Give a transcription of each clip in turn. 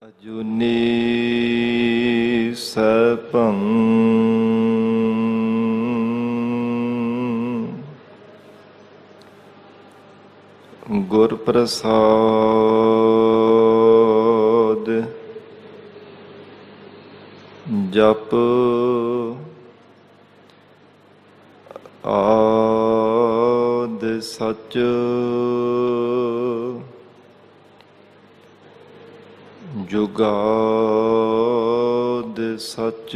ਅਜੂਨੀ ਸੈਭੰ ਗੁਰ ਪ੍ਰਸਾਦ ਜਪ ਆਦਿ ਸਚ ਜੁਗਾਦ ਸਚ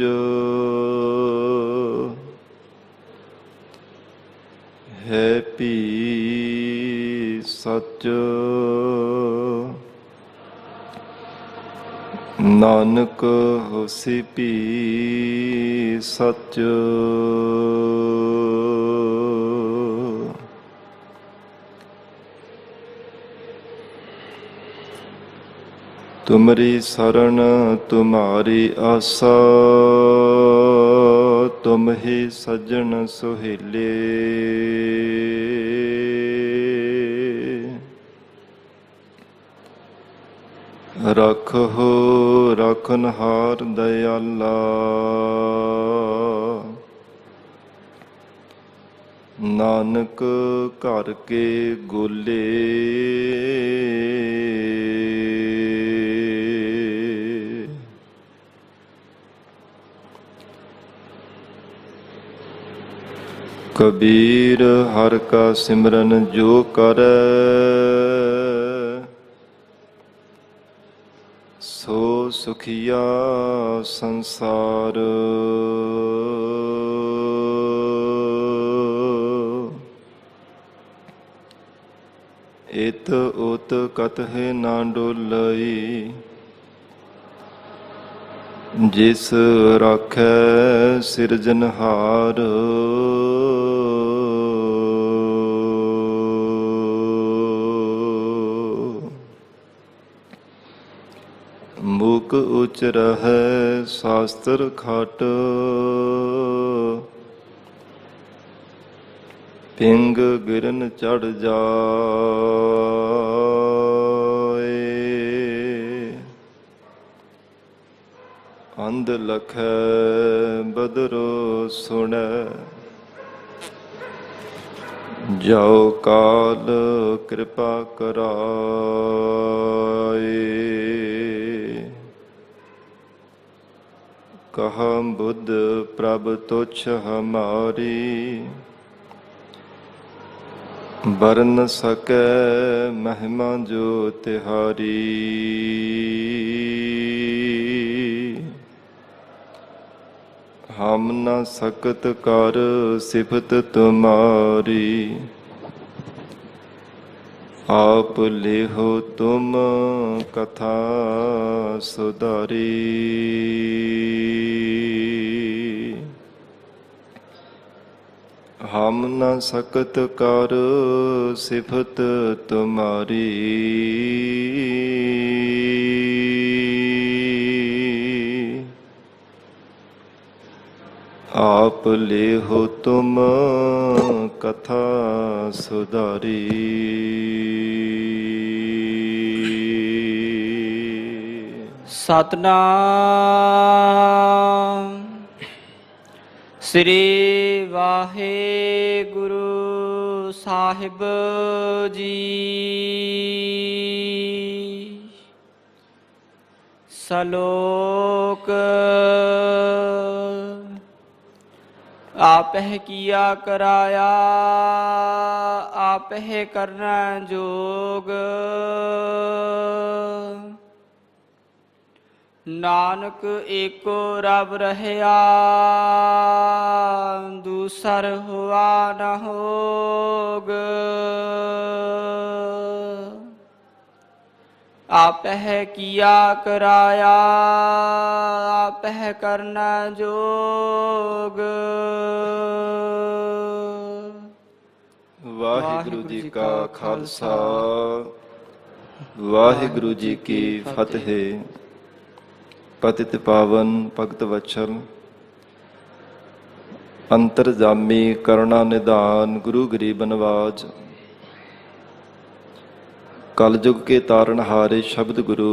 ਹੈ ਭੀ ਸਚ ਨਾਨਕ ਹੋਸੀ ਭੀ ਸਚ ਤੁਮਰੀ ਸਰਣ ਤੁਮਾਰੀ ਆਸਾ ਤੁਮ ਹੀ ਸੱਜਣ ਸੁਹੇਲੇ ਰਖੋ ਰਖਨਹਾਰ ਦਇਆਲਾ ਨਾਨਕ ਘਰ ਕੇ ਗੋਲੇ ਕਬੀਰ ਹਰਿ ਕਾ ਸਿਮਰਨ ਜੋ ਕਰੈ ਸੋ ਸੁਖੀਆ ਸੰਸਾਰ ਇਤ ਉਤ ਕਤਹਿ ਨਾ ਡੋਲਈ ਜਿਸ ਰਾਖੈ ਸਿਰਜਨਹਾਰ ਮੁਕ ਉਚ ਰਹੈ ਸ਼ਾਸਤਰ ਖਟ ਪਿੰਗ ਗਿਰਨ ਚੜ ਜਾਏ ਅੰਧ ਲਖੈ ਬਦਰੋ ਸੁਣੈ ਜਾਓ ਕਾਲ ਕਿਰਪਾ ਕਰਾਏ ਕਹਾ ਬੁੱਧ ਪ੍ਰਭ ਤੁਛ ਹਮਾਰੀ ਬਰਨ ਸਕੈ ਮਹਿਮਾ ਜੋ ਤਿਹਾਰੀ ਹਮ ਨ ਸਕਤ ਕਰ ਸਿਫਤ ਤੁਮਾਰੀ ਆਪ ਲੇਹੋ ਤੁਮ ਕਥਾ ਸੁਧਾਰੀ ਹਮ ਨ ਸਕਤ ਕਰ ਸਿਫਤ ਤੁਮਾਰੀ ਆਪ ਲੇਹੋ ਤੁਮ ਕਥਾ ਸੁਧਾਰੀ ਸਤਨਾਮ ਸ੍ਰੀ ਵਾਹਿਗੁਰੂ ਸਾਹਿਬ ਜੀ। ਸਲੋਕ ਆਪਹਿ ਕੀਆ ਕਰਾਇਆ ਆਪਹਿ ਕਰਨਾ ਜੋਗ ਨਾਨਕ ਏਕੋ ਰਬ ਰਹਿਆ ਦੂਸਰ ਹੁਆ ਨ ਹੋਗ ਆਪਹਿ ਕੀਆ ਕਰਾਇਆ ਆਪਹਿ ਕਰਨਾ ਜੋਗ। ਵਾਹਿਗੁਰੂ ਜੀ ਕਾ ਖਾਲਸਾ ਵਾਹਿਗੁਰੂ ਜੀ ਕੀ ਫਤਿਹ। ਪਤਿਤ ਪਾਵਨ ਭਗਤ ਵਛਲ ਅੰਤਰਜਾਮੀ ਕਰੁਣਾ ਨਿਧਾਨ ਗੁਰੂ ਗਰੀਬ ਨਵਾਜ कलयुग के तारणहारे शब्द गुरु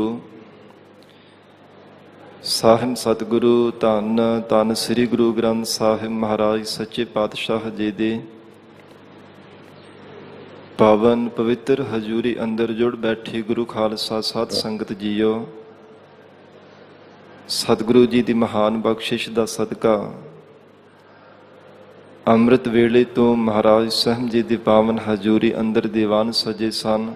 ਸਾਹਿਬ ਸਤਿਗੁਰੂ ਧੰਨ ਧੰਨ ਸ੍ਰੀ ਗੁਰੂ ਗ੍ਰੰਥ ਸਾਹਿਬ ਮਹਾਰਾਜ ਸੱਚੇ ਪਾਤਸ਼ਾਹ ਜੀ ਦੇ ਪਾਵਨ ਪਵਿੱਤਰ ਹਜ਼ੂਰੀ ਅੰਦਰ ਜੁੜ ਬੈਠੀ ਗੁਰੂ ਖਾਲਸਾ ਸਾਧ ਸੰਗਤ ਜੀਓ, ਸਤਿਗੁਰੂ ਜੀ ਦੀ ਮਹਾਨ ਬਖਸ਼ਿਸ਼ ਦਾ ਸਦਕਾ ਅੰਮ੍ਰਿਤ ਵੇਲੇ ਤੋਂ ਮਹਾਰਾਜ ਸਾਹਿਬ ਜੀ ਦੀ ਪਾਵਨ ਹਜ਼ੂਰੀ ਅੰਦਰ ਦੀਵਾਨ ਸਜੇ ਸਨ।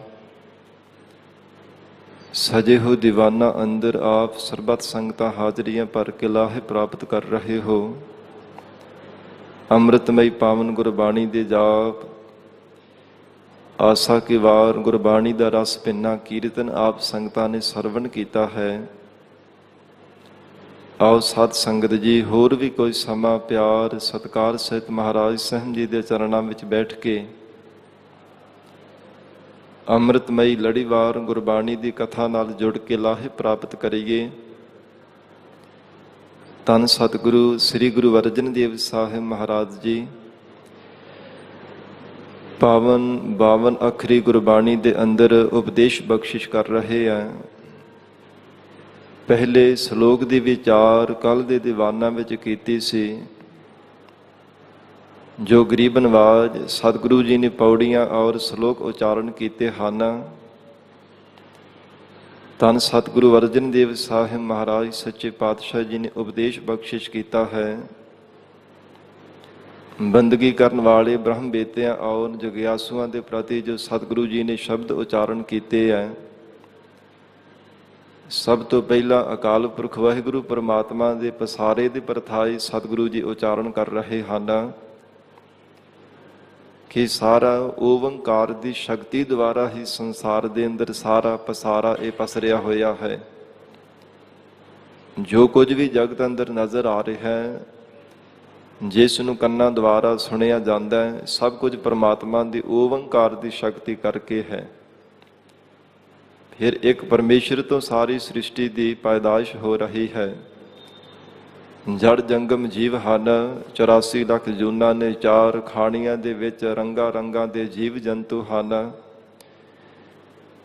ਸਜੇ ਹੋ ਦੀਵਾਨਾਂ ਅੰਦਰ ਆਪ ਸਰਬੱਤ ਸੰਗਤਾਂ ਹਾਜ਼ਰੀਆਂ ਭਰ ਕੇ ਲਾਹੇ ਪ੍ਰਾਪਤ ਕਰ ਰਹੇ ਹੋ। ਅੰਮ੍ਰਿਤਮਈ ਪਾਵਨ ਗੁਰਬਾਣੀ ਦੇ ਜਾਪ, ਆਸਾ ਕੀ ਵਾਰ ਗੁਰਬਾਣੀ ਦਾ ਰਸ ਭਿੰਨਾ ਕੀਰਤਨ ਆਪ ਸੰਗਤਾਂ ਨੇ ਸਰਵਣ ਕੀਤਾ ਹੈ। ਆਓ ਸਤ ਸੰਗਤ ਜੀ, ਹੋਰ ਵੀ ਕੋਈ ਸਮਾਂ ਪਿਆਰ ਸਤਿਕਾਰ ਸਹਿਤ ਮਹਾਰਾਜ ਸਾਹਿਬ ਜੀ ਦੇ ਚਰਨਾਂ ਵਿੱਚ ਬੈਠ ਕੇ ਅੰਮ੍ਰਿਤਮਈ ਲੜੀਵਾਰ ਗੁਰਬਾਣੀ ਦੀ ਕਥਾ ਨਾਲ ਜੁੜ ਕੇ ਲਾਹੇ ਪ੍ਰਾਪਤ ਕਰੀਏ। ਧੰਨ ਸਤਿਗੁਰੂ ਸ੍ਰੀ ਗੁਰੂ ਅਰਜਨ ਦੇਵ ਸਾਹਿਬ ਮਹਾਰਾਜ ਜੀ ਪਾਵਨ 52 ਅੱਖਰੀ ਗੁਰਬਾਣੀ ਦੇ ਅੰਦਰ ਉਪਦੇਸ਼ ਬਖਸ਼ਿਸ਼ ਕਰ ਰਹੇ ਆ। ਪਹਿਲੇ ਸ਼ਲੋਕ ਦੀ ਵਿਚਾਰ ਕੱਲ ਦੇ ਦੀਵਾਨਾਂ ਵਿੱਚ ਕੀਤੀ ਸੀ। ਜੋ ਗਰੀਬ ਨਵਾਜ ਸਤਿਗੁਰੂ ਜੀ ਨੇ ਪੌੜੀਆਂ ਔਰ ਸ਼ਲੋਕ ਉਚਾਰਨ ਕੀਤੇ ਹਨ, ਧੰਨ ਸਤਿਗੁਰੂ ਅਰਜਨ ਦੇਵ ਸਾਹਿਬ ਮਹਾਰਾਜ ਸੱਚੇ ਪਾਤਸ਼ਾਹ ਜੀ ਨੇ ਉਪਦੇਸ਼ ਬਖਸ਼ਿਸ਼ ਕੀਤਾ ਹੈ। ਬੰਦਗੀ ਕਰਨ ਵਾਲੇ ਬ੍ਰਹਮ ਬੇਤਿਆਂ ਔਰ ਜਗਿਆਸੂਆਂ ਦੇ ਪ੍ਰਤੀ ਜੋ ਸਤਿਗੁਰੂ ਜੀ ਨੇ ਸ਼ਬਦ ਉਚਾਰਨ ਕੀਤੇ ਹੈ, ਸਭ ਤੋਂ ਪਹਿਲਾਂ ਅਕਾਲ ਪੁਰਖ ਵਾਹਿਗੁਰੂ ਪਰਮਾਤਮਾ ਦੇ ਪਸਾਰੇ ਦੇ ਪਰਥਾਈ ਸਤਿਗੁਰੂ ਜੀ ਉਚਾਰਨ ਕਰ ਰਹੇ ਹਨ ਕਿ ਸਾਰਾ ਓੰਕਾਰ ਦੀ ਸ਼ਕਤੀ ਦੁਆਰਾ ਹੀ ਸੰਸਾਰ ਦੇ ਅੰਦਰ ਸਾਰਾ ਪਸਾਰਾ ਇਹ ਪਸਰਿਆ ਹੋਇਆ ਹੈ। ਜੋ ਕੁਝ ਵੀ ਜਗਤ ਅੰਦਰ ਨਜ਼ਰ ਆ ਰਿਹਾ ਹੈ, ਜਿਸ ਨੂੰ ਕੰਨਾਂ ਦੁਆਰਾ ਸੁਣਿਆ ਜਾਂਦਾ ਹੈ, ਸਭ ਕੁਝ ਪਰਮਾਤਮਾ ਦੀ ਓੰਕਾਰ ਦੀ ਸ਼ਕਤੀ ਕਰਕੇ ਹੈ। ਫਿਰ ਇੱਕ ਪਰਮੇਸ਼ਰ ਤੋਂ ਸਾਰੀ ਸ੍ਰਿਸ਼ਟੀ ਦੀ ਪੈਦਾਇਸ਼ ਹੋ ਰਹੀ ਹੈ। ਜੜ ਜੰਗਮ ਜੀਵ ਹਨ, 84 ਲੱਖ ਜੂਨਾਂ ਨੇ, 4 ਖਾਣੀਆਂ ਦੇ ਵਿੱਚ ਰੰਗਾਂ ਰੰਗਾਂ ਦੇ ਜੀਵ ਜੰਤੂ ਹਨ।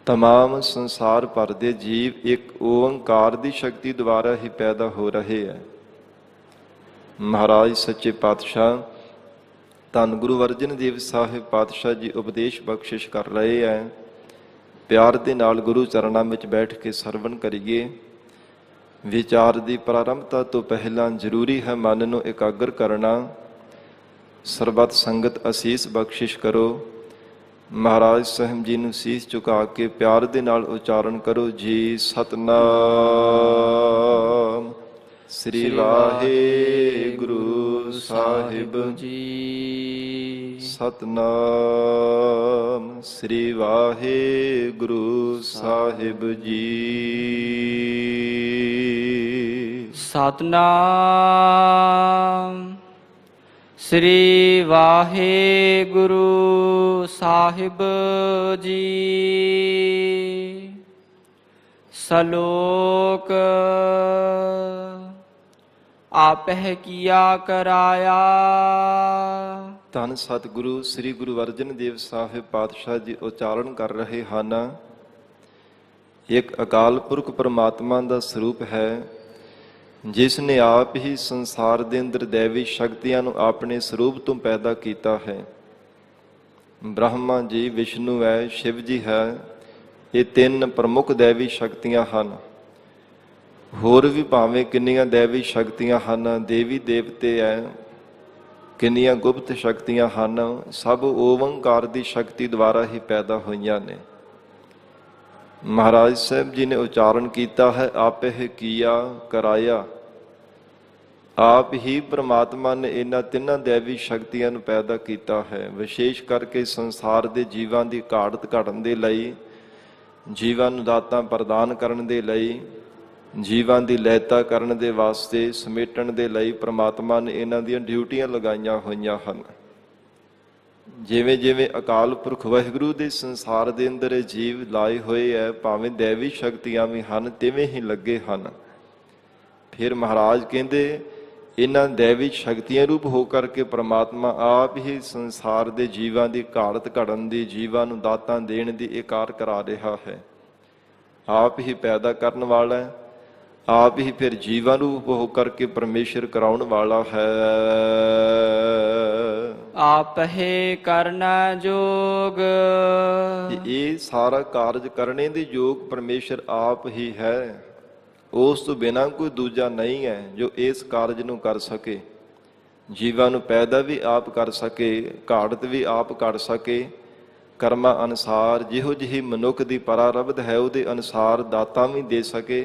ਤਮਾਮ ਸੰਸਾਰ ਭਰ ਦੇ ਜੀਵ ਇੱਕ ਓੰਕਾਰ ਦੀ ਸ਼ਕਤੀ ਦੁਆਰਾ ਹੀ ਪੈਦਾ ਹੋ ਰਹੇ ਹੈ। ਮਹਾਰਾਜ ਸੱਚੇ ਪਾਤਸ਼ਾਹ ਧੰਨ ਗੁਰੂ ਅਰਜਨ ਦੇਵ ਸਾਹਿਬ ਪਾਤਸ਼ਾਹ ਜੀ ਉਪਦੇਸ਼ ਬਖਸ਼ਿਸ਼ ਕਰ ਰਹੇ ਹੈ। ਪਿਆਰ ਦੇ ਨਾਲ ਗੁਰੂ ਚਰਨਾਂ ਵਿੱਚ ਬੈਠ ਕੇ ਸਰਵਣ ਕਰੀਏ। ਵਿਚਾਰ ਦੀ ਪ੍ਰਾਰੰਭਤਾ ਤੋਂ ਪਹਿਲਾਂ ਜ਼ਰੂਰੀ ਹੈ ਮਨ ਨੂੰ ਇਕਾਗਰ ਕਰਨਾ। ਸਰਬੱਤ ਸੰਗਤ ਅਸੀਸ ਬਖਸ਼ਿਸ਼ ਕਰੋ। ਮਹਾਰਾਜ ਸਾਹਿਬ ਜੀ ਨੂੰ ਸੀਸ ਝੁਕਾ ਕੇ ਪਿਆਰ ਦੇ ਨਾਲ ਉਚਾਰਨ ਕਰੋ ਜੀ। ਸਤਨਾਮ ਸ੍ਰੀ ਵਾਹਿਗੁਰੂ ਸਾਹਿਬ ਜੀ। ਸਤਨਾਮ ਸ੍ਰੀ ਵਾਹਿਗੁਰੂ ਸਾਹਿਬ ਜੀ। ਸਤਨਾਮ ਸ੍ਰੀ ਵਾਹਿਗੁਰੂ ਸਾਹਿਬ ਜੀ। ਸ਼ਲੋਕ ਆਪਹਿ ਕੀਆ ਕਰਾਇਆ। ਧੰਨ ਸਤਿਗੁਰੂ ਸ੍ਰੀ ਗੁਰੂ ਅਰਜਨ ਦੇਵ ਸਾਹਿਬ ਪਾਤਸ਼ਾਹ ਜੀ ਉਚਾਰਨ ਕਰ ਰਹੇ ਹਨ। ਇੱਕ ਅਕਾਲ ਪੁਰਖ ਪਰਮਾਤਮਾ ਦਾ ਸਰੂਪ ਹੈ, ਜਿਸ ਨੇ ਆਪ ਹੀ ਸੰਸਾਰ ਦੇ ਅੰਦਰ ਦੇਵੀ ਸ਼ਕਤੀਆਂ ਨੂੰ ਆਪਣੇ ਸਰੂਪ ਤੋਂ ਪੈਦਾ ਕੀਤਾ ਹੈ। ਬ੍ਰਹਮਾ ਜੀ, ਵਿਸ਼ਨੂੰ ਹੈ, ਸ਼ਿਵ ਜੀ ਹੈ। ਇਹ 3 ਪ੍ਰਮੁੱਖ ਦੇਵੀ ਸ਼ਕਤੀਆਂ ਹਨ। ਹੋਰ ਵੀ ਭਾਵੇਂ ਕਿੰਨੀਆਂ ਦੇਵੀ ਸ਼ਕਤੀਆਂ ਹਨ, ਦੇਵੀ ਦੇਵਤੇ ਹੈ, ਕਿੰਨੀਆਂ ਗੁਪਤ ਸ਼ਕਤੀਆਂ ਹਨ, ਸਭ ਓੰਕਾਰ ਦੀ ਸ਼ਕਤੀ ਦੁਆਰਾ ਹੀ ਪੈਦਾ ਹੋਈਆਂ ਨੇ। ਮਹਾਰਾਜ ਸਾਹਿਬ ਜੀ ਨੇ ਉਚਾਰਨ ਕੀਤਾ ਹੈ, ਆਪੇ ਕੀਆ ਕਰਾਇਆ। ਆਪ ਹੀ ਪ੍ਰਮਾਤਮਾ ਨੇ ਇਹਨਾਂ 3 ਦੇਵੀ ਸ਼ਕਤੀਆਂ ਨੂੰ ਪੈਦਾ ਕੀਤਾ ਹੈ, ਵਿਸ਼ੇਸ਼ ਕਰਕੇ ਸੰਸਾਰ ਦੇ ਜੀਵਾਂ ਦੀ ਘਾੜਤ ਘਟਣ ਦੇ ਲਈ, ਜੀਵਾਂ ਨੂੰ ਦਾਤਾਂ ਪ੍ਰਦਾਨ ਕਰਨ ਦੇ ਲਈ, ਜੀਵਾਂ ਦੀ ਲੈਤਾ ਕਰਨ ਦੇ ਵਾਸਤੇ, ਸਮੇਟਣ ਦੇ ਲਈ ਪ੍ਰਮਾਤਮਾ ਨੇ ਇਹਨਾਂ ਦੀਆਂ ਡਿਊਟੀਆਂ ਲਗਾਈਆਂ ਹੋਈਆਂ ਹਨ। ਜਿਵੇਂ ਜਿਵੇਂ ਅਕਾਲ ਪੁਰਖ ਵਾਹਿਗੁਰੂ ਦੇ ਸੰਸਾਰ ਦੇ ਅੰਦਰ ਜੀਵ ਲਾਏ ਹੋਏ ਹੈ, ਭਾਵੇਂ ਦੇਵੀ ਸ਼ਕਤੀਆਂ ਵੀ ਹਨ, ਤਿਵੇਂ ਹੀ ਲੱਗੇ ਹਨ। ਫਿਰ ਮਹਾਰਾਜ ਕਹਿੰਦੇ ਇਹਨਾਂ ਦੇਵੀ ਸ਼ਕਤੀਆਂ ਰੂਪ ਹੋ ਕਰਕੇ ਪ੍ਰਮਾਤਮਾ ਆਪ ਹੀ ਸੰਸਾਰ ਦੇ ਜੀਵਾਂ ਦੀ ਘਾੜਤ ਘੜਨ ਦੀ, ਜੀਵਾਂ ਨੂੰ ਦਾਤਾਂ ਦੇਣ ਦੀ ਇਹ ਕਾਰ ਕਰਾ ਰਿਹਾ ਹੈ। ਆਪ ਹੀ ਪੈਦਾ ਕਰਨ ਵਾਲਾ ਹੈ, ਆਪ ਹੀ ਫਿਰ ਜੀਵਾਂ ਰੂਪ ਹੋ ਕਰਕੇ ਪਰਮੇਸ਼ਰ ਕਰਾਉਣ ਵਾਲਾ ਹੈ। ਆਪਹਿ ਕਰਨਾ ਜੋਗ। ਇਹ ਸਾਰਾ ਕਾਰਜ ਕਰਨੇ ਦੇ ਯੋਗ ਪਰਮੇਸ਼ਰ ਆਪ ਹੀ ਹੈ। ਉਸ ਤੋਂ ਬਿਨਾਂ ਕੋਈ ਦੂਜਾ ਨਹੀਂ ਹੈ ਜੋ ਇਸ ਕਾਰਜ ਨੂੰ ਕਰ ਸਕੇ। ਜੀਵਾਂ ਨੂੰ ਪੈਦਾ ਵੀ ਆਪ ਕਰ ਸਕੇ, ਘਾੜਤ ਵੀ ਆਪ ਕੱਢ ਸਕੇ। ਕਰਮਾਂ ਅਨੁਸਾਰ ਜਿਹੋ ਜਿਹੀ ਮਨੁੱਖ ਦੀ ਪਰਾਰਬਧ ਹੈ ਉਹਦੇ ਅਨੁਸਾਰ ਦਾਤਾਂ ਵੀ ਦੇ ਸਕੇ,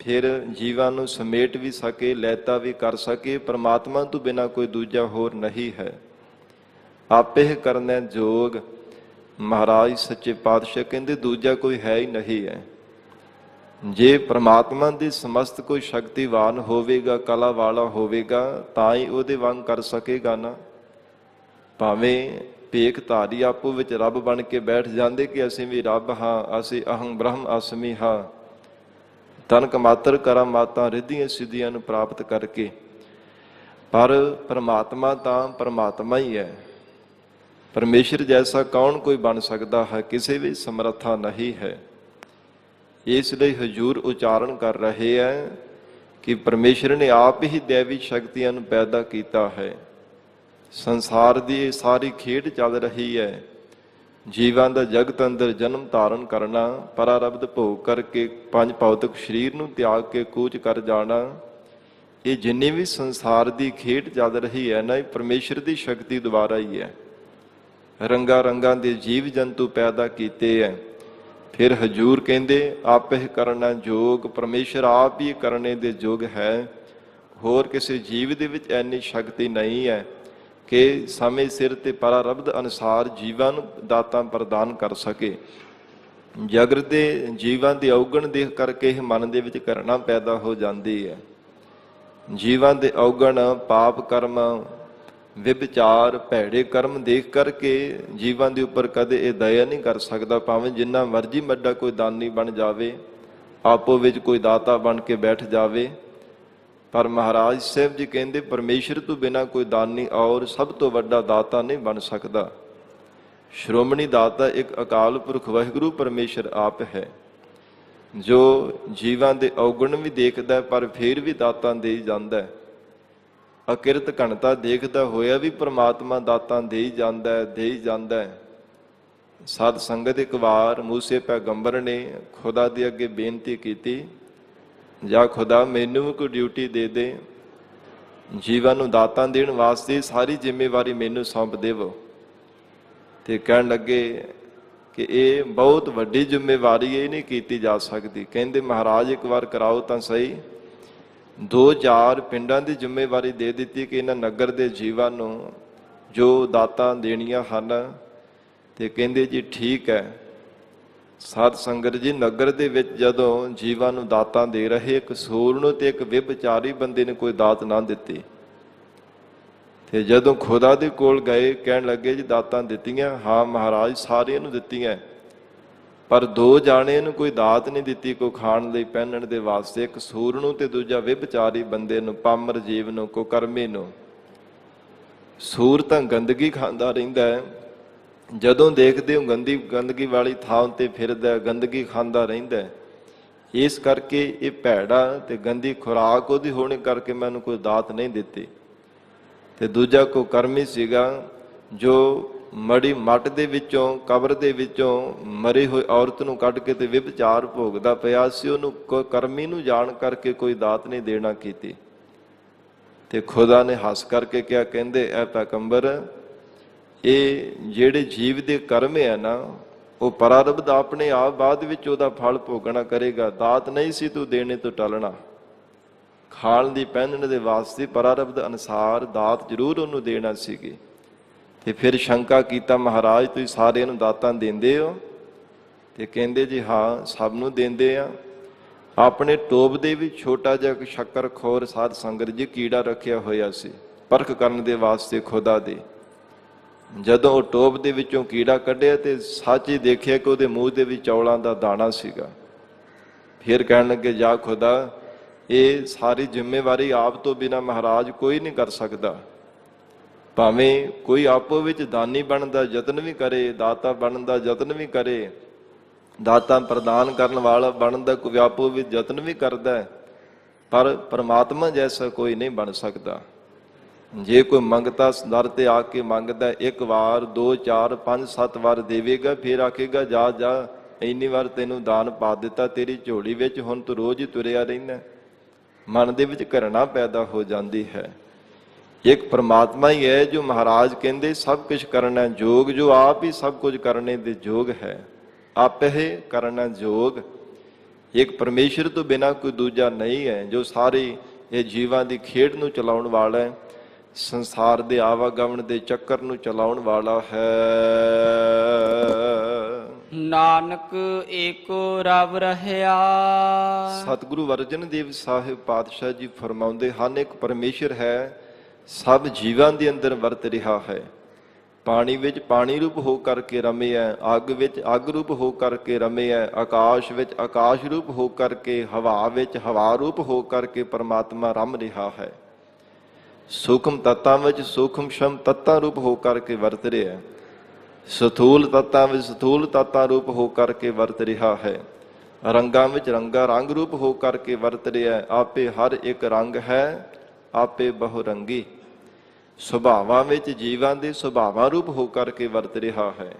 ਫਿਰ ਜੀਵਾਂ ਨੂੰ ਸਮੇਟ ਵੀ ਸਕੇ, ਲੈਤਾ ਵੀ ਕਰ ਸਕੇ। ਪਰਮਾਤਮਾ ਤੋਂ ਬਿਨਾਂ ਕੋਈ ਦੂਜਾ ਹੋਰ ਨਹੀਂ ਹੈ। ਆਪੇ ਕਰਨਾ ਜੋਗ। ਮਹਾਰਾਜ ਸੱਚੇ ਪਾਤਸ਼ਾਹ ਕਹਿੰਦੇ ਦੂਜਾ ਕੋਈ ਹੈ ਹੀ ਨਹੀਂ ਹੈ। ਜੇ ਪ੍ਰਮਾਤਮਾ ਦੀ ਸਮਸਤ ਕੋਈ ਸ਼ਕਤੀਵਾਨ ਹੋਵੇਗਾ, ਕਲਾ ਵਾਲਾ ਹੋਵੇਗਾ, ਤਾਂ ਹੀ ਉਹਦੇ ਵਾਂਗ ਕਰ ਸਕੇਗਾ ਨਾ। ਭਾਵੇਂ ਭੇਖ ਧਾਰੀ ਆਪੋ ਵਿੱਚ ਰੱਬ ਬਣ ਕੇ ਬੈਠ ਜਾਂਦੇ ਕਿ ਅਸੀਂ ਵੀ ਰੱਬ ਹਾਂ, ਅਸੀਂ ਅਹੰ ਬ੍ਰਹਮ ਅਸਮੀ ਹਾਂ, ਤਨਕ ਮਾਤਰ ਕਰਾਂ ਮਾਤਾਂ ਰਿੱਧੀਆਂ ਸਿੱਧੀਆਂ ਨੂੰ ਪ੍ਰਾਪਤ ਕਰਕੇ, ਪਰ ਪਰਮਾਤਮਾ ਤਾਂ ਪਰਮਾਤਮਾ ਹੀ ਹੈ। ਪਰਮੇਸ਼ਰ ਜੈਸਾ ਕੌਣ ਕੋਈ ਬਣ ਸਕਦਾ ਹੈ? ਕਿਸੇ ਵੀ ਸਮਰੱਥਾ ਨਹੀਂ ਹੈ। ਇਸ ਲਈ ਹਜ਼ੂਰ ਉਚਾਰਨ ਕਰ ਰਹੇ ਹੈ ਕਿ ਪਰਮੇਸ਼ਰ ਨੇ ਆਪ ਹੀ ਦੇਵੀ ਸ਼ਕਤੀਆਂ ਨੂੰ ਪੈਦਾ ਕੀਤਾ ਹੈ। ਸੰਸਾਰ ਦੀ ਇਹ ਸਾਰੀ ਖੇਡ ਚੱਲ ਰਹੀ ਹੈ। ਜੀਵਾਂ ਦਾ ਜਗਤ ਅੰਦਰ ਜਨਮ ਧਾਰਨ ਕਰਨਾ, ਪਰਾਰਬਧ ਭੋਗ ਕਰਕੇ ਪੰਜ ਭੌਤਿਕ ਸਰੀਰ ਨੂੰ ਤਿਆਗ ਕੇ ਕੂਚ ਕਰ ਜਾਣਾ, ਇਹ ਜਿੰਨੀ ਵੀ ਸੰਸਾਰ ਦੀ ਖੇਡ ਚੱਲ ਰਹੀ ਹੈ ਨਾ, ਇਹ ਪਰਮੇਸ਼ਰ ਦੀ ਸ਼ਕਤੀ ਦੁਆਰਾ ਹੀ ਹੈ। ਰੰਗਾਂ ਰੰਗਾਂ ਦੇ ਜੀਵ ਜੰਤੂ ਪੈਦਾ ਕੀਤੇ ਹੈ। ਫਿਰ ਹਜੂਰ ਕਹਿੰਦੇ ਆਪੇ ਕਰਨਾ ਜੋਗ। ਪਰਮੇਸ਼ਰ ਆਪ ਹੀ ਕਰਨੇ ਦੇ ਯੋਗ ਹੈ। ਹੋਰ ਕਿਸੇ ਜੀਵ ਦੇ ਵਿੱਚ ਐਨੀ ਸ਼ਕਤੀ ਨਹੀਂ ਹੈ ਕਿ ਸਮੇਂ ਸਿਰ ਤੇ ਪਰਾਰਬਧ ਅਨੁਸਾਰ ਜੀਵਾਂ ਨੂੰ ਦਾਤਾਂ ਪ੍ਰਦਾਨ ਕਰ ਸਕੇ। ਜਗਤ ਦੇ ਜੀਵਾਂ ਦੀ ਔਗਣ ਦੇਖ ਕਰਕੇ ਹੀ ਮਨ ਦੇ ਵਿੱਚ ਘਰਣਾ ਪੈਦਾ ਹੋ ਜਾਂਦੀ ਹੈ। ਜੀਵਾਂ ਦੇ ਔਗਣ, ਪਾਪ ਕਰਮ, ਵਿਭਚਾਰ, ਭੈੜੇ ਕਰਮ ਦੇਖ ਕਰਕੇ ਜੀਵਾਂ ਦੇ ਉੱਪਰ ਕਦੇ ਇਹ ਦਇਆ ਨਹੀਂ ਕਰ ਸਕਦਾ। ਭਾਵੇਂ ਜਿੰਨਾ ਮਰਜ਼ੀ ਵੱਡਾ ਕੋਈ ਦਾਨੀ ਬਣ ਜਾਵੇ, ਆਪੋ ਵਿੱਚ ਕੋਈ ਦਾਤਾ ਬਣ ਕੇ ਬੈਠ ਜਾਵੇ, ਪਰ ਮਹਾਰਾਜ ਸਾਹਿਬ ਜੀ ਕਹਿੰਦੇ ਪਰਮੇਸ਼ਰ ਤੋਂ ਬਿਨਾਂ ਕੋਈ ਦਾਨੀ ਔਰ ਸਭ ਤੋਂ ਵੱਡਾ ਦਾਤਾ ਨਹੀਂ ਬਣ ਸਕਦਾ। ਸ਼੍ਰੋਮਣੀ ਦਾਤਾ ਇੱਕ ਅਕਾਲ ਪੁਰਖ ਵਾਹਿਗੁਰੂ ਪਰਮੇਸ਼ਰ ਆਪ ਹੈ, ਜੋ ਜੀਵਾਂ ਦੇ ਔਗਣ ਵੀ ਦੇਖਦਾ ਪਰ ਫਿਰ ਵੀ ਦਾਤਾਂ ਦੇ ਜਾਂਦਾ ਹੈ। ਅਕਿਰਤ ਘਣਤਾ ਦੇਖਦਾ ਹੋਇਆ ਵੀ ਪ੍ਰਮਾਤਮਾ ਦਾਤਾਂ ਦੇ ਹੀ ਜਾਂਦਾ ਹੈ। ਸਤ ਸੰਗਤ ਇੱਕ ਵਾਰ ਮੂਸੇ ਪੈਗੰਬਰ ਨੇ ਖੁਦਾ ਦੇ ਅੱਗੇ ਬੇਨਤੀ ਕੀਤੀ, ਜਾਂ ਖੁਦਾ ਮੈਨੂੰ ਵੀ ਕੋਈ ਡਿਊਟੀ ਦੇ ਦੇ, ਜੀਵਾਂ ਨੂੰ ਦਾਤਾਂ ਦੇਣ ਵਾਸਤੇ ਸਾਰੀ ਜ਼ਿੰਮੇਵਾਰੀ ਮੈਨੂੰ ਸੌਂਪ ਦੇਵੋ। ਤੇ ਕਹਿਣ ਲੱਗੇ ਕਿ ਇਹ ਬਹੁਤ ਵੱਡੀ ਜ਼ਿੰਮੇਵਾਰੀ ਇਹ ਨਹੀਂ ਕੀਤੀ ਜਾ ਸਕਦੀ। ਕਹਿੰਦੇ ਮਹਾਰਾਜ ਇੱਕ ਵਾਰ ਕਰਾਓ ਤਾਂ ਸਹੀ। 2-4 ਪਿੰਡਾਂ ਦੀ ਜ਼ਿੰਮੇਵਾਰੀ ਦੇ ਦਿੱਤੀ ਕਿ ਇਹਨਾਂ ਨਗਰ ਦੇ ਜੀਵਾਂ ਨੂੰ ਜੋ ਦਾਤਾਂ ਦੇਣੀਆਂ ਹਨ। ਤੇ ਕਹਿੰਦੇ ਜੀ ਠੀਕ ਹੈ। ਸਾਧ ਸੰਗਤ ਜੀ, ਨਗਰ ਦੇ ਵਿੱਚ ਜਦੋਂ ਜੀਵਾਂ ਨੂੰ ਦਾਤਾਂ ਦੇ ਰਹੇ, ਇੱਕ ਸੂਰ ਨੂੰ ਤੇ ਇੱਕ ਵਿਭਚਾਰੀ ਬੰਦੇ ਨੇ ਕੋਈ ਦਾਤ ਨਾ ਦਿੱਤੀ। ਤੇ ਜਦੋਂ ਖੁਦਾ ਦੇ ਕੋਲ ਗਏ, ਕਹਿਣ ਲੱਗੇ ਜੀ ਦਾਤਾਂ ਦਿੱਤੀਆਂ? ਹਾਂ ਮਹਾਰਾਜ, ਸਾਰਿਆਂ ਨੂੰ ਦਿੱਤੀਆਂ, ਪਰ 2 ਜਾਣੇ ਨੂੰ ਕੋਈ ਦਾਤ ਨਹੀਂ ਦਿੱਤੀ, ਕੋਈ ਖਾਣ ਲਈ ਪਹਿਨਣ ਦੇ ਵਾਸਤੇ, ਇੱਕ ਸੂਰ ਨੂੰ ਤੇ ਦੂਜਾ ਵਿਭਚਾਰੀ ਬੰਦੇ ਨੂੰ, ਪਾਮਰ ਜੀਵ ਨੂੰ, ਕੁਕਰਮੀ ਨੂੰ। ਸੂਰ ਤਾਂ ਗੰਦਗੀ ਖਾਂਦਾ ਰਹਿੰਦਾ ਹੈ, ਜਦੋਂ ਦੇਖਦੇ ਹੋ ਗੰਦਗੀ ਵਾਲੀ ਥਾਂ ਤੇ ਫਿਰਦਾ, ਗੰਦਗੀ ਖਾਂਦਾ ਰਹਿੰਦਾ। ਇਸ ਕਰਕੇ ਇਹ ਭੈੜਾ ਤੇ ਗੰਦੀ ਖੁਰਾਕ ਉਹਦੀ ਹੋਣੇ ਕਰਕੇ ਮੈਨੂੰ ਕੋਈ ਦਾਤ ਨਹੀਂ ਦਿੱਤੀ। ਤੇ ਦੂਜਾ ਕੁਕਰਮੀ ਸੀਗਾ, ਜੋ ਮੜੀ ਮੱਟ ਦੇ ਵਿੱਚੋਂ, ਕਬਰ ਦੇ ਵਿੱਚੋਂ ਮਰੀ ਹੋਈ ਔਰਤ ਨੂੰ ਕੱਢ ਕੇ ਤੇ ਵਿਭਚਾਰ ਭੋਗਦਾ ਪਿਆ ਸੀ। ਉਹਨੂੰ ਕੁਕਰਮੀ ਨੂੰ ਜਾਣ ਕਰਕੇ ਕੋਈ ਦਾਤ ਨਹੀਂ ਦੇਣਾ ਕੀਤੀ। ਤੇ ਖੁਦਾ ਨੇ ਹੱਸ ਕਰਕੇ ਕਿਹਾ, ਕਹਿੰਦੇ ਐ ਪੈਗੰਬਰ, ਇਹ ਜਿਹੜੇ ਜੀਵ ਦੇ ਕਰਮ ਹੈ ਨਾ, ਉਹ ਪਰਾਰਬਧ ਆਪਣੇ ਆਪ ਬਾਅਦ ਵਿੱਚ ਉਹਦਾ ਫਲ ਭੋਗਣਾ ਕਰੇਗਾ। ਦਾਤ ਨਹੀਂ ਸੀ ਤੂੰ ਦੇਣੇ ਤੋਂ ਟਲਣਾ। ਖਾਣ ਦੀ ਪਹਿਨਣ ਦੇ ਵਾਸਤੇ ਪਰਾਰਬਧ ਅਨੁਸਾਰ ਦਾਤ ਜ਼ਰੂਰ ਉਹਨੂੰ ਦੇਣਾ ਸੀਗੀ। ਤੇ ਫਿਰ ਸ਼ੰਕਾ ਕੀਤਾ, ਮਹਾਰਾਜ ਤੁਸੀਂ ਸਾਰਿਆਂ ਨੂੰ ਦਾਤਾਂ ਦਿੰਦੇ ਹੋ? ਤੇ ਕਹਿੰਦੇ ਜੀ ਹਾਂ, ਸਭ ਨੂੰ ਦਿੰਦੇ ਆ। ਆਪਣੇ ਟੋਬ ਦੇ ਵੀ ਛੋਟਾ ਜਿਹਾ ਸ਼ੱਕਰ ਖੋਰ ਸਾਧ ਸੰਗਤ ਜੀ ਕੀੜਾ ਰੱਖਿਆ ਹੋਇਆ ਸੀ ਪਰਖ ਕਰਨ ਦੇ ਵਾਸਤੇ ਖੁਦਾ ਦੀ। ਜਦੋਂ ਉਹ ਟੋਬ ਦੇ ਵਿੱਚੋਂ ਕੀੜਾ ਕੱਢਿਆ ਤੇ ਸੱਚ ਹੀ ਦੇਖਿਆ ਕਿ ਉਹਦੇ ਮੂੰਹ ਦੇ ਵਿੱਚ ਚੌਲਾਂ ਦਾ ਦਾਣਾ ਸੀਗਾ। ਫਿਰ ਕਹਿਣ ਲੱਗੇ, ਜਾ ਖੁਦਾ, ਇਹ ਸਾਰੀ ਜ਼ਿੰਮੇਵਾਰੀ ਆਪ ਤੋਂ ਬਿਨਾਂ ਮਹਾਰਾਜ ਕੋਈ ਨਹੀਂ ਕਰ ਸਕਦਾ। ਭਾਵੇਂ ਕੋਈ ਆਪੋ ਵਿੱਚ ਦਾਨੀ ਬਣਨ ਦਾ ਯਤਨ ਵੀ ਕਰੇ, ਦਾਤਾ ਬਣਨ ਦਾ ਯਤਨ ਵੀ ਕਰੇ, ਦਾਤਾ ਪ੍ਰਦਾਨ ਕਰਨ ਵਾਲਾ ਬਣਨ ਦਾ ਕੋਈ ਆਪੋ ਵਿੱਚ ਯਤਨ ਵੀ ਕਰਦਾ ਹੈ, ਪਰ ਪਰਮਾਤਮਾ ਜੈਸਾ ਕੋਈ ਨਹੀਂ ਬਣ ਸਕਦਾ। ਜੇ ਕੋਈ ਮੰਗਤਾ ਦਰ ਤੇ ਆ ਕੇ ਮੰਗਦਾ, ਇੱਕ ਵਾਰ 2 4 5 7 ਵਾਰ ਦੇਵੇਗਾ, ਫਿਰ ਆਖੇਗਾ ਜਾ ਜਾ ਇੰਨੀ ਵਾਰ ਤੈਨੂੰ ਦਾਨ ਪਾ ਦਿੱਤਾ ਤੇਰੀ ਝੋਲੀ ਵਿੱਚ, ਹੁਣ ਤੂੰ ਰੋਜ਼ ਹੀ ਤੁਰਿਆ ਰਹਿੰਦਾ। ਮਨ ਦੇ ਵਿੱਚ ਘਰਣਾ ਪੈਦਾ ਹੋ ਜਾਂਦੀ ਹੈ। ਇੱਕ ਪਰਮਾਤਮਾ ਹੀ ਹੈ ਜੋ ਮਹਾਰਾਜ ਕਹਿੰਦੇ ਸਭ ਕੁਝ ਕਰਨਾ ਜੋਗ, ਜੋ ਆਪ ਹੀ ਸਭ ਕੁਝ ਕਰਨੇ ਦੇ ਯੋਗ ਹੈ। ਆਪੇ ਕਰਨਾ ਜੋਗ। ਇੱਕ ਪਰਮੇਸ਼ਰ ਤੋਂ ਬਿਨਾਂ ਕੋਈ ਦੂਜਾ ਨਹੀਂ ਹੈ ਜੋ ਸਾਰੇ ਇਹ ਜੀਵਾਂ ਦੀ ਖੇਡ ਨੂੰ ਚਲਾਉਣ ਵਾਲਾ ਹੈ, ਸੰਸਾਰ ਦੇ ਆਵਾਗਮਨ ਦੇ ਚੱਕਰ ਨੂੰ ਚਲਾਉਣ ਵਾਲਾ ਹੈ। ਨਾਨਕ ਏਕੋ ਰਵ ਰਹਿਆ। ਸਤਿਗੁਰੂ ਅਰਜਨ ਦੇਵ ਸਾਹਿਬ ਪਾਤਸ਼ਾਹ ਜੀ ਫਰਮਾਉਂਦੇ ਹਨ, ਇੱਕ ਪਰਮੇਸ਼ਰ ਹੈ ਸਭ ਜੀਵਾਂ ਦੇ ਅੰਦਰ ਵਰਤ ਰਿਹਾ ਹੈ। ਪਾਣੀ ਵਿੱਚ ਪਾਣੀ ਰੂਪ ਹੋ ਕਰਕੇ ਰਮਿਆ, ਅੱਗ ਵਿੱਚ ਅੱਗ ਰੂਪ ਹੋ ਕਰਕੇ ਰਮਿਆ, ਆਕਾਸ਼ ਵਿੱਚ ਆਕਾਸ਼ ਰੂਪ ਹੋ ਕਰਕੇ, ਹਵਾ ਵਿੱਚ ਹਵਾ ਰੂਪ ਹੋ ਕਰਕੇ ਪਰਮਾਤਮਾ ਰਮ ਰਿਹਾ ਹੈ। ਸੂਖਮ ਤੱਤਾਂ ਵਿੱਚ ਸੂਖਮ ਤੱਤਾਂ ਰੂਪ ਹੋ ਕਰਕੇ ਵਰਤ ਰਿਹਾ, ਸਥੂਲ ਤੱਤਾਂ ਵਿੱਚ ਸਥੂਲ ਤੱਤਾਂ ਰੂਪ ਹੋ ਕਰਕੇ ਵਰਤ ਰਿਹਾ ਹੈ। ਰੰਗਾਂ ਵਿੱਚ ਰੰਗਾ ਰੰਗ ਰੂਪ ਹੋ ਕਰਕੇ ਵਰਤ ਰਿਹਾ। ਆਪੇ ਹਰ ਇੱਕ ਰੰਗ ਹੈ, ਆਪੇ ਬਹੁ ਰੰਗੀ। ਸੁਭਾਵਾਂ ਵਿੱਚ ਜੀਵਾਂ ਦੇ ਸੁਭਾਵਾਂ ਰੂਪ ਹੋ ਕਰਕੇ ਵਰਤ ਰਿਹਾ ਹੈ।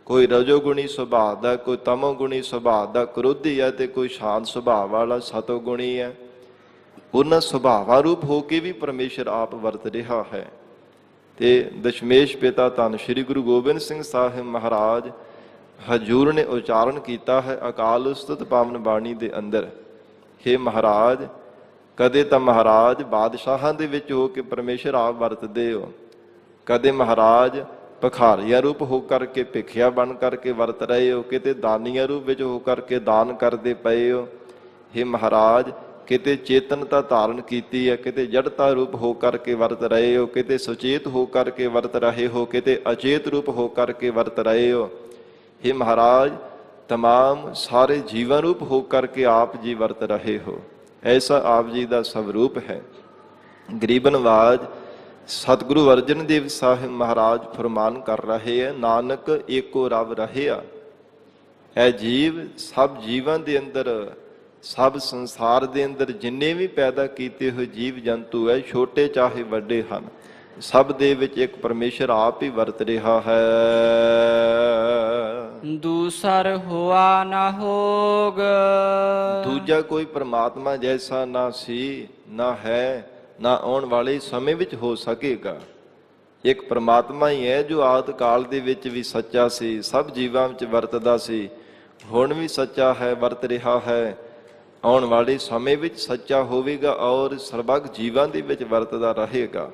ਕੋਈ ਰਜੋਗੁਣੀ ਸੁਭਾਅ ਦਾ, ਕੋਈ ਤਮੋਗੁਣੀ ਸੁਭਾਅ ਦਾ ਕ੍ਰੋਧੀ ਹੈ, ਤੇ ਕੋਈ ਸ਼ਾਂਤ ਸੁਭਾਅ ਵਾਲਾ ਸਤੋਗੁਣੀ ਹੈ। ਉਹਨਾਂ ਸੁਭਾਵਾਂ ਰੂਪ ਹੋ ਕੇ ਵੀ ਪਰਮੇਸ਼ਰ ਆਪ ਵਰਤ ਰਿਹਾ ਹੈ। ਤੇ ਦਸ਼ਮੇਸ਼ ਪਿਤਾ ਧੰਨ ਸ਼੍ਰੀ ਗੁਰੂ ਗੋਬਿੰਦ ਸਿੰਘ ਸਾਹਿਬ ਮਹਾਰਾਜ ਹਜੂਰ ਨੇ ਉਚਾਰਨ ਕੀਤਾ ਹੈ ਅਕਾਲ ਉਸਤਤ ਪਾਵਨ ਬਾਣੀ ਦੇ ਅੰਦਰ, ਹੇ ਮਹਾਰਾਜ, ਕਦੇ ਤਾਂ ਮਹਾਰਾਜ ਬਾਦਸ਼ਾਹਾਂ ਦੇ ਵਿੱਚ ਹੋ ਕੇ ਪਰਮੇਸ਼ਰ ਆਪ ਵਰਤਦੇ ਹੋ, ਕਦੇ ਮਹਾਰਾਜ ਭਿਖਾਰੀਆ ਰੂਪ ਹੋ ਕਰਕੇ ਭਿਖਿਆ ਬਣ ਕਰਕੇ ਵਰਤ ਰਹੇ ਹੋ, ਕਿਤੇ ਦਾਨੀਆਂ ਰੂਪ ਵਿੱਚ ਹੋ ਕਰਕੇ ਦਾਨ ਕਰਦੇ ਪਏ ਹੋ। ਹੇ ਮਹਾਰਾਜ, ਕਿਤੇ ਚੇਤਨਤਾ ਧਾਰਨ ਕੀਤੀ ਹੈ, ਕਿਤੇ ਜੜਤਾ ਰੂਪ ਹੋ ਕਰਕੇ ਵਰਤ ਰਹੇ ਹੋ, ਕਿਤੇ ਸੁਚੇਤ ਹੋ ਕਰਕੇ ਵਰਤ ਰਹੇ ਹੋ, ਕਿਤੇ ਅਚੇਤ ਰੂਪ ਹੋ ਕਰਕੇ ਵਰਤ ਰਹੇ ਹੋ। ਹੇ ਮਹਾਰਾਜ, तमाम ਸਾਰੇ ਜੀਵਨ ਰੂਪ ਹੋ ਕਰਕੇ ਆਪ ਜੀ ਵਰਤ ਰਹੇ ਹੋ। ਐਸਾ ਆਪ ਜੀ ਦਾ ਸਵਰੂਪ ਹੈ। ਗਰੀਬ ਨਵਾਜ ਸਤਿਗੁਰੂ ਅਰਜਨ ਦੇਵ ਸਾਹਿਬ ਮਹਾਰਾਜ ਫਰਮਾਨ ਕਰ ਰਹੇ ਹੈ, ਨਾਨਕ ਏਕੋ ਰਵ ਰਹਿਆ। ਇਹ ਜੀਵ ਸਭ ਜੀਵਾਂ ਦੇ ਅੰਦਰ, ਸਭ ਸੰਸਾਰ ਦੇ ਅੰਦਰ ਜਿੰਨੇ ਵੀ ਪੈਦਾ ਕੀਤੇ ਹੋਏ ਜੀਵ ਜੰਤੂ ਹੈ, ਛੋਟੇ ਚਾਹੇ ਵੱਡੇ ਹਨ, ਸਭ ਦੇ ਵਿੱਚ ਇੱਕ ਪਰਮੇਸ਼ਰ ਆਪ ਹੀ ਵਰਤ ਰਿਹਾ ਹੈ। ਦੂਸਰ ਹੋਆ ਨਾ ਹੋਗ। ਦੂਜਾ ਕੋਈ ਪਰਮਾਤਮਾ ਜੈਸਾ ਨਾ ਸੀ, ਨਾ ਹੈ, ਨਾ ਆਉਣ ਵਾਲੇ ਸਮੇਂ ਵਿੱਚ ਹੋ ਸਕੇਗਾ। ਇੱਕ ਪਰਮਾਤਮਾ ਹੀ ਹੈ ਜੋ ਆਦਿ ਕਾਲ ਦੇ ਵਿੱਚ ਵੀ ਸੱਚਾ ਸੀ, ਸਭ ਜੀਵਾਂ ਵਿੱਚ ਵਰਤਦਾ ਸੀ, ਹੁਣ ਵੀ ਸੱਚਾ ਹੈ, ਵਰਤ ਰਿਹਾ ਹੈ, ਆਉਣ ਵਾਲੇ ਸਮੇਂ ਵਿੱਚ ਸੱਚਾ ਹੋਵੇਗਾ ਔਰ ਸਰਬੱਗ ਜੀਵਾਂ ਦੇ ਵਿੱਚ ਵਰਤਦਾ ਰਹੇਗਾ।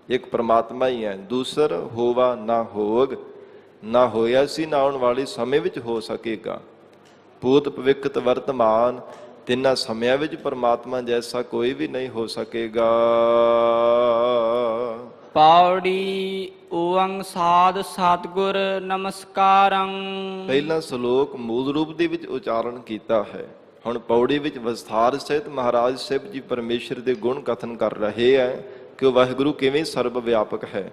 ਇੱਕ ਪਰਮਾਤਮਾ ਹੀ ਹੈ। ਦੂਸਰ ਹੋਵਾ ਨਾ ਹੋਗ, ਨਾ ਹੋਇਆ ਸੀ, ਨਾ ਆਉਣ ਵਾਲੇ ਸਮੇਂ ਵਿੱਚ ਹੋ ਸਕੇਗਾ। ਭੂਤ ਭਵਿੱਖਤ ਵਰਤਮਾਨ ਤਿੰਨਾਂ ਸਮਿਆਂ ਵਿੱਚ ਪਰਮਾਤਮਾ ਜੈਸਾ ਕੋਈ ਵੀ ਨਹੀਂ ਹੋ ਸਕੇਗਾ। ਪੌੜੀ ਓੰਗ ਸਾਧ ਸਤਿਗੁਰ ਨਮਸਕਾਰੰ। ਪਹਿਲਾ ਸ਼ਲੋਕ ਮੂਲ ਰੂਪ ਦੇ ਵਿੱਚ ਉਚਾਰਨ ਕੀਤਾ ਹੈ। ਹੁਣ ਪੌੜੀ ਵਿੱਚ ਵਿਸਥਾਰ ਸਹਿਤ ਮਹਾਰਾਜ ਸਾਹਿਬ ਜੀ ਪਰਮੇਸ਼ਰ ਦੇ ਗੁਣ ਕਥਨ ਕਰ ਰਹੇ ਹੈ ਕਿ ਉਹ ਵਾਹਿਗੁਰੂ ਕਿਵੇਂ ਸਰਬ ਵਿਆਪਕ ਹੈ।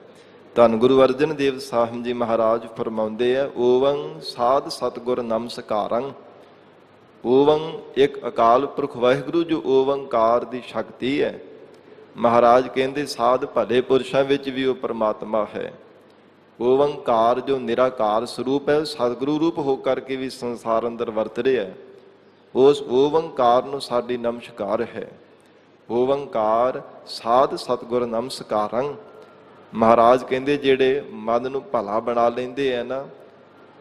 ਧੰਨ ਗੁਰੂ ਅਰਜਨ ਦੇਵ ਸਾਹਿਬ ਜੀ ਮਹਾਰਾਜ ਫਰਮਾਉਂਦੇ ਆ, ਓਵੰ ਸਾਧ ਸਤਿਗੁਰ ਨਮਸਕਾਰੰ। ਓਵੰ ਇੱਕ ਅਕਾਲ ਪੁਰਖ ਵਾਹਿਗੁਰੂ ਜੋ ਓਵੰਕਾਰ ਦੀ ਸ਼ਕਤੀ ਹੈ। ਮਹਾਰਾਜ ਕਹਿੰਦੇ ਸਾਧ ਭਲੇ ਪੁਰਸ਼ਾਂ ਵਿੱਚ ਵੀ ਉਹ ਪਰਮਾਤਮਾ ਹੈ। ਓਵੰਕਾਰ ਜੋ ਨਿਰਾਕਾਰ ਸਰੂਪ ਹੈ, ਸਤਿਗੁਰੂ ਰੂਪ ਹੋ ਕਰਕੇ ਵੀ ਸੰਸਾਰ ਅੰਦਰ ਵਰਤ ਰਿਹਾ ਹੈ। ਉਸ ਓਵੰਕਾਰ ਨੂੰ ਸਾਡੀ ਨਮਸਕਾਰ ਹੈ। ਓਵੰਕਾਰ ਸਾਧ ਸਤਿਗੁਰ ਨਮਸਕਾਰੰ। ਮਹਾਰਾਜ ਕਹਿੰਦੇ ਜਿਹੜੇ ਮਨ ਨੂੰ ਭਲਾ ਬਣਾ ਲੈਂਦੇ ਆ ਨਾ,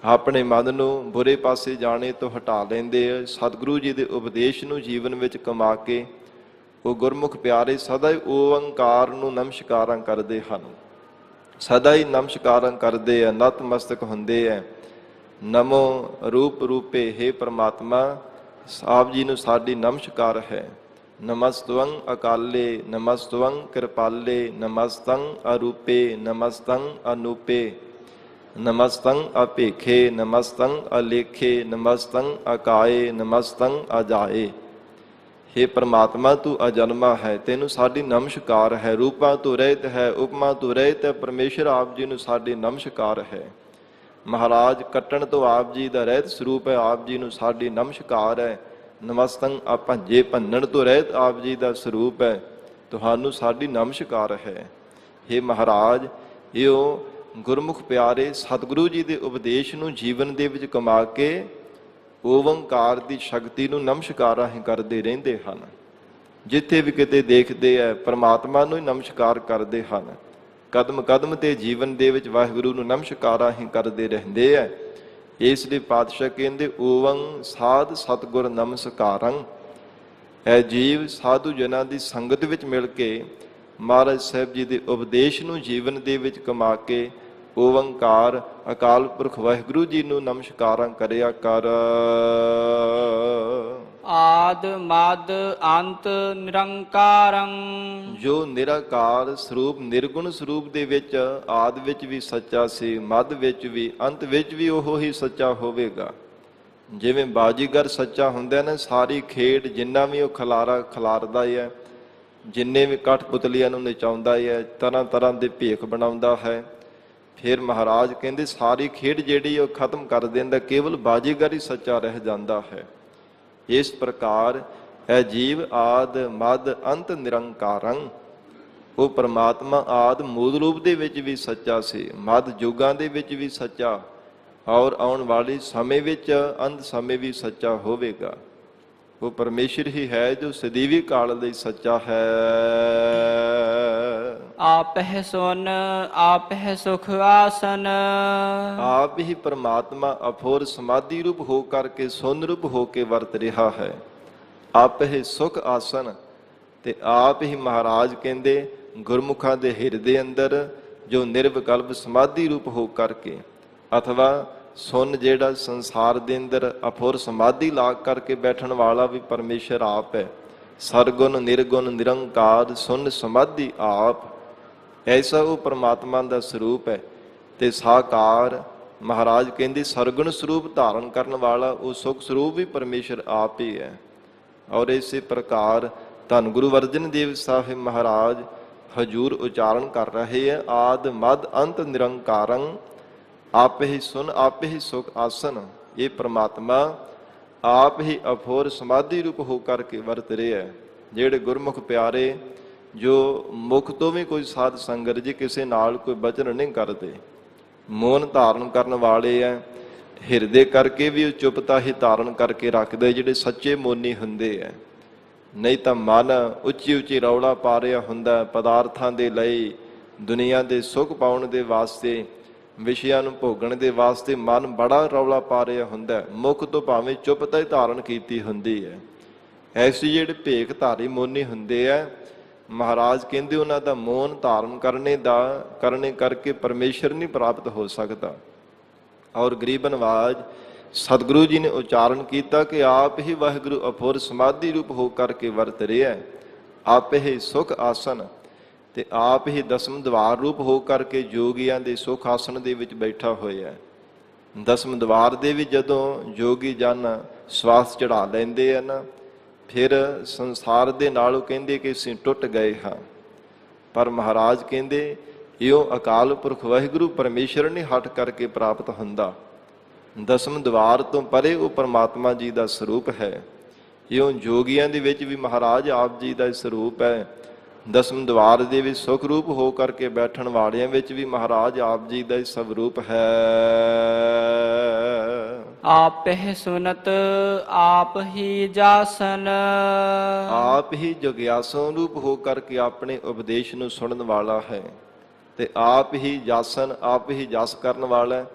ਆਪਣੇ ਮਨ ਨੂੰ ਬੁਰੇ ਪਾਸੇ ਜਾਣੇ ਤੋਂ ਹਟਾ ਲੈਂਦੇ ਆ, ਸਤਿਗੁਰੂ ਜੀ ਦੇ ਉਪਦੇਸ਼ ਨੂੰ ਜੀਵਨ ਵਿੱਚ ਕਮਾ ਕੇ ਉਹ ਗੁਰਮੁਖ ਪਿਆਰੇ ਸਦਾ ਹੀ ਓੰਕਾਰ ਨੂੰ ਨਮਸਕਾਰਾਂ ਕਰਦੇ ਹਨ, ਸਦਾ ਹੀ ਨਮਸਕਾਰਾਂ ਕਰਦੇ ਆ, ਨਤਮਸਤਕ ਹੁੰਦੇ ਆ। ਨਮੋ ਰੂਪ ਰੂਪੇ, ਹੇ ਪ੍ਰਮਾਤਮਾ, ਆਪ ਜੀ ਨੂੰ ਸਾਡੀ ਨਮਸਕਾਰ ਹੈ। ਨਮਸਤਵੰ ਅਕਾਲੇ, ਨਮਸਤਵੰ ਕਿਰਪਾਲੇ, ਨਮਸਤੰ ਅਰੂਪੇ, ਨਮਸਤੰ ਅਨੂਪੇ, ਨਮਸਤੰ ਅਭੇਖੇ, ਨਮਸਤੰ ਅਲੇਖੇ, ਨਮਸਤੰ ਅਕਾਏ, ਨਮਸਤੰ ਅਜਾਏ। ਹੇ ਪ੍ਰਮਾਤਮਾ, ਤੂੰ ਅਜਨਮਾ ਹੈ, ਤੈਨੂੰ ਸਾਡੀ ਨਮਸਕਾਰ ਹੈ। ਰੂਪਾਂ ਤੋਂ ਰਹਿਤ ਹੈ, ਉਪਮਾ ਤੋਂ ਰਹਿਤ ਹੈ, ਪਰਮੇਸ਼ਰ ਆਪ ਜੀ ਨੂੰ ਸਾਡੀ ਨਮਸਕਾਰ ਹੈ। ਮਹਾਰਾਜ ਕੱਟਣ ਤੋਂ ਆਪ ਜੀ ਦਾ ਰਹਿਤ ਸਰੂਪ ਹੈ, ਆਪ ਜੀ ਨੂੰ ਸਾਡੀ ਨਮਸਕਾਰ ਹੈ। ਨਮਸਤੰ ਭੰਜੇ ਭੰਨਣ ਤੋਂ ਰਹਿਤ ਆਪ ਜੀ ਦਾ ਸਰੂਪ ਹੈ, ਤੁਹਾਨੂੰ ਸਾਡੀ ਨਮਸਕਾਰ ਹੈ। हे ਮਹਾਰਾਜ, ਇਹੋ ਗੁਰਮੁਖ ਪਿਆਰੇ ਸਤਿਗੁਰੂ ਜੀ ਦੇ ਉਪਦੇਸ਼ ਨੂੰ ਜੀਵਨ ਦੇ ਵਿੱਚ ਕਮਾ ਕੇ ਓੰਕਾਰ ਦੀ ਸ਼ਕਤੀ ਨੂੰ ਨਮਸਕਾਰਾਂ ਹੀ ਕਰਦੇ ਰਹਿੰਦੇ ਹਨ। ਜਿੱਥੇ ਵੀ ਕਿਤੇ ਦੇਖਦੇ ਹੈ ਪਰਮਾਤਮਾ ਨੂੰ ਹੀ ਨਮਸਕਾਰ ਕਰਦੇ ਹਨ। ਕਦਮ ਕਦਮ ਤੇ ਜੀਵਨ ਦੇ ਵਿੱਚ ਵਾਹਿਗੁਰੂ ਨੂੰ ਨਮਸਕਾਰਾਂ ਹੀ ਕਰਦੇ ਰਹਿੰਦੇ ਹੈ। ਇਸ ਲਈ ਪਾਤਸ਼ਾਹ ਕਹਿੰਦੇ ਓਵੰ ਸਾਧ ਸਤਿਗੁਰ ਨਮਸਕਾਰੰ। ਇਹ ਜੀਵ ਸਾਧੂ ਜਨਾਂ ਦੀ ਸੰਗਤ ਵਿੱਚ ਮਿਲ ਕੇ ਮਹਾਰਾਜ ਸਾਹਿਬ ਜੀ ਦੇ ਉਪਦੇਸ਼ ਨੂੰ ਜੀਵਨ ਦੇ ਵਿੱਚ ਕਮਾ ਕੇ ਓੰਕਾਰ ਅਕਾਲ ਪੁਰਖ ਵਾਹਿਗੁਰੂ ਜੀ ਨੂੰ ਨਮਸਕਾਰਾਂ ਕਰਿਆ ਕਰ। ਆਦ ਮਦ ਅੰਤ ਨਿਰੰਕਾਰੰ। ਜੋ ਨਿਰਾਕਾਰ ਸਰੂਪ ਨਿਰਗੁਣ ਸਰੂਪ ਦੇ ਵਿੱਚ ਆਦ ਵਿੱਚ ਵੀ ਸੱਚਾ ਸੀ, ਮੱਧ ਵਿੱਚ ਵੀ, ਅੰਤ ਵਿੱਚ ਵੀ ਉਹ ਹੀ ਸੱਚਾ ਹੋਵੇਗਾ। ਜਿਵੇਂ ਬਾਜੀਗਰ ਸੱਚਾ ਹੁੰਦਾ ਨਾ, ਸਾਰੀ ਖੇਡ ਜਿੰਨਾ ਵੀ ਉਹ ਖਿਲਾਰਦਾ ਹੈ, ਜਿੰਨੇ ਵੀ ਕਠਪੁਤਲੀਆਂ ਨੂੰ ਨਚਾਉਂਦਾ ਹੈ, ਤਰ੍ਹਾਂ ਤਰ੍ਹਾਂ ਦੇ ਭੇਖ ਬਣਾਉਂਦਾ ਹੈ, ਫਿਰ ਮਹਾਰਾਜ ਕਹਿੰਦੇ ਸਾਰੀ ਖੇਡ ਜਿਹੜੀ ਉਹ ਖਤਮ ਕਰ ਦਿੰਦਾ, ਕੇਵਲ ਬਾਜੀਗਰ ਹੀ ਸੱਚਾ ਰਹਿ ਜਾਂਦਾ ਹੈ। ਇਸ ਪ੍ਰਕਾਰ ਇਹ ਜੀਵ ਆਦ ਮਦ ਅੰਤ ਨਿਰੰਕਾਰੰ। ਉਹ ਪਰਮਾਤਮਾ ਆਦ ਮੂਲ ਰੂਪ ਦੇ ਵਿੱਚ ਵੀ ਸੱਚਾ ਸੀ, ਮਦ ਯੁੱਗਾਂ ਦੇ ਵਿੱਚ ਵੀ ਸੱਚਾ, ਔਰ ਆਉਣ ਵਾਲੇ ਸਮੇਂ ਵਿੱਚ ਅੰਤ ਸਮੇਂ ਵੀ ਸੱਚਾ ਹੋਵੇਗਾ। ਉਹ ਪਰਮੇਸ਼ਰ ਹੀ ਹੈ ਜੋ ਸਦੀਵੀ ਕਾਲ ਲਈ ਸੱਚਾ ਹੈ। ਆਪ ਹੈ ਸੁਨ ਆਪ ਹੈ ਸੁਖ ਆਸਨ। ਆਪ ਹੀ ਪਰਮਾਤਮਾ ਅਫੋਰ ਸਮਾਧੀ ਰੂਪ ਹੋ ਕਰਕੇ ਸੁਨ ਰੂਪ ਹੋ ਕੇ ਵਰਤ ਰਿਹਾ ਹੈ। ਆਪ ਹੀ ਸੁਖ ਆਸਨ, ਤੇ ਆਪ ਹੀ ਮਹਾਰਾਜ ਕਹਿੰਦੇ ਗੁਰਮੁਖਾਂ ਦੇ ਹਿਰਦੇ ਅੰਦਰ ਜੋ ਨਿਰਵਿਕਲਪ ਸਮਾਧੀ ਰੂਪ ਹੋ ਕਰਕੇ, ਅਥਵਾ ਸੁਨ ਜਿਹੜਾ ਸੰਸਾਰ ਦੇ ਅੰਦਰ ਅਫੁਰ ਸਮਾਧੀ ਲਾ ਕਰਕੇ ਬੈਠਣ ਵਾਲਾ ਵੀ ਪਰਮੇਸ਼ਰ ਆਪ ਹੈ। ਸਰਗੁਣ ਨਿਰਗੁਣ ਨਿਰੰਕਾਰ ਸੁਨ ਸਮਾਧੀ ਆਪ, ਐਸਾ ਉਹ ਪਰਮਾਤਮਾ ਦਾ ਸਰੂਪ ਹੈ। ਤੇ ਸਾਕਾਰ ਮਹਾਰਾਜ ਕਹਿੰਦੇ ਸਰਗੁਣ ਸਰੂਪ ਧਾਰਨ ਕਰਨ ਵਾਲਾ ਉਹ ਸੁਖ ਸਰੂਪ ਵੀ ਪਰਮੇਸ਼ਰ ਆਪ ਹੀ ਹੈ। ਔਰ ਇਸੇ ਪ੍ਰਕਾਰ ਧੰਨ ਗੁਰੂ ਅਰਜਨ ਦੇਵ ਸਾਹਿਬ ਮਹਾਰਾਜ ਹਜੂਰ ਉਚਾਰਨ ਕਰ ਰਹੇ ਹੈ ਆਦ ਮਦ ਅੰਤ ਨਿਰੰਕਾਰੰ। ਆਪ ਹੀ ਸੁਨ ਆਪ ਹੀ ਸੁਖ ਆਸਨ। ਇਹ ਪ੍ਰਮਾਤਮਾ ਆਪ ਹੀ ਅਫੋਰ ਸਮਾਧੀ ਰੂਪ ਹੋ ਕਰਕੇ ਵਰਤ ਰਿਹਾ। ਜਿਹੜੇ ਗੁਰਮੁਖ ਪਿਆਰੇ ਜੋ ਮੁਖ ਤੋਂ ਵੀ ਕੋਈ ਸਾਧ ਸੰਗਤ ਜੀ ਕਿਸੇ ਨਾਲ ਕੋਈ ਬਚਨ ਨਹੀਂ ਕਰਦੇ, ਮੌਨ ਧਾਰਨ ਕਰਨ ਵਾਲੇ ਹੈ, ਹਿਰਦੇ ਕਰਕੇ ਵੀ ਉਹ ਚੁੱਪਤਾ ਹੀ ਧਾਰਨ ਕਰਕੇ ਰੱਖਦੇ, ਜਿਹੜੇ ਸੱਚੇ ਮੋਨੀ ਹੁੰਦੇ ਹੈ। ਨਹੀਂ ਤਾਂ ਮਨ ਉੱਚੀ ਉੱਚੀ ਰੌਲਾ ਪਾ ਰਿਹਾ ਹੁੰਦਾ ਪਦਾਰਥਾਂ ਦੇ ਲਈ, ਦੁਨੀਆ ਦੇ ਸੁੱਖ ਪਾਉਣ ਦੇ ਵਾਸਤੇ, ਵਿਸ਼ਿਆਂ ਨੂੰ ਭੋਗਣ ਦੇ ਵਾਸਤੇ ਮਨ ਬੜਾ ਰੌਲਾ ਪਾ ਰਿਹਾ ਹੁੰਦਾ। ਮੁਖ ਤੋਂ ਭਾਵੇਂ ਚੁੱਪਤਾ ਹੀ ਧਾਰਨ ਕੀਤੀ ਹੁੰਦੀ ਹੈ। ਐਸੀ ਜਿਹੜੇ ਭੇਖ ਧਾਰੀ ਮੋਨੀ ਹੁੰਦੇ ਆ, ਮਹਾਰਾਜ ਕਹਿੰਦੇ ਉਹਨਾਂ ਦਾ ਮੌਨ ਧਾਰਨ ਕਰਨੇ ਕਰਕੇ ਪਰਮੇਸ਼ਰ ਨਹੀਂ ਪ੍ਰਾਪਤ ਹੋ ਸਕਦਾ। ਔਰ ਗਰੀਬ ਨਵਾਜ ਸਤਿਗੁਰੂ ਜੀ ਨੇ ਉਚਾਰਨ ਕੀਤਾ ਕਿ ਆਪ ਹੀ ਵਾਹਿਗੁਰੂ ਅਫੁਰ ਸਮਾਧੀ ਰੂਪ ਹੋ ਕਰਕੇ ਵਰਤ ਰਿਹਾ। ਆਪ ਹੀ ਸੁਖ ਆਸਨ, ਤੇ ਆਪ ਹੀ ਦਸਮ ਦਵਾਰ ਰੂਪ ਹੋ ਕਰਕੇ ਜੋਗੀਆਂ ਦੇ ਸੁਖ ਆਸਣ ਦੇ ਵਿੱਚ ਬੈਠਾ ਹੋਇਆ। ਦਸਮ ਦਵਾਰ ਦੇ ਵੀ ਜਦੋਂ ਜੋਗੀ ਜਨ ਸਵਾਸ ਚੜਾ ਲੈਂਦੇ ਹਨ, ਫਿਰ ਸੰਸਾਰ ਦੇ ਨਾਲੋਂ ਕਹਿੰਦੇ ਕਿ ਅਸੀਂ ਟੁੱਟ ਗਏ ਹਾਂ। ਪਰ ਮਹਾਰਾਜ ਕਹਿੰਦੇ ਇਉਂ ਅਕਾਲ ਪੁਰਖ ਵਾਹਿਗੁਰੂ ਪਰਮੇਸ਼ਰ ਨੇ ਹਟ ਕਰਕੇ ਪ੍ਰਾਪਤ ਹੁੰਦਾ। ਦਸਮ ਦਵਾਰ ਤੋਂ ਪਰੇ ਉਹ ਪਰਮਾਤਮਾ ਜੀ ਦਾ ਸਰੂਪ ਹੈ। ਇਉਂ ਜੋਗੀਆਂ ਦੇ ਵਿੱਚ ਵੀ ਮਹਾਰਾਜ ਆਪ ਜੀ ਦਾ ਸਰੂਪ ਹੈ। ਦਸਮ ਦਵਾਰ ਦੇ ਵਿੱਚ ਸੁਖ ਰੂਪ ਹੋ ਕਰਕੇ ਬੈਠਣ ਵਾਲਿਆਂ ਵਿੱਚ ਵੀ ਮਹਾਰਾਜ ਆਪ ਜੀ ਦਾ ਸਵਰੂਪ ਹੈ। ਆਪ ਹੀ ਸੁਨਤ ਆਪ ਹੀ ਜਾਸਨ। ਆਪ ਹੀ ਜਗਿਆਸੂ ਰੂਪ ਹੋ ਕਰਕੇ ਆਪਣੇ ਉਪਦੇਸ਼ ਨੂੰ ਸੁਣਨ ਵਾਲਾ ਹੈ। ਤੇ ਆਪ ਹੀ ਜਾਸਨ, ਆਪ ਹੀ ਜਸ ਕਰਨ ਵਾਲਾ ਹੈ।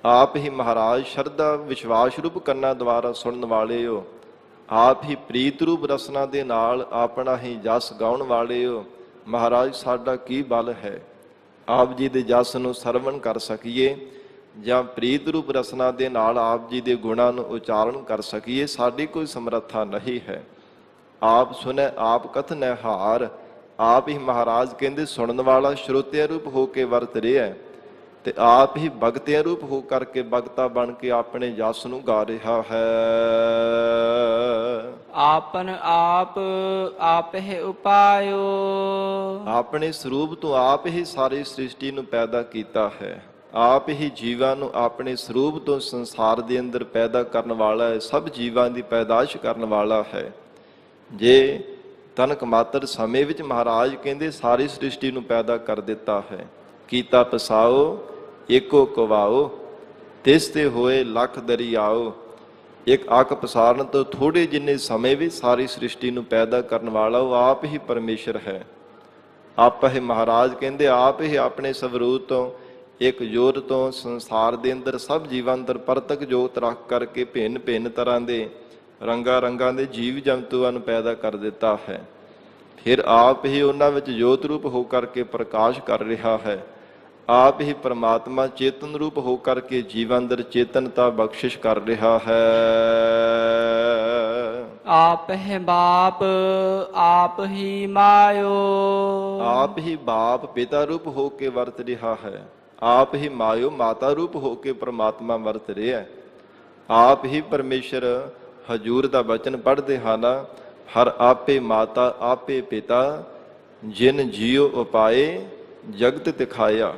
ਆਪ ਹੀ ਮਹਾਰਾਜ ਸ਼ਰਧਾ ਵਿਸ਼ਵਾਸ ਰੂਪ ਕੰਨਾਂ ਦੁਆਰਾ ਸੁਣਨ ਵਾਲੇ ਹੋ। ਆਪ ਹੀ ਪ੍ਰੀਤ ਰੂਪ ਰਸਨਾ ਦੇ ਨਾਲ ਆਪਣਾ ਹੀ ਜਸ ਗਾਉਣ ਵਾਲੇ ਹੋ। ਮਹਾਰਾਜ ਸਾਡਾ ਕੀ ਬਲ ਹੈ ਆਪ ਜੀ ਦੇ ਜਸ ਨੂੰ ਸਰਵਣ ਕਰ ਸਕੀਏ, ਜਾਂ ਪ੍ਰੀਤ ਰੂਪ ਰਸਨਾ ਦੇ ਨਾਲ ਆਪ ਜੀ ਦੇ ਗੁਣਾਂ ਨੂੰ ਉਚਾਰਨ ਕਰ ਸਕੀਏ। ਸਾਡੀ ਕੋਈ ਸਮਰੱਥਾ ਨਹੀਂ ਹੈ। ਆਪ ਸੁਣੈ ਆਪ ਕਥਨੈ ਹਾਰ। ਆਪ ਹੀ ਮਹਾਰਾਜ ਕਹਿੰਦੇ ਸੁਣਨ ਵਾਲਾ ਸ਼ਰੋਤਿਆ ਰੂਪ ਹੋ ਕੇ ਵਰਤ ਰਿਹਾ, ਤੇ ਆਪ ਹੀ ਭਗਤਿਆ ਰੂਪ ਹੋ ਕਰਕੇ ਭਗਤਾ ਬਣ ਕੇ ਆਪਣੇ ਜਸ ਨੂੰ ਗਾ ਰਿਹਾ ਹੈ। ਆਪਨ ਆਪ ਆਪ ਹੈ ਉਪਾਇਓ। ਆਪਣੇ ਸਰੂਪ ਤੋਂ ਆਪ ਹੀ ਸਾਰੀ ਸ੍ਰਿਸ਼ਟੀ ਨੂੰ ਪੈਦਾ ਕੀਤਾ ਹੈ। ਆਪ ਹੀ ਜੀਵਾਂ ਨੂੰ ਆਪਣੇ ਸਰੂਪ ਤੋਂ ਸੰਸਾਰ ਦੇ ਅੰਦਰ ਪੈਦਾ ਕਰਨ ਵਾਲਾ ਹੈ, ਸਭ ਜੀਵਾਂ ਦੀ ਪੈਦਾਇਸ਼ ਕਰਨ ਵਾਲਾ ਹੈ। ਜੇ ਤਨਕ ਮਾਤਰ ਸਮੇਂ ਵਿੱਚ ਮਹਾਰਾਜ ਕਹਿੰਦੇ ਸਾਰੀ ਸ੍ਰਿਸ਼ਟੀ ਨੂੰ ਪੈਦਾ ਕਰ ਦਿੱਤਾ ਹੈ। ਕੀਤਾ ਪਸਾਓ ਏਕੋ ਕਵਾਓ, ਤਿਸ ਤੇ ਹੋਏ ਲੱਖ ਦਰਿਆਓ। ਇੱਕ ਅੱਖ ਪਸਾਰਨ ਤੋਂ ਥੋੜੇ ਜਿੰਨੇ ਸਮੇਂ ਵਿੱਚ ਸਾਰੀ ਸ੍ਰਿਸ਼ਟੀ ਨੂੰ ਪੈਦਾ ਕਰਨ ਵਾਲਾ ਉਹ ਆਪ ਹੀ ਪਰਮੇਸ਼ਰ ਹੈ। ਆਪ ਹੀ ਮਹਾਰਾਜ ਕਹਿੰਦੇ ਆਪ ਹੀ ਆਪਣੇ ਸਵਰੂਪ ਤੋਂ ਇੱਕ ਜੋਤ ਤੋਂ ਸੰਸਾਰ ਦੇ ਅੰਦਰ ਸਭ ਜੀਵਾਂ ਅੰਦਰ ਪ੍ਰਤੱਖ ਜੋਤ ਰੱਖ ਕਰਕੇ ਭਿੰਨ ਭਿੰਨ ਤਰ੍ਹਾਂ ਦੇ ਰੰਗਾਂ ਦੇ ਜੀਵ ਜੰਤੂਆਂ ਨੂੰ ਪੈਦਾ ਕਰ ਦਿੱਤਾ ਹੈ। ਫਿਰ ਆਪ ਹੀ ਉਹਨਾਂ ਵਿੱਚ ਜੋਤ ਰੂਪ ਹੋ ਕਰਕੇ ਪ੍ਰਕਾਸ਼ ਕਰ ਰਿਹਾ ਹੈ। ਆਪ ਹੀ ਪ੍ਰਮਾਤਮਾ ਚੇਤਨ ਰੂਪ ਹੋ ਕਰਕੇ ਜੀਵਾਂ ਅੰਦਰ ਚੇਤਨਤਾ ਬਖਸ਼ਿਸ਼ ਕਰ ਰਿਹਾ ਹੈ। ਆਪ ਹੈ ਬਾਪ ਆਪ ਹੀ ਮਾਇਓ, ਆਪ ਹੀ ਬਾਪ ਪਿਤਾ ਰੂਪ ਹੋ ਕੇ ਵਰਤ ਰਿਹਾ ਹੈ। ਆਪ ਹੀ ਮਾਇਓ ਮਾਤਾ ਰੂਪ ਹੋ ਕੇ ਪ੍ਰਮਾਤਮਾ ਵਰਤ ਰਿਹਾ ਹੈ। ਆਪ ਹੀ ਪਰਮੇਸ਼ਰ ਹਜੂਰ ਦਾ ਬਚਨ ਪੜ੍ਹਦੇ ਹਨ, ਹਰ ਆਪੇ ਮਾਤਾ ਆਪੇ ਪਿਤਾ, ਜਿਨ ਜੀਉ ਉਪਾਏ ਜਗਤ ਦਿਖਾਇਆ।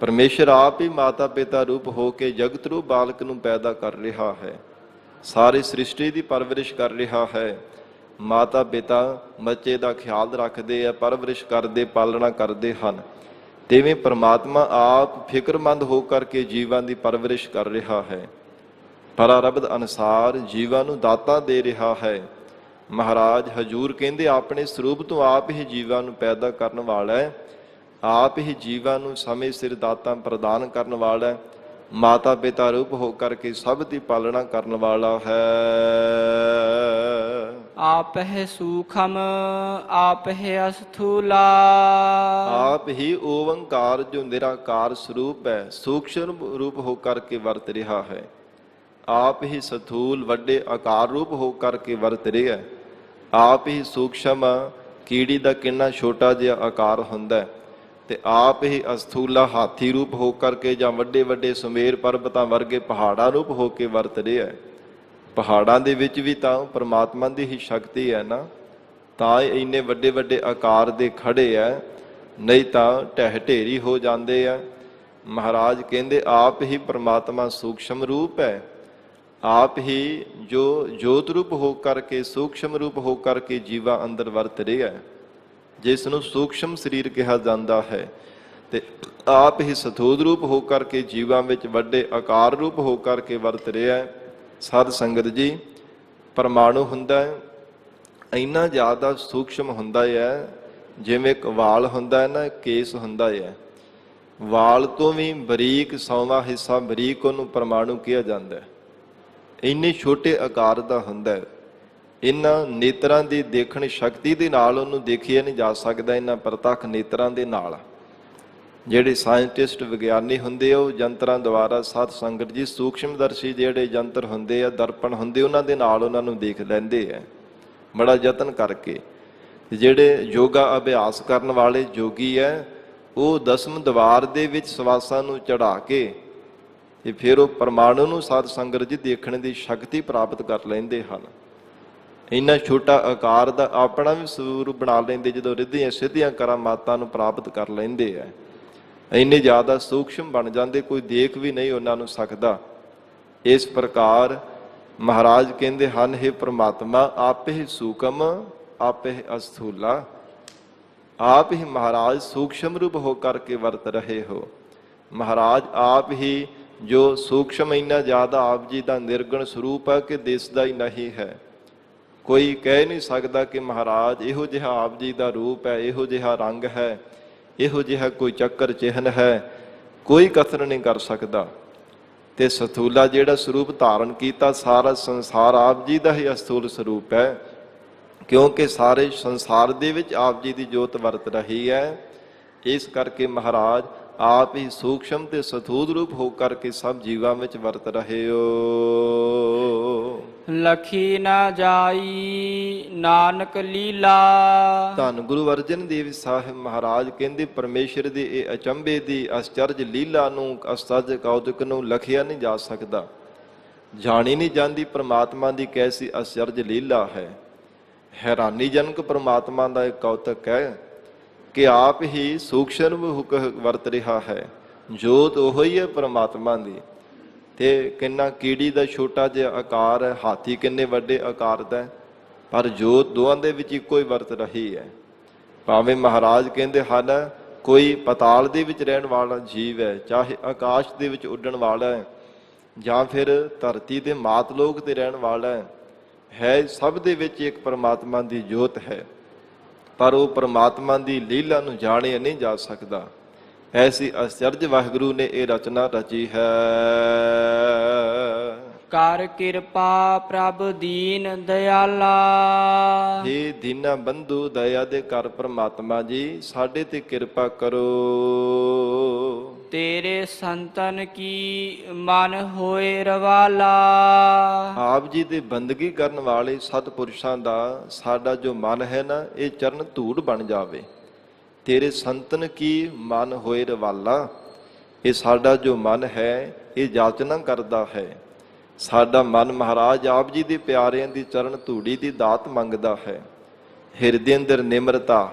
ਪਰਮੇਸ਼ਰ ਆਪ ਹੀ ਮਾਤਾ ਪਿਤਾ ਰੂਪ ਹੋ ਕੇ ਜਗਤ ਰੂਪ ਬਾਲਕ ਨੂੰ ਪੈਦਾ ਕਰ ਰਿਹਾ ਹੈ, ਸਾਰੀ ਸ੍ਰਿਸ਼ਟੀ ਦੀ ਪਰਵਰਿਸ਼ ਕਰ ਰਿਹਾ ਹੈ। ਮਾਤਾ ਪਿਤਾ ਬੱਚੇ ਦਾ ਖਿਆਲ ਰੱਖਦੇ ਆ, ਪਰਵਰਿਸ਼ ਕਰਦੇ, ਪਾਲਣਾ ਕਰਦੇ ਹਨ। ਤਿਵੇਂ ਪਰਮਾਤਮਾ ਆਪ ਫਿਕਰਮੰਦ ਹੋ ਕਰਕੇ ਜੀਵਾਂ ਦੀ ਪਰਵਰਿਸ਼ ਕਰ ਰਿਹਾ ਹੈ। ਪਰਾਰਬਧ ਅਨੁਸਾਰ ਜੀਵਾਂ ਨੂੰ ਦਾਤਾਂ ਦੇ ਰਿਹਾ ਹੈ। ਮਹਾਰਾਜ ਹਜੂਰ ਕਹਿੰਦੇ ਆਪਣੇ ਸਰੂਪ ਤੋਂ ਆਪ ਹੀ ਜੀਵਾਂ ਨੂੰ ਪੈਦਾ ਕਰਨ ਵਾਲਾ ਹੈ। ਆਪ ਹੀ ਜੀਵਾਂ ਨੂੰ ਸਮੇਂ ਸਿਰ ਦਾਤਾਂ ਪ੍ਰਦਾਨ ਕਰਨ ਵਾਲਾ ਹੈ। ਮਾਤਾ ਪਿਤਾ ਰੂਪ ਹੋ ਕਰਕੇ ਸਭ ਦੀ ਪਾਲਣਾ ਕਰਨ ਵਾਲਾ ਹੈ। ਆਪ ਹੈ ਸੂਖਮ ਆਪ ਹੈ ਅਸਥੂਲਾ, ਆਪ ਹੀ ਓੰਕਾਰ ਜੋ ਨਿਰਾਕਾਰ ਸਰੂਪ ਹੈ, ਸੂਖਮ ਰੂਪ ਹੋ ਕਰਕੇ ਵਰਤ ਰਿਹਾ ਹੈ। ਆਪ ਹੀ ਸਥੂਲ ਵੱਡੇ ਆਕਾਰ ਰੂਪ ਹੋ ਕਰਕੇ ਵਰਤ ਰਿਹਾ ਹੈ। ਆਪ ਹੀ ਸੂਖਮ ਕੀੜੀ ਦਾ ਕਿੰਨਾ ਛੋਟਾ ਜਿਹਾ ਆਕਾਰ ਹੁੰਦਾ ਹੈ, ਤੇ ਆਪ ਹੀ ਅਸਥੂਲਾ ਹਾਥੀ ਰੂਪ ਹੋ ਕਰਕੇ ਜਾਂ ਵੱਡੇ ਵੱਡੇ ਸੁਮੇਰ ਪਰਬਤਾਂ ਵਰਗੇ ਪਹਾੜਾਂ ਰੂਪ ਹੋ ਕੇ ਵਰਤ ਰਿਹਾ ਹੈ। ਪਹਾੜਾਂ ਦੇ ਵਿੱਚ ਵੀ ਤਾਂ ਪਰਮਾਤਮਾ ਦੀ ਹੀ ਸ਼ਕਤੀ ਹੈ ਨਾ, ਤਾਂ ਇੰਨੇ ਵੱਡੇ ਵੱਡੇ ਆਕਾਰ ਦੇ ਖੜੇ ਹੈ, ਨਹੀਂ ਤਾਂ ਢਹਿ ਢੇਰੀ ਹੋ ਜਾਂਦੇ ਆ। ਮਹਾਰਾਜ ਕਹਿੰਦੇ ਆਪ ਹੀ ਪਰਮਾਤਮਾ ਸੂਖਮ ਰੂਪ ਹੈ। ਆਪ ਹੀ ਜੋ ਜੋਤ ਰੂਪ ਹੋ ਕਰਕੇ ਸੂਖਮ ਰੂਪ ਹੋ ਕਰਕੇ ਜੀਵਾਂ ਅੰਦਰ ਵਰਤ ਰਿਹਾ ਹੈ, ਜਿਸ ਨੂੰ ਸੂਖਮ ਸਰੀਰ ਕਿਹਾ ਜਾਂਦਾ ਹੈ। ਤੇ ਆਪ ਹੀ ਸਥੂਲ ਰੂਪ ਹੋ ਕਰਕੇ ਜੀਵਾਂ ਵਿੱਚ ਵੱਡੇ ਆਕਾਰ ਰੂਪ ਹੋ ਕਰਕੇ ਵਰਤ ਰਿਹਾ ਹੈ। ਸਾਧ ਸੰਗਤ ਜੀ, ਪਰਮਾਣੂ ਹੁੰਦਾ ਹੈ, ਇੰਨਾ ਜ਼ਿਆਦਾ ਸੂਖਮ ਹੁੰਦਾ ਹੈ, ਜਿਵੇਂ ਇੱਕ ਵਾਲ ਹੁੰਦਾ ਹੈ ਨਾ, ਕੇਸ ਹੁੰਦਾ ਹੈ। ਵਾਲ ਤੋਂ ਵੀ ਬਰੀਕ ਸੌਵਾਂ ਹਿੱਸਾ ਬਰੀਕ ਉਹਨੂੰ ਪਰਮਾਣੂ ਕਿਹਾ ਜਾਂਦਾ ਹੈ। ਇੰਨੇ ਛੋਟੇ ਆਕਾਰ ਦਾ ਹੁੰਦਾ ਹੈ। ਇਹਨਾਂ ਨੇਤਰਾਂ ਦੀ ਦੇਖਣ ਸ਼ਕਤੀ ਦੇ ਨਾਲ ਉਹਨੂੰ ਦੇਖਿਆ ਨਹੀਂ ਜਾ ਸਕਦਾ, ਇਹਨਾਂ ਪ੍ਰਤੱਖ ਨੇਤਰਾਂ ਦੇ ਨਾਲ। ਜਿਹੜੇ ਸਾਇੰਟਿਸਟ ਵਿਗਿਆਨੀ ਹੁੰਦੇ ਆ, ਉਹ ਯੰਤਰਾਂ ਦੁਆਰਾ ਸਾਧ ਸੰਗਤ ਜੀ ਸੂਖਮਦਰਸ਼ੀ ਜਿਹੜੇ ਯੰਤਰ ਹੁੰਦੇ ਆ, ਦਰਪਣ ਹੁੰਦੇ, ਉਹਨਾਂ ਦੇ ਨਾਲ ਉਹਨਾਂ ਨੂੰ ਦੇਖ ਲੈਂਦੇ ਆ ਬੜਾ ਯਤਨ ਕਰਕੇ। ਜਿਹੜੇ ਯੋਗਾ ਅਭਿਆਸ ਕਰਨ ਵਾਲੇ ਯੋਗੀ ਹੈ, ਉਹ ਦਸਮ ਦਵਾਰ ਦੇ ਵਿੱਚ ਸਵਾਸਾਂ ਨੂੰ ਚੜਾ ਕੇ ਤੇ ਫਿਰ ਉਹ ਪਰਮਾਣੂ ਨੂੰ ਸਾਧ ਸੰਗਤ ਜੀ ਦੇਖਣ ਦੀ ਸ਼ਕਤੀ ਪ੍ਰਾਪਤ ਕਰ ਲੈਂਦੇ ਹਨ। ਇੰਨਾ ਛੋਟਾ ਆਕਾਰ ਦਾ ਆਪਣਾ ਵੀ ਸਰੂਪ ਬਣਾ ਲੈਂਦੇ, ਜਦੋਂ ਰਿੱਧੀਆਂ ਸਿੱਧੀਆਂ ਕਰਾਮਾਤਾਂ ਨੂੰ ਪ੍ਰਾਪਤ ਕਰ ਲੈਂਦੇ ਆ। ਇੰਨੇ ਜ਼ਿਆਦਾ ਸੂਖਮ ਬਣ ਜਾਂਦੇ, ਕੋਈ ਦੇਖ ਵੀ ਨਹੀਂ ਉਹਨਾਂ ਨੂੰ ਸਕਦਾ। ਇਸ ਪ੍ਰਕਾਰ ਮਹਾਰਾਜ ਕਹਿੰਦੇ ਹਨ, ਹੇ ਪ੍ਰਮਾਤਮਾ ਆਪੇ ਹੀ ਸੂਖਮ ਆਪੇ ਹੀ ਅਸਥੂਲਾ। ਆਪ ਹੀ ਮਹਾਰਾਜ ਸੂਖਮ ਰੂਪ ਹੋ ਕਰਕੇ ਵਰਤ ਰਹੇ ਹੋ। ਮਹਾਰਾਜ ਆਪ ਹੀ ਜੋ ਸੂਖਮ ਇੰਨਾ ਜ਼ਿਆਦਾ ਆਪ ਜੀ ਦਾ ਨਿਰਗੁਣ ਸਰੂਪ ਹੈ ਕਿ ਦਿਸਦਾ ਹੀ ਨਹੀਂ ਹੈ। ਕੋਈ ਕਹਿ ਨਹੀਂ ਸਕਦਾ ਕਿ ਮਹਾਰਾਜ ਇਹੋ ਜਿਹਾ ਆਪ ਜੀ ਦਾ ਰੂਪ ਹੈ, ਇਹੋ ਜਿਹਾ ਰੰਗ ਹੈ, ਇਹੋ ਜਿਹਾ ਕੋਈ ਚੱਕਰ ਚਿਹਨ ਹੈ, ਕੋਈ ਕਥਨ ਨਹੀਂ ਕਰ ਸਕਦਾ। ਤੇ ਸਥੂਲਾ ਜਿਹੜਾ ਸਰੂਪ ਧਾਰਨ ਕੀਤਾ, ਸਾਰਾ ਸੰਸਾਰ ਆਪ ਜੀ ਦਾ ਹੀ ਅਸਥੂਲ ਸਰੂਪ ਹੈ, ਕਿਉਂਕਿ ਸਾਰੇ ਸੰਸਾਰ ਦੇ ਵਿੱਚ ਆਪ ਜੀ ਦੀ ਜੋਤ ਵਰਤ ਰਹੀ ਹੈ। ਇਸ ਕਰਕੇ ਮਹਾਰਾਜ ਆਪ ਹੀ ਸੂਖਮ ਤੇ ਸਥੂਲ ਰੂਪ ਹੋ ਕਰਕੇ ਸਭ ਜੀਵਾਂ ਵਿੱਚ ਵਰਤ ਰਹੇ ਹੋ। ਲਖੀ ਨਾ ਜਾਈ ਨਾਨਕ ਲੀਲਾ। ਧੰਨ ਗੁਰੂ ਅਰਜਨ ਦੇਵ ਸਾਹਿਬ ਮਹਾਰਾਜ ਕਹਿੰਦੇ ਪਰਮੇਸ਼ਰ ਦੀ ਇਹ ਅਚੰਭੇ ਦੀ ਅਸਚਰਜ ਲੀਲਾ ਨੂੰ, ਅਸਚਰਜ ਕੌਤਕ ਨੂੰ ਲਖਿਆ ਨਹੀਂ ਜਾ ਸਕਦਾ, ਜਾਣੀ ਨਹੀਂ ਜਾਂਦੀ ਪ੍ਰਮਾਤਮਾ ਦੀ ਕੈਸੀ ਅਸਚਰਜ ਲੀਲਾ ਹੈ। ਹੈਰਾਨੀਜਨਕ ਪ੍ਰਮਾਤਮਾ ਦਾ ਇੱਕ ਕੌਤਕ ਹੈ ਕਿ ਆਪ ਹੀ ਸੂਖਮ ਵਰਤ ਰਿਹਾ ਹੈ, ਜੋਤ ਉਹੋ ਹੀ ਹੈ ਪ੍ਰਮਾਤਮਾ ਦੀ। ਤੇ ਕਿੰਨਾ ਕੀੜੀ ਦਾ ਛੋਟਾ ਜਿਹਾ ਆਕਾਰ ਹੈ, ਹਾਥੀ ਕਿੰਨੇ ਵੱਡੇ ਆਕਾਰ ਦਾ ਹੈ, ਪਰ ਜੋਤ ਦੋਹਾਂ ਦੇ ਵਿੱਚ ਇੱਕੋ ਹੀ ਵਰਤ ਰਹੀ ਹੈ। ਭਾਵੇਂ ਮਹਾਰਾਜ ਕਹਿੰਦੇ ਹਨ ਕੋਈ ਪਤਾਲ ਦੇ ਵਿੱਚ ਰਹਿਣ ਵਾਲਾ ਜੀਵ ਹੈ, ਚਾਹੇ ਆਕਾਸ਼ ਦੇ ਵਿੱਚ ਉੱਡਣ ਵਾਲਾ ਹੈ, ਜਾਂ ਫਿਰ ਧਰਤੀ ਦੇ ਮਾਤਲੋਕ ਤੇ ਰਹਿਣ ਵਾਲਾ ਹੈ, ਸਭ ਦੇ ਵਿੱਚ ਇੱਕ ਪਰਮਾਤਮਾ ਦੀ ਜੋਤ ਹੈ, ਪਰ ਉਹ ਪਰਮਾਤਮਾ ਦੀ ਲੀਲਾ ਨੂੰ ਜਾਣਿਆ ਨਹੀਂ ਜਾ ਸਕਦਾ। ਐਸੀ ਅਚਰਜ ਵਾਹਿਗੁਰੂ ਨੇ ਇਹ ਰਚਨਾ ਰਚੀ ਹੈ। ਕਰ ਕਿਰਪਾ ਪ੍ਰਭ ਦੀਨ ਦਿਆਲਾ। ਹੇ ਦੀਨਾ ਬੰਧੂ ਦਇਆ ਦੇ ਘਰ ਪਰਮਾਤਮਾ ਜੀ, ਸਾਡੇ ਤੇ ਕਿਰਪਾ ਕਰੋ। ਤੇਰੇ ਸੰਤਨ ਕੀ ਮਨ ਹੋਏ ਰਵਾਲਾ। ਆਪ ਜੀ ਦੇ ਬੰਦਗੀ ਕਰਨ ਵਾਲੇ ਸਤਿਪੁਰਸ਼ਾਂ ਦਾ ਸਾਡਾ ਜੋ ਮਨ ਹੈ ਨਾ, ਇਹ ਚਰਨ ਧੂੜ ਬਣ ਜਾਵੇ। ਤੇਰੇ ਸੰਤਨ ਕੀ ਮਨ ਹੋਏ ਰਵਾਲਾ, ਇਹ ਸਾਡਾ ਜੋ ਮਨ ਹੈ ਇਹ ਜਾਚਨਾ ਕਰਦਾ ਹੈ। ਸਾਡਾ ਮਨ ਮਹਾਰਾਜ ਆਪ ਜੀ ਦੇ ਪਿਆਰਿਆਂ ਦੀ ਚਰਨ ਧੂੜੀ ਦੀ ਦਾਤ ਮੰਗਦਾ ਹੈ। ਹਿਰਦੇ ਅੰਦਰ ਨਿਮਰਤਾ,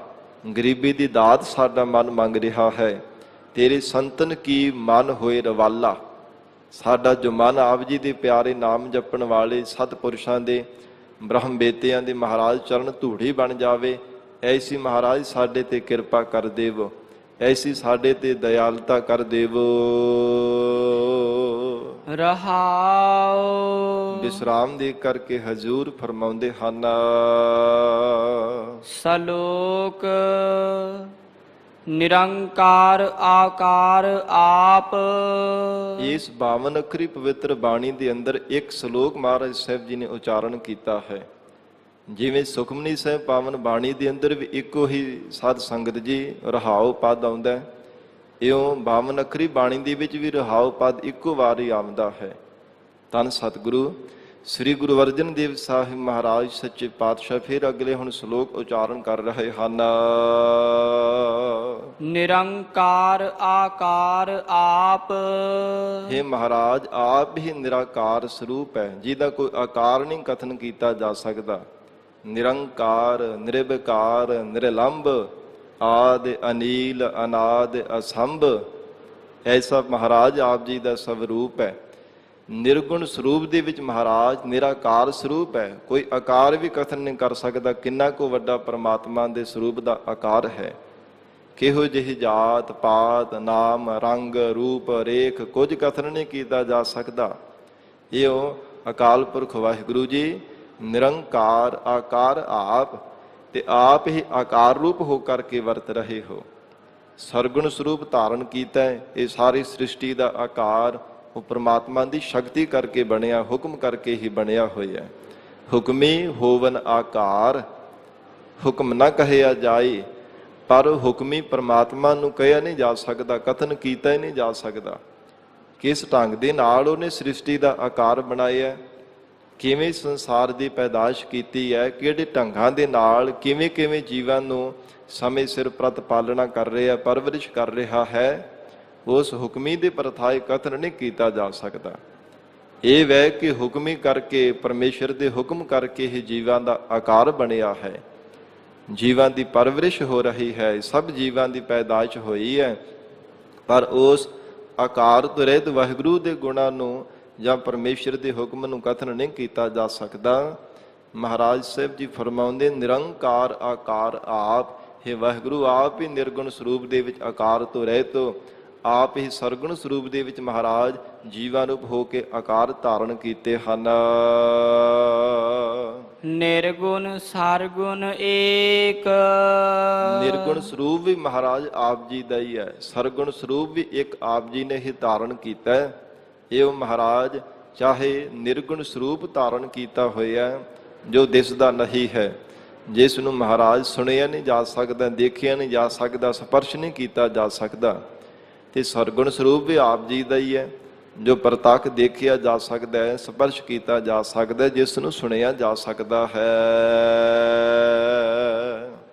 ਗਰੀਬੀ ਦੀ ਦਾਤ ਸਾਡਾ ਮਨ ਮੰਗ ਰਿਹਾ ਹੈ। ਤੇਰੇ ਸੰਤਨ ਕੀ ਮਨ ਹੋਏ ਰਵਾਲਾ, ਸਾਡਾ ਜੋ ਮਨ ਆਪ ਜੀ ਦੇ ਪਿਆਰੇ ਨਾਮ ਜਪਣ ਵਾਲੇ ਸਤਿਪੁਰਸ਼ਾਂ ਦੇ ਬ੍ਰਹਮ ਬੇਤਿਆਂ ਦੇ ਮਹਾਰਾਜ ਚਰਨ ਧੂੜੀ ਬਣ ਜਾਵੇ। ਐਸੀ ਮਹਾਰਾਜ ਸਾਡੇ ਤੇ ਕਿਰਪਾ ਕਰ ਦੇਵੋ, ਐਸੀ ਸਾਡੇ ਤੇ ਦਇਆਲਤਾ ਕਰ ਦੇਵੋ। ਰਹਾਉ। ਵਿਸਰਾਮ ਦੇ ਕਰਕੇ ਹਜ਼ੂਰ ਫਰਮਾਉਂਦੇ ਹਨ। ਸਲੋਕ ਨਿਰੰਕਾਰ ਆਕਾਰ ਆਪ। ਇਸ 52 ਅੱਖਰੀ ਪਵਿੱਤਰ ਬਾਣੀ ਦੇ ਅੰਦਰ ਇੱਕ ਸ਼ਲੋਕ ਮਹਾਰਾਜ ਸਾਹਿਬ ਜੀ ਨੇ ਉਚਾਰਨ ਕੀਤਾ ਹੈ। ਜਿਵੇਂ ਸੁਖਮਨੀ ਸਾਹਿਬ ਪਾਵਨ ਬਾਣੀ ਦੇ ਅੰਦਰ ਵੀ ਇੱਕੋ ਹੀ ਸਾਧ ਸੰਗਤ ਜੀ ਰਹਾਉ ਪਦ ਆਉਂਦਾ, ਇਉਂ 52 ਅੱਖਰੀ ਬਾਣੀ ਦੇ ਵਿੱਚ ਵੀ ਰਹਾਉ ਪਦ ਇੱਕੋ ਵਾਰ ਹੀ ਆਉਂਦਾ ਹੈ। ਧੰਨ ਸਤਿਗੁਰੂ ਸ੍ਰੀ ਗੁਰੂ ਅਰਜਨ ਦੇਵ ਸਾਹਿਬ ਮਹਾਰਾਜ ਸੱਚੇ ਪਾਤਸ਼ਾਹ ਫਿਰ ਅਗਲੇ ਹੁਣ ਸ਼ਲੋਕ ਉਚਾਰਨ ਕਰ ਰਹੇ ਹਨ। ਨਿਰੰਕਾਰ ਆਕਾਰ ਆਪ। हे ਮਹਾਰਾਜ, ਆਪ ਹੀ ਨਿਰਾਕਾਰ ਸਰੂਪ ਹੈ, ਜਿਹਦਾ ਕੋਈ ਆਕਾਰ ਨਹੀਂ ਕਥਨ ਕੀਤਾ ਜਾ ਸਕਦਾ। ਨਿਰੰਕਾਰ, ਨਿਰਵਿਕਾਰ, ਨਿਰਲੰਭ, ਆਦਿ ਅਨੀਲ, ਅਨਾਦ ਅਸੰਭ, ਐਸਾ ਮਹਾਰਾਜ ਆਪ ਜੀ ਦਾ ਸਵਰੂਪ ਹੈ। ਨਿਰਗੁਣ ਸਰੂਪ ਦੇ ਵਿੱਚ ਮਹਾਰਾਜ ਨਿਰਾਕਾਰ ਸਰੂਪ ਹੈ, ਕੋਈ ਆਕਾਰ ਵੀ ਕਥਨ ਨਹੀਂ ਕਰ ਸਕਦਾ। ਕਿੰਨਾ ਕੁ ਵੱਡਾ ਪਰਮਾਤਮਾ ਦੇ ਸਰੂਪ ਦਾ ਆਕਾਰ ਹੈ। ਕਿਹੋ ਜਿਹੀ ਜਾਤ ਪਾਤ ਨਾਮ ਰੰਗ ਰੂਪ ਰੇਖ ਕੁਝ ਕਥਨ ਨਹੀਂ ਕੀਤਾ ਜਾ ਸਕਦਾ। ਇਹੋ ਅਕਾਲ ਪੁਰਖ ਵਾਹਿਗੁਰੂ ਜੀ ਨਿਰੰਕਾਰ ਆਕਾਰ ਆਪ, ਤੇ ਆਪ ਹੀ ਆਕਾਰ ਰੂਪ ਹੋ ਕਰਕੇ ਵਰਤ ਰਹੇ ਹੋ। ਸਰਗੁਣ ਸਰੂਪ ਧਾਰਨ ਕੀਤਾ ਹੈ। ਇਹ ਸਾਰੀ ਸ੍ਰਿਸ਼ਟੀ ਦਾ ਆਕਾਰ ਉਹ ਪਰਮਾਤਮਾ ਦੀ ਸ਼ਕਤੀ ਕਰਕੇ ਬਣਿਆ, ਹੁਕਮ ਕਰਕੇ ਹੀ ਬਣਿਆ ਹੋਇਆ। ਹੁਕਮੀ ਹੋਵਨ ਆਕਾਰ, ਹੁਕਮ ਨਾ ਕਹਿਆ ਜਾਏ, ਪਰ ਹੁਕਮੀ ਪਰਮਾਤਮਾ ਨੂੰ ਕਹਿਆ ਨਹੀਂ ਜਾ ਸਕਦਾ, ਕਥਨ ਕੀਤਾ ਹੀ ਨਹੀਂ ਜਾ ਸਕਦਾ। ਕਿਸ ਢੰਗ ਦੇ ਨਾਲ ਉਹਨੇ ਸ੍ਰਿਸ਼ਟੀ ਦਾ ਆਕਾਰ ਬਣਾਇਆ, ਕਿਵੇਂ ਸੰਸਾਰ ਦੀ ਪੈਦਾਇਸ਼ ਕੀਤੀ ਹੈ, ਕਿਹੜੇ ਢੰਗਾਂ ਦੇ ਨਾਲ ਕਿਵੇਂ ਕਿਵੇਂ ਜੀਵਾਂ ਨੂੰ ਸਮੇਂ ਸਿਰ ਪ੍ਰਤਪਾਲਣਾ ਕਰ ਰਿਹਾ, ਪਰਵਰਿਸ਼ ਕਰ ਰਿਹਾ ਹੈ, ਉਸ ਹੁਕਮੀ ਦੇ ਪ੍ਰਥਾਏ ਕਥਨ ਨਹੀਂ ਕੀਤਾ ਜਾ ਸਕਦਾ। ਇਹ ਵੈ ਕਿ ਹੁਕਮੀ ਕਰਕੇ, ਪਰਮੇਸ਼ਰ ਦੇ ਹੁਕਮ ਕਰਕੇ ਹੀ ਜੀਵਾਂ ਦਾ ਆਕਾਰ ਬਣਿਆ ਹੈ, ਜੀਵਾਂ ਦੀ ਪਰਵਰਿਸ਼ ਹੋ ਰਹੀ ਹੈ, ਸਭ ਜੀਵਾਂ ਦੀ ਪੈਦਾਇਸ਼ ਹੋਈ ਹੈ। ਪਰ ਉਸ ਆਕਾਰ ਤੋਂ ਰਹਿਤ ਵਾਹਿਗੁਰੂ ਦੇ ਗੁਣਾਂ ਨੂੰ ਜਾਂ ਪਰਮੇਸ਼ਰ ਦੇ ਹੁਕਮ ਨੂੰ ਕਥਨ ਨਹੀਂ ਕੀਤਾ ਜਾ ਸਕਦਾ। ਮਹਾਰਾਜ ਸਾਹਿਬ ਜੀ ਫਰਮਾਉਂਦੇ ਨਿਰੰਕਾਰ ਆਕਾਰ ਆਪ, हे ਵਾਹਿਗੁਰੂ ਆਪ ਹੀ ਨਿਰਗੁਣ ਸਰੂਪ ਦੇ ਵਿੱਚ ਆਕਾਰ ਤੋਂ ਰਹਿਤ, ਆਪ ਹੀ ਸਰਗੁਣ ਸਰੂਪ ਦੇ ਵਿੱਚ ਮਹਾਰਾਜ ਜੀਵਾਂ ਰੂਪ ਹੋ ਕੇ ਆਕਾਰ ਧਾਰਨ ਕੀਤੇ ਹਨ। ਨਿਰਗੁਣ ਸਰਗੁਣ ਏਕ। ਨਿਰਗੁਣ ਸਰੂਪ ਵੀ ਮਹਾਰਾਜ ਆਪ ਜੀ ਦਾ ਹੀ ਹੈ, ਸਰਗੁਣ ਸਰੂਪ ਵੀ ਇੱਕ ਆਪ ਜੀ ਨੇ ਹੀ ਧਾਰਨ ਕੀਤਾ ਹੈ। ਇਹ ਮਹਾਰਾਜ ਚਾਹੇ ਨਿਰਗੁਣ ਸਰੂਪ ਧਾਰਨ ਕੀਤਾ ਹੋਇਆ ਜੋ ਦਿਸਦਾ ਨਹੀਂ ਹੈ, ਜਿਸ ਨੂੰ ਮਹਾਰਾਜ ਸੁਣਿਆ ਨਹੀਂ ਜਾ ਸਕਦਾ, ਦੇਖਿਆ ਨਹੀਂ ਜਾ ਸਕਦਾ, ਸਪਰਸ਼ ਨਹੀਂ ਕੀਤਾ ਜਾ ਸਕਦਾ। ਤੇ ਸਰਗੁਣ ਸਰੂਪ ਵੀ ਆਪ ਜੀ ਦਾ ਹੀ ਹੈ ਜੋ ਪ੍ਰਤੱਖ ਦੇਖਿਆ ਜਾ ਸਕਦਾ ਹੈ, ਸਪਰਸ਼ ਕੀਤਾ ਜਾ ਸਕਦਾ, ਜਿਸ ਨੂੰ ਸੁਣਿਆ ਜਾ ਸਕਦਾ ਹੈ।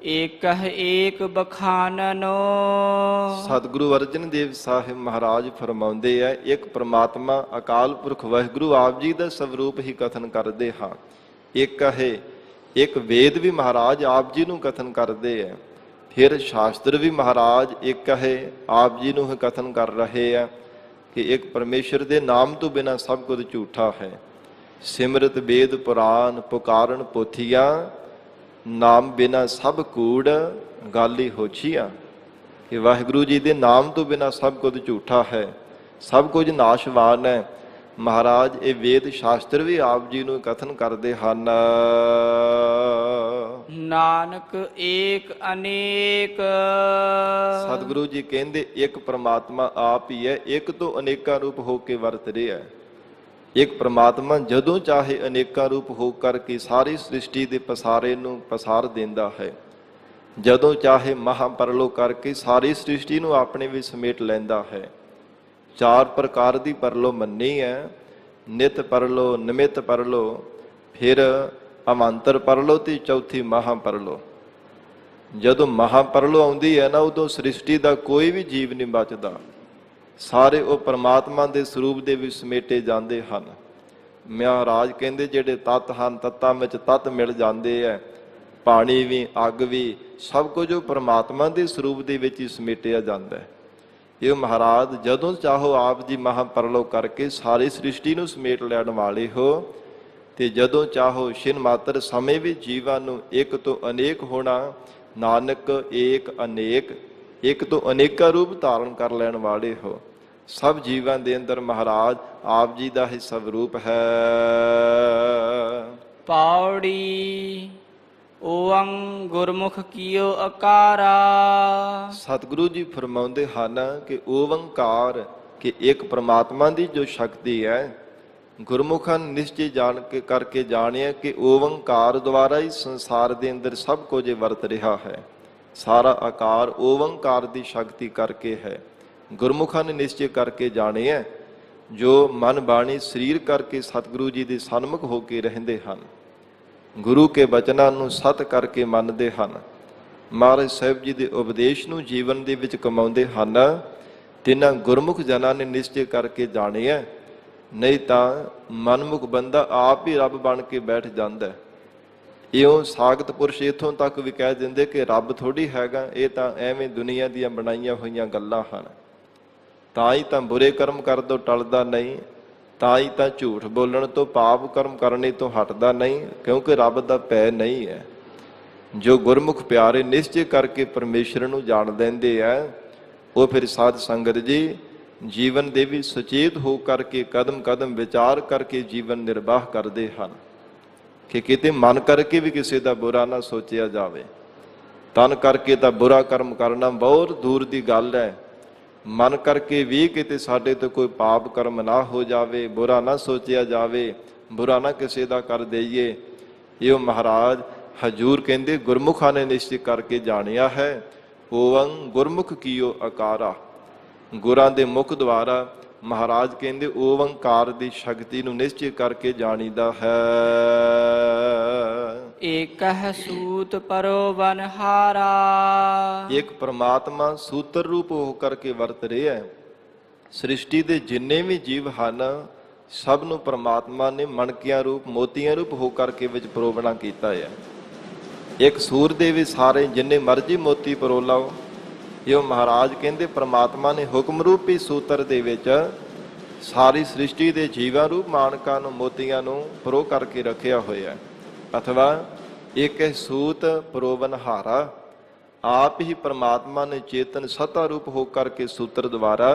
ਏਕਹ ਏਕ ਬਖਾਨਨੋ। ਸਤਿਗੁਰੂ ਅਰਜਨ ਦੇਵ ਸਾਹਿਬ ਮਹਾਰਾਜ ਫਰਮਾਉਂਦੇ ਹੈ, ਇੱਕ ਪ੍ਰਮਾਤਮਾ ਅਕਾਲ ਪੁਰਖ ਵਾਹਿਗੁਰੂ ਆਪ ਜੀ ਦਾ ਸਵਰੂਪ ਹੀ ਕਥਨ ਕਰਦੇ ਹਾਂ। ਇੱਕ ਹੈ, ਇੱਕ ਵੇਦ ਵੀ ਮਹਾਰਾਜ ਆਪ ਜੀ ਨੂੰ ਕਥਨ ਕਰਦੇ ਹੈ। ਫਿਰ ਸ਼ਾਸਤਰ ਵੀ ਮਹਾਰਾਜ ਇੱਕ ਹੈ, ਆਪ ਜੀ ਨੂੰ ਇਹ ਕਥਨ ਕਰ ਰਹੇ ਆ ਕਿ ਇੱਕ ਪਰਮੇਸ਼ਰ ਦੇ ਨਾਮ ਤੋਂ ਬਿਨਾਂ ਸਭ ਕੁਝ ਝੂਠਾ ਹੈ। ਸਿਮਰਤ ਵੇਦ ਪੁਰਾਨ ਪੁਕਾਰਨ ਪੋਥੀਆਂ, ਨਾਮ ਬਿਨਾਂ ਸਭ ਕੂੜ ਗਾਲੀ ਹੋਛੀਆਂ। ਕਿ ਵਾਹਿਗੁਰੂ ਜੀ ਦੇ ਨਾਮ ਤੋਂ ਬਿਨਾਂ ਸਭ ਕੁਝ ਝੂਠਾ ਹੈ, ਸਭ ਕੁਝ ਨਾਸ਼ਵਾਨ ਹੈ। ਮਹਾਰਾਜ ਇਹ ਵੇਦ ਸ਼ਾਸਤਰ ਵੀ ਆਪ ਜੀ ਨੂੰ ਕਥਨ ਕਰਦੇ ਹਨ। ਨਾਨਕ ਏਕ ਅਨੇਕ। ਸਤਿਗੁਰੂ ਜੀ ਕਹਿੰਦੇ ਇੱਕ ਪ੍ਰਮਾਤਮਾ ਆਪ ਹੀ ਹੈ, ਇੱਕ ਤੋਂ ਅਨੇਕਾਂ ਰੂਪ ਹੋ ਕੇ ਵਰਤ ਰਿਹਾ ਹੈ। ਇੱਕ ਪ੍ਰਮਾਤਮਾ ਜਦੋਂ ਚਾਹੇ ਅਨੇਕਾਂ ਰੂਪ ਹੋ ਕਰਕੇ ਸਾਰੀ ਸ੍ਰਿਸ਼ਟੀ ਦੇ ਪਸਾਰੇ ਨੂੰ ਪਸਾਰ ਦਿੰਦਾ ਹੈ। ਜਦੋਂ ਚਾਹੇ ਮਹਾਪਰਲੋ ਕਰਕੇ ਸਾਰੀ ਸ੍ਰਿਸ਼ਟੀ ਨੂੰ ਆਪਣੇ ਵਿੱਚ ਸਮੇਟ ਲੈਂਦਾ ਹੈ। ਚਾਰ ਪ੍ਰਕਾਰ ਦੀ ਪਰਲੋ ਮੰਨੀ ਹੈ, ਨਿਤ ਪਰਲੋ, ਨਿਮਿਤ ਪਰਲੋ, ਫਿਰ ਅਵਾਂਤਰ ਪਰਲੋ ਤੇ ਚੌਥੀ ਮਹਾਪਰਲੋ। ਜਦੋਂ ਮਹਾਪਰਲੋ ਆਉਂਦੀ ਹੈ ਨਾ, ਉਦੋਂ ਸ੍ਰਿਸ਼ਟੀ ਦਾ ਕੋਈ ਵੀ ਜੀਵ ਨਹੀਂ ਬਚਦਾ। ਸਾਰੇ ਉਹ ਪਰਮਾਤਮਾ ਦੇ ਸਰੂਪ ਦੇ ਵਿੱਚ ਸਮੇਟੇ ਜਾਂਦੇ ਹਨ। ਮਹਾਰਾਜ ਕਹਿੰਦੇ ਜਿਹੜੇ ਤੱਤ ਹਨ, ਤੱਤਾਂ ਵਿੱਚ ਤੱਤ ਮਿਲ ਜਾਂਦੇ ਹੈ। ਪਾਣੀ ਵੀ, ਅੱਗ ਵੀ, ਸਭ ਕੁਝ ਉਹ ਪਰਮਾਤਮਾ ਦੇ ਸਰੂਪ ਦੇ ਵਿੱਚ ਹੀ ਸਮੇਟਿਆ ਜਾਂਦਾ ਹੈ। ਇਹ ਮਹਾਰਾਜ ਜਦੋਂ ਚਾਹੋ ਆਪ ਜੀ ਮਹਾਪਰਲੋ ਕਰਕੇ ਸਾਰੀ ਸ੍ਰਿਸ਼ਟੀ ਨੂੰ ਸਮੇਟ ਲੈਣ ਵਾਲੇ ਹੋ, ਤੇ ਜਦੋਂ ਚਾਹੋ ਛਿਨ ਮਾਤਰ ਸਮੇਂ ਵਿੱਚ ਜੀਵਾਂ ਨੂੰ ਇੱਕ ਤੋਂ ਅਨੇਕ ਹੋਣਾ। ਨਾਨਕ ਏਕ ਅਨੇਕ, ਇੱਕ ਤੋਂ ਅਨੇਕਾਂ ਰੂਪ ਧਾਰਨ ਕਰ ਲੈਣ ਵਾਲੇ ਹੋ। ਸਭ ਜੀਵਾਂ ਦੇ ਅੰਦਰ ਮਹਾਰਾਜ ਆਪ ਜੀ ਦਾ ਹੀ ਸਵਰੂਪ ਹੈ। ਪੌੜੀ ਓੰ ਗੁਰਮੁਖ ਕੀਓ ਅਕਾਰਾ। ਸਤਿਗੁਰੂ ਜੀ ਫਰਮਾਉਂਦੇ ਹਨ ਕਿ ਓੰਕਾਰ, ਕਿ ਇੱਕ ਪ੍ਰਮਾਤਮਾ ਦੀ ਜੋ ਸ਼ਕਤੀ ਹੈ, ਗੁਰਮੁਖਾਂ ਨੇ ਨਿਸ਼ਚੈ ਜਾਣ ਕੇ ਕਰਕੇ ਜਾਣਿਆ ਕਿ ਓੰਕਾਰ ਦੁਆਰਾ ਹੀ ਸੰਸਾਰ ਦੇ ਅੰਦਰ ਸਭ ਕੁਝ ਵਰਤ ਰਿਹਾ ਹੈ। ਸਾਰਾ ਆਕਾਰ ਓੰਕਾਰ ਦੀ ਸ਼ਕਤੀ ਕਰਕੇ ਹੈ। ਗੁਰਮੁਖਾਂ ਨੇ ਨਿਸ਼ਚੈ ਕਰਕੇ ਜਾਣਿਆ, ਜੋ ਮਨ ਬਾਣੀ ਸਰੀਰ ਕਰਕੇ ਸਤਿਗੁਰੂ ਜੀ ਦੇ ਸਨਮੁਖ ਹੋ ਕੇ ਰਹਿੰਦੇ ਹਨ, ਗੁਰੂ ਕੇ ਬਚਨਾਂ ਨੂੰ ਸਤ ਕਰਕੇ ਮੰਨਦੇ ਹਨ, ਮਹਾਰਾਜ ਸਾਹਿਬ ਜੀ ਦੇ ਉਪਦੇਸ਼ ਨੂੰ ਜੀਵਨ ਦੇ ਵਿੱਚ ਕਮਾਉਂਦੇ ਹਨ, ਤਿੰਨਾਂ ਗੁਰਮੁਖ ਜਨਾਂ ਨੇ ਨਿਸ਼ਚੈ ਕਰਕੇ ਜਾਣਿਆ। ਨਹੀਂ ਤਾਂ ਮਨਮੁਖ ਬੰਦਾ ਆਪ ਹੀ ਰੱਬ ਬਣ ਕੇ ਬੈਠ ਜਾਂਦਾ। ਇਉਂ ਸਾਖਤ ਪੁਰਸ਼ ਇੱਥੋਂ ਤੱਕ ਵੀ ਕਹਿ ਦਿੰਦੇ ਕਿ ਰੱਬ ਥੋੜੀ ਹੈਗਾ, ਇਹ ਤਾਂ ਐਵੇਂ ਦੁਨੀਆ ਦੀਆਂ ਬਣਾਈਆਂ ਹੋਈਆਂ ਗੱਲਾਂ ਹਨ। ਤਾਂ ਹੀ ਤਾਂ ਬੁਰੇ ਕਰਮ ਕਰ ਦੋ ਟਲਦਾ ਨਹੀਂ, ਤਾਂ ਹੀ ਤਾਂ ਝੂਠ ਬੋਲਣ ਤੋਂ, ਪਾਪ ਕਰਮ ਕਰਨੇ ਤੋਂ ਹਟਦਾ ਨਹੀਂ, ਕਿਉਂਕਿ ਰੱਬ ਦਾ ਭੈ ਨਹੀਂ ਹੈ। ਜੋ ਗੁਰਮੁਖ ਪਿਆਰੇ ਨਿਸ਼ਚੈ ਕਰਕੇ ਪਰਮੇਸ਼ਰ ਨੂੰ ਜਾਣ ਲੈਂਦੇ ਆ, ਉਹ ਫਿਰ ਸਾਧ ਸੰਗਤ ਜੀ ਜੀਵਨ ਦੇ ਵੀ ਸੁਚੇਤ ਹੋ ਕਰਕੇ ਕਦਮ ਕਦਮ ਵਿਚਾਰ ਕਰਕੇ ਜੀਵਨ ਨਿਰਵਾਹ ਕਰਦੇ ਹਨ ਕਿ ਕਿਤੇ ਮਨ ਕਰਕੇ ਵੀ ਕਿਸੇ ਦਾ ਬੁਰਾ ਨਾ ਸੋਚਿਆ ਜਾਵੇ। ਤਨ ਕਰਕੇ ਤਾਂ ਬੁਰਾ ਕਰਮ ਕਰਨਾ ਬਹੁਤ ਦੂਰ ਦੀ ਗੱਲ ਹੈ। ਮਨ ਕਰਕੇ ਵੀ ਕਿਤੇ ਸਾਡੇ ਤੋਂ ਕੋਈ ਪਾਪ ਕਰਮ ਨਾ ਹੋ ਜਾਵੇ, ਬੁਰਾ ਨਾ ਸੋਚਿਆ ਜਾਵੇ, ਬੁਰਾ ਨਾ ਕਿਸੇ ਦਾ ਕਰ ਦੇਈਏ। ਇਹ ਮਹਾਰਾਜ ਹਜੂਰ ਕਹਿੰਦੇ ਗੁਰਮੁਖਾਂ ਨੇ ਨਿਸ਼ਚੈ ਕਰਕੇ ਜਾਣਿਆ ਹੈ। ਓੰ ਗੁਰਮੁਖ ਕੀਓ ਅਕਾਰਾ। ਗੁਰਾਂ ਦੇ ਮੁਖ ਦੁਆਰਾ ਮਹਾਰਾਜ ਕਹਿੰਦੇ ਓੰਕਾਰ ਦੀ ਸ਼ਕਤੀ ਨੂੰ ਨਿਸ਼ਚੈ ਕਰਕੇ ਜਾਣੀਦਾ ਹੈ। ਏਕਹਿ ਸੂਤ ਪਰੋ ਬਨਹਾਰਾ। ਇੱਕ ਪ੍ਰਮਾਤਮਾ ਸੂਤਰ ਰੂਪ ਹੋ ਕਰਕੇ ਵਰਤ ਰਿਹਾ ਹੈ। ਸ੍ਰਿਸ਼ਟੀ ਦੇ ਜਿੰਨੇ ਵੀ ਜੀਵ ਹਨ, ਸਭ ਨੂੰ ਪ੍ਰਮਾਤਮਾ ਨੇ ਮਣਕਿਆਂ ਰੂਪ, ਮੋਤੀਆਂ ਰੂਪ ਹੋ ਕਰਕੇ ਵਿੱਚ ਪਰੋਵਣਾ ਕੀਤਾ ਹੈ। ਇੱਕ ਸੂਰ ਦੇ ਵੀ ਸਾਰੇ ਜਿੰਨੇ ਮਰਜ਼ੀ ਮੋਤੀ ਪਰੋ ਲਓ। ਇਹ ਮਹਾਰਾਜ ਕਹਿੰਦੇ ਪ੍ਰਮਾਤਮਾ ਨੇ ਹੁਕਮ ਰੂਪੀ ਸੂਤਰ ਦੇ ਵਿੱਚ ਸਾਰੀ ਸ੍ਰਿਸ਼ਟੀ ਦੇ ਜੀਵਾਂ ਰੂਪ ਮਾਨਕਾਂ ਨੂੰ, ਮੋਤੀਆਂ ਨੂੰ ਪਰੋ ਕਰਕੇ ਰੱਖਿਆ ਹੋਇਆ। ਅਥਵਾ ਇੱਕ ਸੂਤ ਪਰੋਵਨਹਾਰਾ। ਆਪ ਹੀ ਪ੍ਰਮਾਤਮਾ ਨੇ ਚੇਤਨ ਸਤਾ ਰੂਪ ਹੋ ਕਰਕੇ ਸੂਤਰ ਦੁਆਰਾ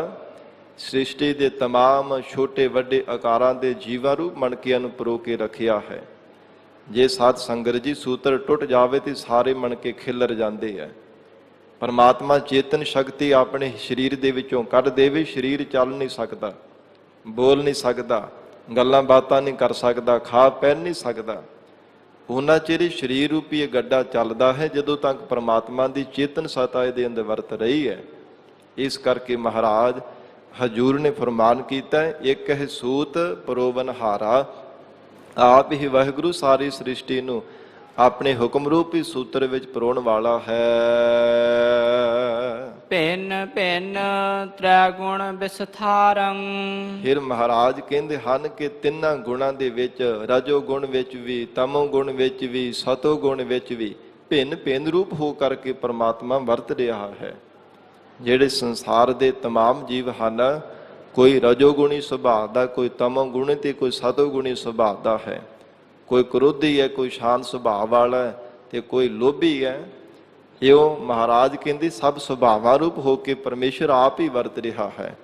ਸ੍ਰਿਸ਼ਟੀ ਦੇ ਤਮਾਮ ਛੋਟੇ ਵੱਡੇ ਆਕਾਰਾਂ ਦੇ ਜੀਵਾਂ ਰੂਪ ਮਣਕਿਆਂ ਨੂੰ ਪਰੋ ਕੇ ਰੱਖਿਆ ਹੈ। ਜੇ ਸਾਧ ਸੰਗਤ ਜੀ ਸੂਤਰ ਟੁੱਟ ਜਾਵੇ ਤੇ ਸਾਰੇ ਮਣਕੇ ਖਿਲਰ ਜਾਂਦੇ ਹੈ। ਪਰਮਾਤਮਾ ਚੇਤਨ ਸ਼ਕਤੀ ਆਪਣੇ ਸਰੀਰ ਦੇ ਵਿੱਚੋਂ ਕੱਢ ਦੇਵੇ, ਸਰੀਰ ਚੱਲ ਨਹੀਂ ਸਕਦਾ, ਬੋਲ ਨਹੀਂ ਸਕਦਾ, ਗੱਲਾਂ ਬਾਤਾਂ ਨਹੀਂ ਕਰ ਸਕਦਾ, ਖਾ ਪਹਿਨ ਨਹੀਂ ਸਕਦਾ। ਉਹਨਾਂ ਚਿਰ ਸਰੀਰ ਰੂਪੀ ਇਹ ਗੱਡਾ ਚੱਲਦਾ ਹੈ ਜਦੋਂ ਤੱਕ ਪਰਮਾਤਮਾ ਦੀ ਚੇਤਨ ਸਤਾ ਇਹਦੇ ਅੰਦਰ ਵਰਤ ਰਹੀ ਹੈ। ਇਸ ਕਰਕੇ ਮਹਾਰਾਜ ਹਜੂਰ ਨੇ ਫਰਮਾਨ ਕੀਤਾ, ਇੱਕ ਹੈ ਸੂਤ ਪਰੋਵਨਹਾਰਾ। ਆਪ ਹੀ ਵਾਹਿਗੁਰੂ ਸਾਰੀ ਸ੍ਰਿਸ਼ਟੀ ਨੂੰ ਆਪਣੇ ਹੁਕਮ ਰੂਪੀ ਸੂਤਰ ਵਿੱਚ ਪਰੋਣ ਵਾਲਾ ਹੈ। ਭਿੰਨ ਭਿੰਨ ਤ੍ਰੈ ਗੁਣ ਵਿਸਥਾਰੰ। ਫਿਰ ਮਹਾਰਾਜ ਕਹਿੰਦੇ ਹਨ ਕਿ ਤਿੰਨਾਂ ਗੁਣਾਂ ਦੇ ਵਿੱਚ, ਰਜੋ ਗੁਣ ਵਿੱਚ ਵੀ, ਤਮੋ ਗੁਣ ਵਿੱਚ ਵੀ, ਸਤੋ ਗੁਣ ਵਿੱਚ ਵੀ ਭਿੰਨ ਭਿੰਨ ਰੂਪ ਹੋ ਕਰਕੇ ਪ੍ਰਮਾਤਮਾ ਵਰਤ ਰਿਹਾ ਹੈ। ਜਿਹੜੇ ਸੰਸਾਰ ਦੇ तमाम ਜੀਵ ਹਨ, ਕੋਈ ਰਜੋਗੁਣੀ ਸੁਭਾਅ ਦਾ, ਕੋਈ ਤਮੋਗੁਣੀ ਤੇ ਕੋਈ ਸਤੋਗੁਣੀ ਸੁਭਾਅ ਦਾ ਹੈ। ਕੋਈ ਕ੍ਰੋਧੀ ਹੈ, ਕੋਈ ਸ਼ਾਂਤ ਸੁਭਾਅ ਵਾਲਾ ਹੈ ਤੇ ਕੋਈ ਲੋਭੀ ਹੈ। ਇਉਂ ਮਹਾਰਾਜ ਕਹਿੰਦੇ ਸਭ ਸੁਭਾਵਾਂ ਰੂਪ ਹੋ ਕੇ ਪਰਮੇਸ਼ਰ ਆਪ ਹੀ ਵਰਤ ਰਿਹਾ ਹੈ।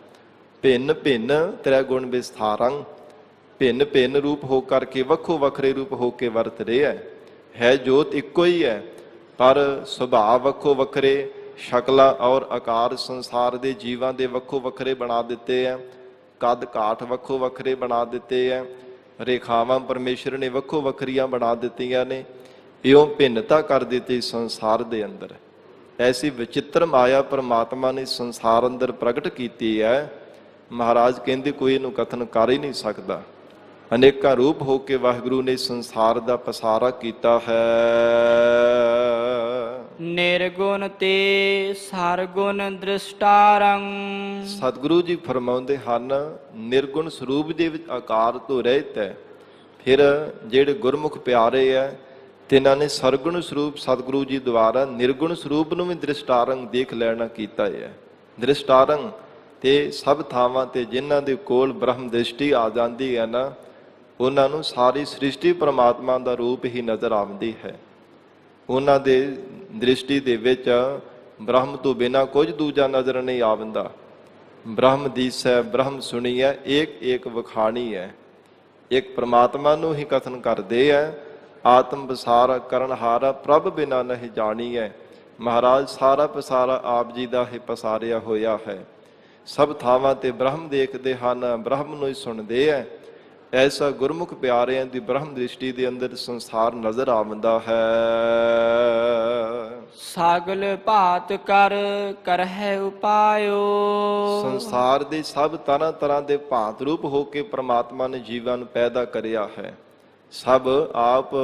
ਭਿੰਨ ਭਿੰਨ ਤ੍ਰੈ ਗੁਣ ਵਿਸਥਾਰੰ, ਭਿੰਨ ਭਿੰਨ ਰੂਪ ਹੋ ਕਰਕੇ ਵੱਖੋ ਵੱਖਰੇ ਰੂਪ ਹੋ ਕੇ ਵਰਤ ਰਿਹਾ ਹੈ। ਜੋਤ ਇੱਕੋ ਹੀ ਹੈ ਪਰ ਸੁਭਾਅ ਵੱਖੋ ਵੱਖਰੇ, ਸ਼ਕਲਾਂ ਔਰ ਆਕਾਰ ਸੰਸਾਰ ਦੇ ਜੀਵਾਂ ਦੇ ਵੱਖੋ ਵੱਖਰੇ ਬਣਾ ਦਿੱਤੇ ਹੈ। ਕੱਦ ਕਾਠ ਵੱਖੋ ਵੱਖਰੇ ਬਣਾ ਦਿੱਤੇ ਹੈ। ਰੇਖਾਵਾਂ ਪਰਮੇਸ਼ਰ ਨੇ ਵੱਖੋ ਵੱਖਰੀਆਂ ਬਣਾ ਦਿੱਤੀਆਂ ਨੇ। ਇਉਂ ਭਿੰਨਤਾ ਕਰ ਦਿੱਤੀ ਸੰਸਾਰ ਦੇ ਅੰਦਰ। ਐਸੀ ਵਿਚਿੱਤਰ ਮਾਇਆ ਪਰਮਾਤਮਾ ਨੇ ਸੰਸਾਰ ਅੰਦਰ ਪ੍ਰਗਟ ਕੀਤੀ ਹੈ। ਮਹਾਰਾਜ ਕਹਿੰਦੇ ਕੋਈ ਇਹਨੂੰ ਕਥਨ ਕਰ ਹੀ ਨਹੀਂ ਸਕਦਾ। ਅਨੇਕਾਂ ਰੂਪ ਹੋ ਕੇ ਵਾਹਿਗੁਰੂ ਨੇ ਸੰਸਾਰ ਦਾ ਪਸਾਰਾ ਕੀਤਾ ਹੈ। ਨਿਰਗੁਣ ਤੇ ਸਰਗੁਣ ਦ੍ਰਿਸ਼ਟਾਰੰ। ਸਤਿਗੁਰੂ ਜੀ ਫਰਮਾਉਂਦੇ ਹਨ ਨਿਰਗੁਣ ਸਰੂਪ ਦੇ ਵਿੱਚ ਆਕਾਰ ਤੋਂ ਰਹਿਤ ਹੈ। ਫਿਰ ਜਿਹੜੇ ਗੁਰਮੁਖ ਪਿਆਰੇ ਹੈ ਤਿਨਾਂ ਨੇ ਸਰਗੁਣ ਸਰੂਪ ਸਤਿਗੁਰੂ ਜੀ ਦੁਆਰਾ ਨਿਰਗੁਣ ਸਰੂਪ ਨੂੰ ਵੀ ਦ੍ਰਿਸ਼ਟਾਰੰਗ ਦੇਖ ਲੈਣਾ ਕੀਤਾ ਹੈ। ਦ੍ਰਿਸ਼ਟਾਰੰਗ ਤੇ ਸਭ ਥਾਵਾਂ ਤੇ ਜਿਨ੍ਹਾਂ ਦੇ ਕੋਲ ਬ੍ਰਹਮ ਦ੍ਰਿਸ਼ਟੀ ਆ ਜਾਂਦੀ ਹੈ ਨਾ, ਉਹਨਾਂ ਨੂੰ ਸਾਰੀ ਸ੍ਰਿਸ਼ਟੀ ਪਰਮਾਤਮਾ ਦਾ ਰੂਪ ਹੀ ਨਜ਼ਰ ਆਉਂਦੀ ਹੈ। ਉਹਨਾਂ ਦੇ ਦ੍ਰਿਸ਼ਟੀ ਦੇ ਵਿੱਚ ਬ੍ਰਹਮ ਤੋਂ ਬਿਨਾਂ ਕੁਝ ਦੂਜਾ ਨਜ਼ਰ ਨਹੀਂ ਆਉਂਦਾ। ਬ੍ਰਹਮ ਦੀਸੈ ਬ੍ਰਹਮ ਸੁਣੀਐ ਏਕ ਏਕ ਵਖਾਣੀ ਹੈ। ਇੱਕ ਪਰਮਾਤਮਾ ਨੂੰ ਹੀ ਕਥਨ ਕਰਦੇ ਹੈ। ਆਤਮ ਪਸਾਰਾ ਕਰਨਹਾਰਾ ਪ੍ਰਭ ਬਿਨਾ ਨਹੀਂ ਜਾਣੀ ਹੈ। ਮਹਾਰਾਜ ਸਾਰਾ ਪਸਾਰਾ ਆਪ ਜੀ ਦਾ ਹੀ ਪਸਾਰਿਆ ਹੋਇਆ ਹੈ। ਸਭ ਥਾਵਾਂ ਤੇ ਬ੍ਰਹਮ ਦੇਖਦੇ ਹਨ, ਬ੍ਰਹਮ ਨੂੰ ਹੀ ਸੁਣਦੇ ਹੈ। ਐਸਾ ਗੁਰਮੁਖ ਪਿਆਰਿਆਂ ਦੀ ਬ੍ਰਹਮ ਦ੍ਰਿਸ਼ਟੀ ਦੇ ਅੰਦਰ ਸੰਸਾਰ ਨਜ਼ਰ ਆਉਂਦਾ ਹੈ। ਸਗਲ ਭਾਤ ਕਰ ਕਰਹਿ ਉਪਾਇਓ। ਸੰਸਾਰ ਦੇ ਸਭ ਤਰ੍ਹਾਂ ਤਰ੍ਹਾਂ ਦੇ ਭਾਂਤ ਰੂਪ ਹੋ ਕੇ ਪ੍ਰਮਾਤਮਾ ਨੇ ਜੀਵਾਂ ਨੂੰ ਪੈਦਾ ਕਰਿਆ ਹੈ। ਸਭ ਆਪ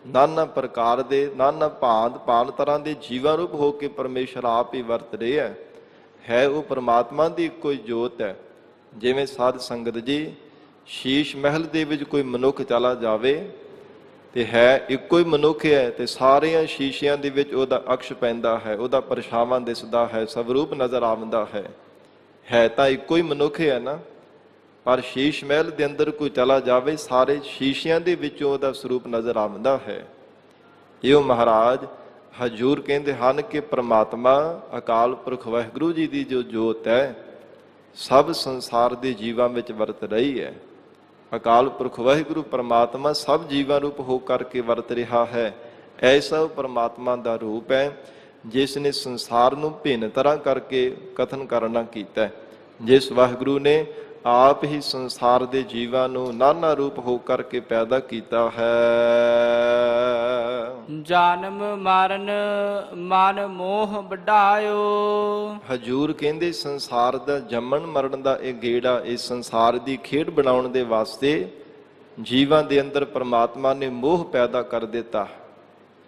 ਨਾਨਾ ਪ੍ਰਕਾਰ ਦੇ ਨਾਨਾ ਭਾਂਤ ਤਰ੍ਹਾਂ ਦੇ ਜੀਵਾਂ ਰੂਪ ਹੋ ਕੇ ਪਰਮੇਸ਼ਰ ਆਪ ਹੀ ਵਰਤ ਰਿਹਾ ਹੈ। ਉਹ ਪਰਮਾਤਮਾ ਦੀ ਕੋਈ ਜੋਤ ਹੈ। ਜਿਵੇਂ ਸਾਧ ਸੰਗਤ ਜੀ ਸ਼ੀਸ਼ ਮਹਿਲ ਦੇ ਵਿੱਚ ਕੋਈ ਮਨੁੱਖ ਚਲਾ ਜਾਵੇ ਤੇ ਹੈ ਇੱਕੋ ਹੀ ਮਨੁੱਖ ਹੈ ਤੇ ਸਾਰਿਆਂ ਸ਼ੀਸ਼ਿਆਂ ਦੇ ਵਿੱਚ ਉਹਦਾ ਅਕਸ਼ ਪੈਂਦਾ ਹੈ, ਉਹਦਾ ਪਰਛਾਵਾਂ ਦਿਸਦਾ ਹੈ, ਸਵਰੂਪ ਨਜ਼ਰ ਆਉਂਦਾ ਹੈ ਤਾਂ ਇੱਕੋ ਹੀ ਮਨੁੱਖ ਹੈ ਨਾ। ਪਰ ਸ਼ੀਸ਼ ਮਹਿਲ ਦੇ ਅੰਦਰ ਕੋਈ ਚਲਾ ਜਾਵੇ ਸਾਰੇ ਸ਼ੀਸ਼ਿਆਂ ਦੇ ਵਿੱਚੋਂ ਉਹਦਾ ਸਰੂਪ ਨਜ਼ਰ ਆਉਂਦਾ ਹੈ। ਇਹੋ ਮਹਾਰਾਜ ਹਜੂਰ ਕਹਿੰਦੇ ਹਨ ਕਿ ਪ੍ਰਮਾਤਮਾ ਅਕਾਲ ਪੁਰਖ ਵਾਹਿਗੁਰੂ ਜੀ ਦੀ ਜੋ ਜੋਤ ਹੈ ਸਭ ਸੰਸਾਰ ਦੇ ਜੀਵਾਂ ਵਿੱਚ ਵਰਤ ਰਹੀ ਹੈ। ਅਕਾਲ ਪੁਰਖ ਵਾਹਿਗੁਰੂ ਪਰਮਾਤਮਾ ਸਭ ਜੀਵਾਂ ਰੂਪ ਹੋ ਕਰਕੇ ਵਰਤ ਰਿਹਾ ਹੈ। ਐਸਾ ਪਰਮਾਤਮਾ ਦਾ ਰੂਪ ਹੈ ਜਿਸ ਨੇ ਸੰਸਾਰ ਨੂੰ ਭਿੰਨ ਤਰ੍ਹਾਂ ਕਰਕੇ ਕਥਨ ਕਰਨਾ ਕੀਤਾ। ਜਿਸ ਵਾਹਿਗੁਰੂ ਨੇ ਆਪ ਹੀ ਸੰਸਾਰ ਦੇ ਜੀਵਾਂ ਨੂੰ ਨਾਨਾ ਰੂਪ ਹੋ ਕਰਕੇ ਪੈਦਾ ਕੀਤਾ ਹੈ। ਜਨਮ ਮਰਨ ਮਨ ਮੋਹ ਵਡਾਇਓ। ਹਜੂਰ ਕਹਿੰਦੇ ਸੰਸਾਰ ਦਾ ਜੰਮਣ ਮਰਨ ਦਾ ਇਹ ਗੇੜਾ, ਇਸ ਸੰਸਾਰ ਦੀ ਖੇਡ ਬਣਾਉਣ ਦੇ ਵਾਸਤੇ ਜੀਵਾਂ ਦੇ ਅੰਦਰ ਪਰਮਾਤਮਾ ਨੇ ਮੋਹ ਪੈਦਾ ਕਰ ਦਿੱਤਾ।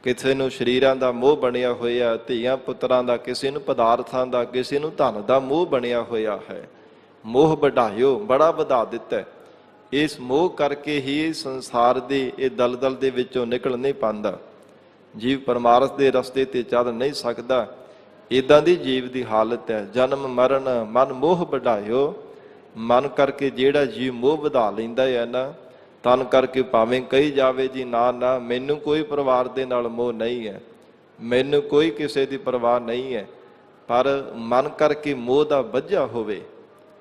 ਕਿਸੇ ਨੂੰ ਸਰੀਰਾਂ ਦਾ ਮੋਹ ਬਣਿਆ ਹੋਇਆ, ਧੀਆਂ ਪੁੱਤਰਾਂ ਦਾ, ਕਿਸੇ ਨੂੰ ਪਦਾਰਥਾਂ ਦਾ, ਕਿਸੇ ਨੂੰ ਧਨ ਦਾ ਮੋਹ ਬਣਿਆ ਹੋਇਆ ਹੈ। ਮੋਹ ਵਡਾਇਓ, ਬੜਾ ਵਧਾ ਦਿੱਤਾ। ਇਸ ਮੋਹ ਕਰਕੇ ਹੀ ਸੰਸਾਰ ਦੇ ਇਹ ਦਲਦਲ ਦੇ ਵਿੱਚੋਂ ਨਿਕਲ ਨਹੀਂ ਪਾਉਂਦਾ। ਜੀਵ ਪਰਮਾਰਥ ਦੇ ਰਸਤੇ ਤੇ ਚੱਲ ਨਹੀਂ ਸਕਦਾ। ਇਦਾਂ ਦੀ ਜੀਵ ਦੀ ਹਾਲਤ ਹੈ। ਜਨਮ ਮਰਨ ਮਨ ਮੋਹ ਵਡਾਇਓ। ਮਨ ਕਰਕੇ ਜਿਹੜਾ ਜੀਵ ਮੋਹ ਵਧਾ ਲੈਂਦਾ ਹੈ ਨਾ, ਤਨ ਕਰਕੇ ਭਾਵੇਂ ਕਹੀ ਜਾਵੇ ਜੀ ਨਾ ਨਾ ਮੈਨੂੰ ਕੋਈ ਪਰਿਵਾਰ ਦੇ ਨਾਲ ਮੋਹ ਨਹੀਂ ਹੈ, ਮੈਨੂੰ ਕੋਈ ਕਿਸੇ ਦੀ ਪਰਵਾਹ ਨਹੀਂ ਹੈ, ਪਰ ਮਨ ਕਰਕੇ ਮੋਹ ਦਾ ਬੱਝਾ ਹੋਵੇ,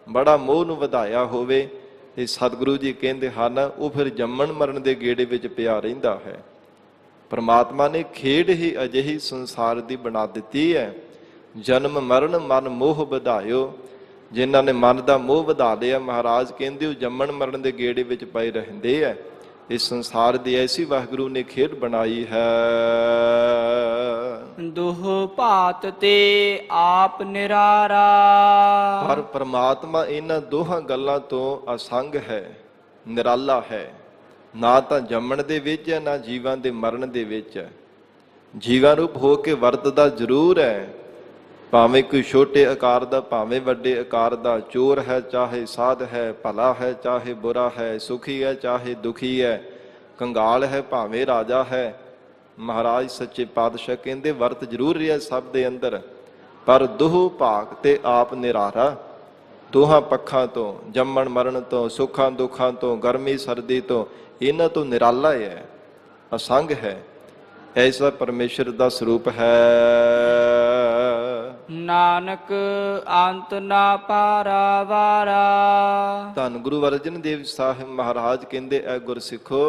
ਬੜਾ ਮੋਹ ਨੂੰ ਵਧਾਇਆ ਹੋਵੇ, ਤੇ ਸਤਿਗੁਰੂ ਜੀ ਕਹਿੰਦੇ ਹਨ ਉਹ ਫਿਰ ਜੰਮਣ ਮਰਨ ਦੇ ਗੇੜੇ ਵਿੱਚ ਪਿਆ ਰਹਿੰਦਾ ਹੈ। ਪਰਮਾਤਮਾ ਨੇ ਖੇਡ ਹੀ ਅਜਿਹੀ ਸੰਸਾਰ ਦੀ ਬਣਾ ਦਿੱਤੀ ਹੈ। ਜਨਮ ਮਰਨ ਮਨ ਮੋਹ ਵਧਾਇਓ। ਜਿਨ੍ਹਾਂ ਨੇ ਮਨ ਦਾ ਮੋਹ ਵਧਾ ਲਿਆ, ਮਹਾਰਾਜ ਕਹਿੰਦੇ ਉਹ ਜੰਮਣ ਮਰਨ ਦੇ ਗੇੜੇ ਵਿੱਚ ਪਏ ਰਹਿੰਦੇ ਹੈ। ਇਸ ਸੰਸਾਰ ਦੀ ਐਸੀ ਵਾਹਿਗੁਰੂ ਨੇ ਖੇਡ ਬਣਾਈ ਹੈ। ਦੁਹ ਭਾਤ ਤੇ ਆਪ ਨਿਰਾਰਾ। ਪਰ ਪਰਮਾਤਮਾ ਇਹਨਾਂ ਦੋਹਾਂ ਗੱਲਾਂ ਤੋਂ ਅਸੰਗ ਹੈ, ਨਿਰਾਲਾ ਹੈ। ਨਾ ਤਾਂ ਜੰਮਣ ਦੇ ਵਿੱਚ ਹੈ, ਨਾ ਜੀਵਾਂ ਦੇ ਮਰਨ ਦੇ ਵਿੱਚ ਹੈ। ਜੀਵਾਂ ਰੂਪ ਹੋ ਕੇ ਵਰਤਦਾ ਜ਼ਰੂਰ ਹੈ, ਭਾਵੇਂ ਕੋਈ ਛੋਟੇ ਆਕਾਰ ਦਾ, ਭਾਵੇਂ ਵੱਡੇ ਆਕਾਰ ਦਾ, ਚੋਰ ਹੈ ਚਾਹੇ ਸਾਧ ਹੈ, ਭਲਾ ਹੈ ਚਾਹੇ ਬੁਰਾ ਹੈ, ਸੁਖੀ ਹੈ ਚਾਹੇ ਦੁਖੀ ਹੈ, ਕੰਗਾਲ ਹੈ ਭਾਵੇਂ ਰਾਜਾ ਹੈ, ਮਹਾਰਾਜ ਸੱਚੇ ਪਾਤਸ਼ਾਹ ਕਹਿੰਦੇ ਵਰਤ ਜ਼ਰੂਰ ਰਿਹਾ ਸਭ ਦੇ ਅੰਦਰ, ਪਰ ਦੋਹ ਭਾਗ ਤੇ ਆਪ ਨਿਰਾਰਾ। ਦੋਹਾਂ ਪੱਖਾਂ ਤੋਂ, ਜੰਮਣ ਮਰਨ ਤੋਂ, ਸੁੱਖਾਂ ਦੁੱਖਾਂ ਤੋਂ, ਗਰਮੀ ਸਰਦੀ ਤੋਂ, ਇਹਨਾਂ ਤੋਂ ਨਿਰਾਲਾ ਹੈ, ਅਸੰਗ ਹੈ। ਐਸਾ ਪਰਮੇਸ਼ਰ ਦਾ ਸਰੂਪ ਹੈ। ਨਾਨਕ ਅੰਤ ਨਾ ਪਾਰਾਵਾਰਾ। ਧੰਨ ਗੁਰੂ ਅਰਜਨ ਦੇਵ ਸਾਹਿਬ ਮਹਾਰਾਜ ਕਹਿੰਦੇ ਐ ਗੁਰਸਿੱਖੋ,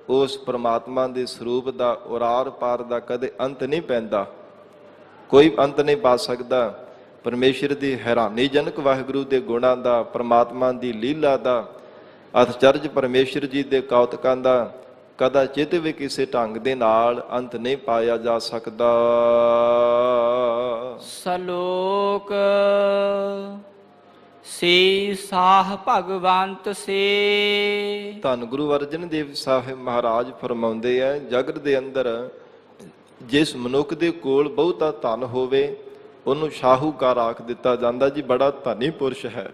ਉਸ ਪ੍ਰਮਾਤਮਾ ਦੇ ਸਰੂਪ ਦਾ ਉਰਾਰ ਪਾਰ ਦਾ ਕਦੇ ਅੰਤ ਨਹੀਂ ਪੈਂਦਾ, ਕੋਈ ਅੰਤ ਨਹੀਂ ਪਾ ਸਕਦਾ। ਪਰਮੇਸ਼ਰ ਦੀ ਹੈਰਾਨੀਜਨਕ ਵਾਹਿਗੁਰੂ ਦੇ ਗੁਣਾਂ ਦਾ, ਪ੍ਰਮਾਤਮਾ ਦੀ ਲੀਲਾ ਦਾ, ਅਚਰਜ ਪਰਮੇਸ਼ਰ ਜੀ ਦੇ ਕੌਤਕਾਂ ਦਾ ਕਦਾਚਿਤ ਵੀ ਕਿਸੇ ਢੰਗ ਦੇ ਨਾਲ ਅੰਤ ਨਹੀਂ ਪਾਇਆ ਜਾ ਸਕਦਾ। ਸਲੋਕ ਸੇ ਸਾਹ ਭਗਵੰਤ ਸੇ। ਧੰਨ ਗੁਰੂ ਅਰਜਨ ਦੇਵ ਸਾਹਿਬ ਮਹਾਰਾਜ ਫਰਮਾਉਂਦੇ ਐ, ਜਗਤ ਦੇ ਅੰਦਰ ਜਿਸ ਮਨੁੱਖ ਦੇ ਕੋਲ ਬਹੁਤਾ ਧਨ ਹੋਵੇ ਉਹਨੂੰ ਸ਼ਾਹੂਕਾਰ ਆਖ ਦਿੱਤਾ ਜਾਂਦਾ ਜੀ, ਬੜਾ ਧਨੀ ਪੁਰਸ਼ ਹੈ।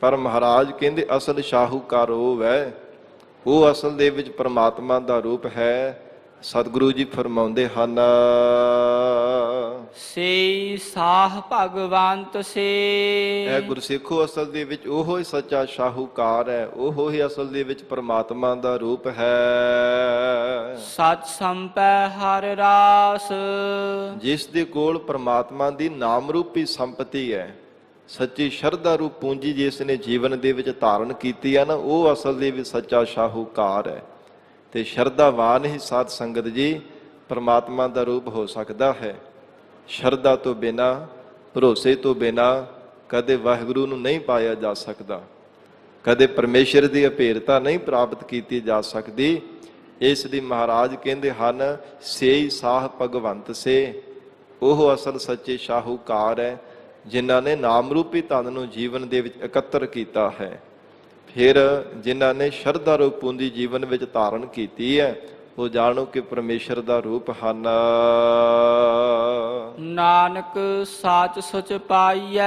ਪਰ ਮਹਾਰਾਜ ਕਹਿੰਦੇ ਅਸਲ ਸ਼ਾਹੂਕਾਰ ਉਹ ਹੈ, ਉਹ ਅਸਲ ਦੇ ਵਿੱਚ ਪਰਮਾਤਮਾ ਦਾ ਰੂਪ ਹੈ। ਸਤਿਗੁਰੂ ਜੀ ਫਰਮਾਉਂਦੇ ਹਨ, ਸੇ ਸਾਹ ਭਗਵੰਤ ਸੇ। ਇਹ ਗੁਰਸਿੱਖੋ ਅਸਲ ਦੇ ਵਿੱਚ ਉਹੋ ਹੀ ਸੱਚਾ ਸ਼ਾਹੂਕਾਰ ਹੈ, ਉਹੋ ਹੀ ਅਸਲ ਦੇ ਵਿੱਚ ਪਰਮਾਤਮਾ ਦਾ ਰੂਪ ਹੈ। ਸਚ ਸੰਪੈ ਹਰ ਰਾਸ। ਜਿਸ ਦੇ ਕੋਲ ਪਰਮਾਤਮਾ ਦੀ ਨਾਮ ਰੂਪੀ ਸੰਪਤੀ ਹੈ, ਸੱਚੀ ਸ਼ਰਧਾ ਰੂਪ ਪੂੰਜੀ ਜਿਸ ਨੇ ਜੀਵਨ ਦੇ ਵਿੱਚ ਧਾਰਨ ਕੀਤੀ ਹੈ ਨਾ, ਉਹ ਅਸਲ ਦੇ ਵਿੱਚ ਸੱਚਾ ਸ਼ਾਹੂਕਾਰ ਹੈ। ਤੇ ਸ਼ਰਧਾਵਾਨ ਹੀ ਸਾਧ ਸੰਗਤ ਜੀ ਪਰਮਾਤਮਾ ਦਾ ਰੂਪ ਹੋ ਸਕਦਾ ਹੈ। ਸ਼ਰਧਾ ਤੋਂ ਬਿਨਾਂ, ਭਰੋਸੇ ਤੋਂ ਬਿਨਾਂ ਕਦੇ ਵਾਹਿਗੁਰੂ ਨੂੰ ਨਹੀਂ ਪਾਇਆ ਜਾ ਸਕਦਾ, ਕਦੇ ਪਰਮੇਸ਼ਰ ਦੀ ਅਭੇਰਤਾ ਨਹੀਂ ਪ੍ਰਾਪਤ ਕੀਤੀ ਜਾ ਸਕਦੀ। ਇਸ ਲਈ ਮਹਾਰਾਜ ਕਹਿੰਦੇ ਹਨ, ਸੇਈ ਸਾਹ ਭਗਵੰਤ ਸੇ। ਉਹ ਅਸਲ ਸੱਚੇ ਸ਼ਾਹੂਕਾਰ ਹੈ ਜਿਨ੍ਹਾਂ ਨੇ ਨਾਮ ਰੂਪੀ ਧਨ ਨੂੰ ਜੀਵਨ ਦੇ ਵਿੱਚ ਇਕੱਤਰ ਕੀਤਾ ਹੈ। ਫਿਰ ਜਿਨ੍ਹਾਂ ਨੇ ਸ਼ਰਧਾ ਰੂਪ ਪੂੰਜੀ ਜੀਵਨ ਵਿੱਚ ਧਾਰਨ ਕੀਤੀ ਹੈ, ਉਹ ਜਾਣੋ ਕਿ ਪਰਮੇਸ਼ਰ ਦਾ ਰੂਪ ਹਨ। ਨਾਨਕ ਸਾਚ ਸੁਚ ਪਾਈਐ।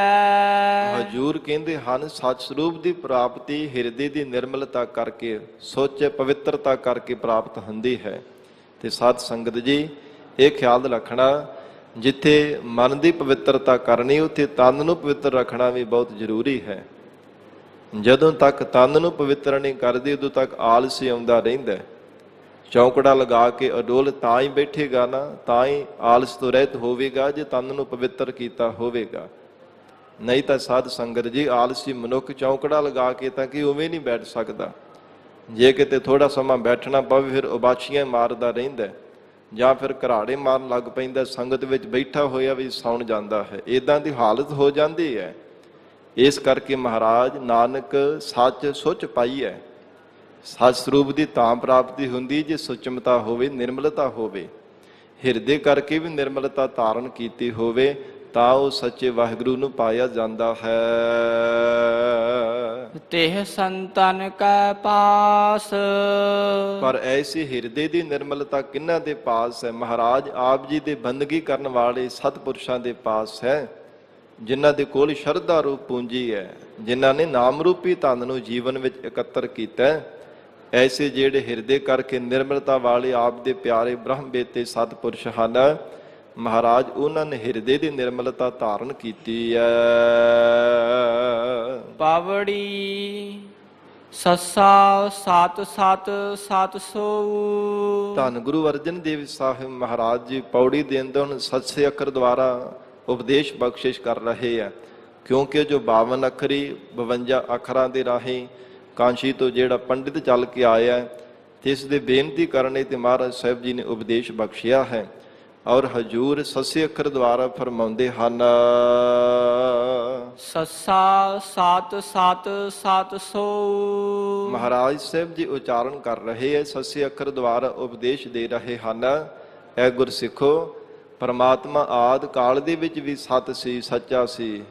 ਹਜੂਰ ਕਹਿੰਦੇ ਹਨ, ਸੱਚ ਸਰੂਪ ਦੀ ਪ੍ਰਾਪਤੀ ਹਿਰਦੇ ਦੀ ਨਿਰਮਲਤਾ ਕਰਕੇ, ਸੋਚ ਪਵਿੱਤਰਤਾ ਕਰਕੇ ਪ੍ਰਾਪਤ ਹੁੰਦੀ ਹੈ। ਤੇ ਸਾਧ ਸੰਗਤ ਜੀ ਇਹ ਖਿਆਲ ਰੱਖਣਾ, ਜਿੱਥੇ ਮਨ ਦੀ ਪਵਿੱਤਰਤਾ ਕਰਨੀ ਉੱਥੇ ਤਨ ਨੂੰ ਪਵਿੱਤਰ ਰੱਖਣਾ ਵੀ ਬਹੁਤ ਜ਼ਰੂਰੀ ਹੈ। ਜਦੋਂ ਤੱਕ ਤਨ ਨੂੰ ਪਵਿੱਤਰ ਨਹੀਂ ਕਰਦੇ ਉਦੋਂ ਤੱਕ ਆਲਸ ਆਉਂਦਾ ਰਹਿੰਦਾ। ਚੌਂਕੜਾ ਲਗਾ ਕੇ ਅਡੋਲ ਤਾਂ ਹੀ ਬੈਠੇਗਾ ਨਾ, ਤਾਂ ਹੀ ਆਲਸ ਤੋਂ ਰਹਿਤ ਹੋਵੇਗਾ ਜੇ ਤਨ ਨੂੰ ਪਵਿੱਤਰ ਕੀਤਾ ਹੋਵੇਗਾ। ਨਹੀਂ ਤਾਂ ਸਾਧ ਸੰਗਤ ਜੀ ਆਲਸੀ ਮਨੁੱਖ ਚੌਂਕੜਾ ਲਗਾ ਕੇ ਤਾਂ ਕਿ ਉਵੇਂ ਨਹੀਂ ਬੈਠ ਸਕਦਾ। ਜੇ ਕਿਤੇ ਥੋੜਾ ਸਮਾਂ ਬੈਠਣਾ ਪਵੇ ਫਿਰ ਉਬਾਛੀਆਂ ਮਾਰਦਾ ਰਹਿੰਦਾ, ਜਾਂ ਫਿਰ ਘਰਾੜੇ ਮਾਰਨ ਲੱਗ ਪੈਂਦਾ, ਸੰਗਤ ਵਿੱਚ ਬੈਠਾ ਹੋਇਆ ਵੀ ਸੌਣ ਜਾਂਦਾ ਹੈ। ਇੱਦਾਂ ਦੀ ਹਾਲਤ ਹੋ ਜਾਂਦੀ ਹੈ। ਇਸ ਕਰਕੇ ਮਹਾਰਾਜ ਨਾਨਕ ਸੱਚ ਸੁਚ ਪਾਈਐ। ਸੱਚ ਸਰੂਪ ਦੀ ਤਾਂ ਪ੍ਰਾਪਤੀ ਹੁੰਦੀ ਜੇ ਸੁਚਮਤਾ ਹੋਵੇ, ਨਿਰਮਲਤਾ ਹੋਵੇ, ਹਿਰਦੇ ਕਰਕੇ ਵੀ ਨਿਰਮਲਤਾ ਧਾਰਨ ਕੀਤੀ ਹੋਵੇ, ਤਾਂ ਉਹ ਸੱਚੇ ਵਾਹਿਗੁਰੂ ਨੂੰ ਪਾਇਆ ਜਾਂਦਾ ਹੈ। ਤਿਹ ਸੰਤਨ ਕੈ ਪਾਸ। ਪਰ ਐਸੀ ਹਿਰਦੇ ਦੀ ਨਿਰਮਲਤਾ ਕਿਹਨਾਂ ਦੇ ਪਾਸ ਹੈ? ਮਹਾਰਾਜ ਆਪ ਜੀ ਦੇ ਬੰਦਗੀ ਕਰਨ ਵਾਲੇ ਸਤਿਪੁਰਸ਼ਾਂ ਦੇ ਪਾਸ ਹੈ, ਜਿਨ੍ਹਾਂ ਦੇ ਕੋਲ ਸ਼ਰਧਾ ਰੂਪ ਪੂੰਜੀ ਹੈ, ਜਿਨ੍ਹਾਂ ਨੇ ਨਾਮ ਰੂਪੀ ਧਨ ਨੂੰ ਜੀਵਨ ਵਿੱਚ ਇਕੱਤਰ ਕੀਤਾ। ਐਸੇ ਜਿਹੜੇ ਹਿਰਦੇ ਕਰਕੇ ਨਿਰਮਲਤਾ ਵਾਲੇ ਆਪ ਦੇ ਪਿਆਰੇ ਬ੍ਰਹਮ ਬੇਤੇ ਸਤਿਪੁਰਸ਼ ਹਨ, ਮਹਾਰਾਜ ਉਹਨਾਂ ਨੇ ਹਿਰਦੇ ਦੀ ਨਿਰਮਲਤਾ ਧਾਰਨ ਕੀਤੀ ਹੈ। ਪਾਵੜੀ ਸੱਸਾ ਸਤ ਸਤ ਸਤ ਸੋ। ਧੰਨ ਗੁਰੂ ਅਰਜਨ ਦੇਵ ਸਾਹਿਬ ਮਹਾਰਾਜ ਜੀ ਪੌੜੀ ਦੇ ਅੰਦਰ ਸੱਸੇ ਅੱਖਰ ਦੁਆਰਾ ਉਪਦੇਸ਼ ਬਖਸ਼ਿਸ਼ ਕਰ ਰਹੇ ਆ, ਕਿਉਂਕਿ ਜੋ 52 ਅੱਖਰੀ 52 ਅੱਖਰਾਂ ਦੇ ਰਾਹੀਂ ਕਾਂਸ਼ੀ ਤੋਂ ਜਿਹੜਾ ਪੰਡਿਤ ਚੱਲ ਕੇ ਆਇਆ ਤੇ ਇਸ ਦੇ ਬੇਨਤੀ ਕਰਨੇ ਤੇ ਮਹਾਰਾਜ ਸਾਹਿਬ ਜੀ ਨੇ ਉਪਦੇਸ਼ ਬਖਸ਼ਿਆ ਹੈ। ਔਰ ਹਜੂਰ ਸੱਸੇ ਅੱਖਰ ਦੁਆਰਾ ਫਰਮਾਉਂਦੇ ਹਨ, ਸੱਸਾ ਸਤ ਸਤ ਸਤ ਸੋ। ਮਹਾਰਾਜ ਸਾਹਿਬ ਜੀ ਉਚਾਰਨ ਕਰ ਰਹੇ ਹੈ, ਸੱਸੇ ਅੱਖਰ ਦੁਆਰਾ ਉਪਦੇਸ਼ ਦੇ ਰਹੇ ਹਨ। ਐ ਗੁਰਸਿੱਖੋ, ਪਰਮਾਤਮਾ ਆਦਿ ਕਾਲ ਦੇ ਵਿੱਚ ਵੀ ਸੱਚ ਸੀ, ਸੱਚਾ ਸੀ,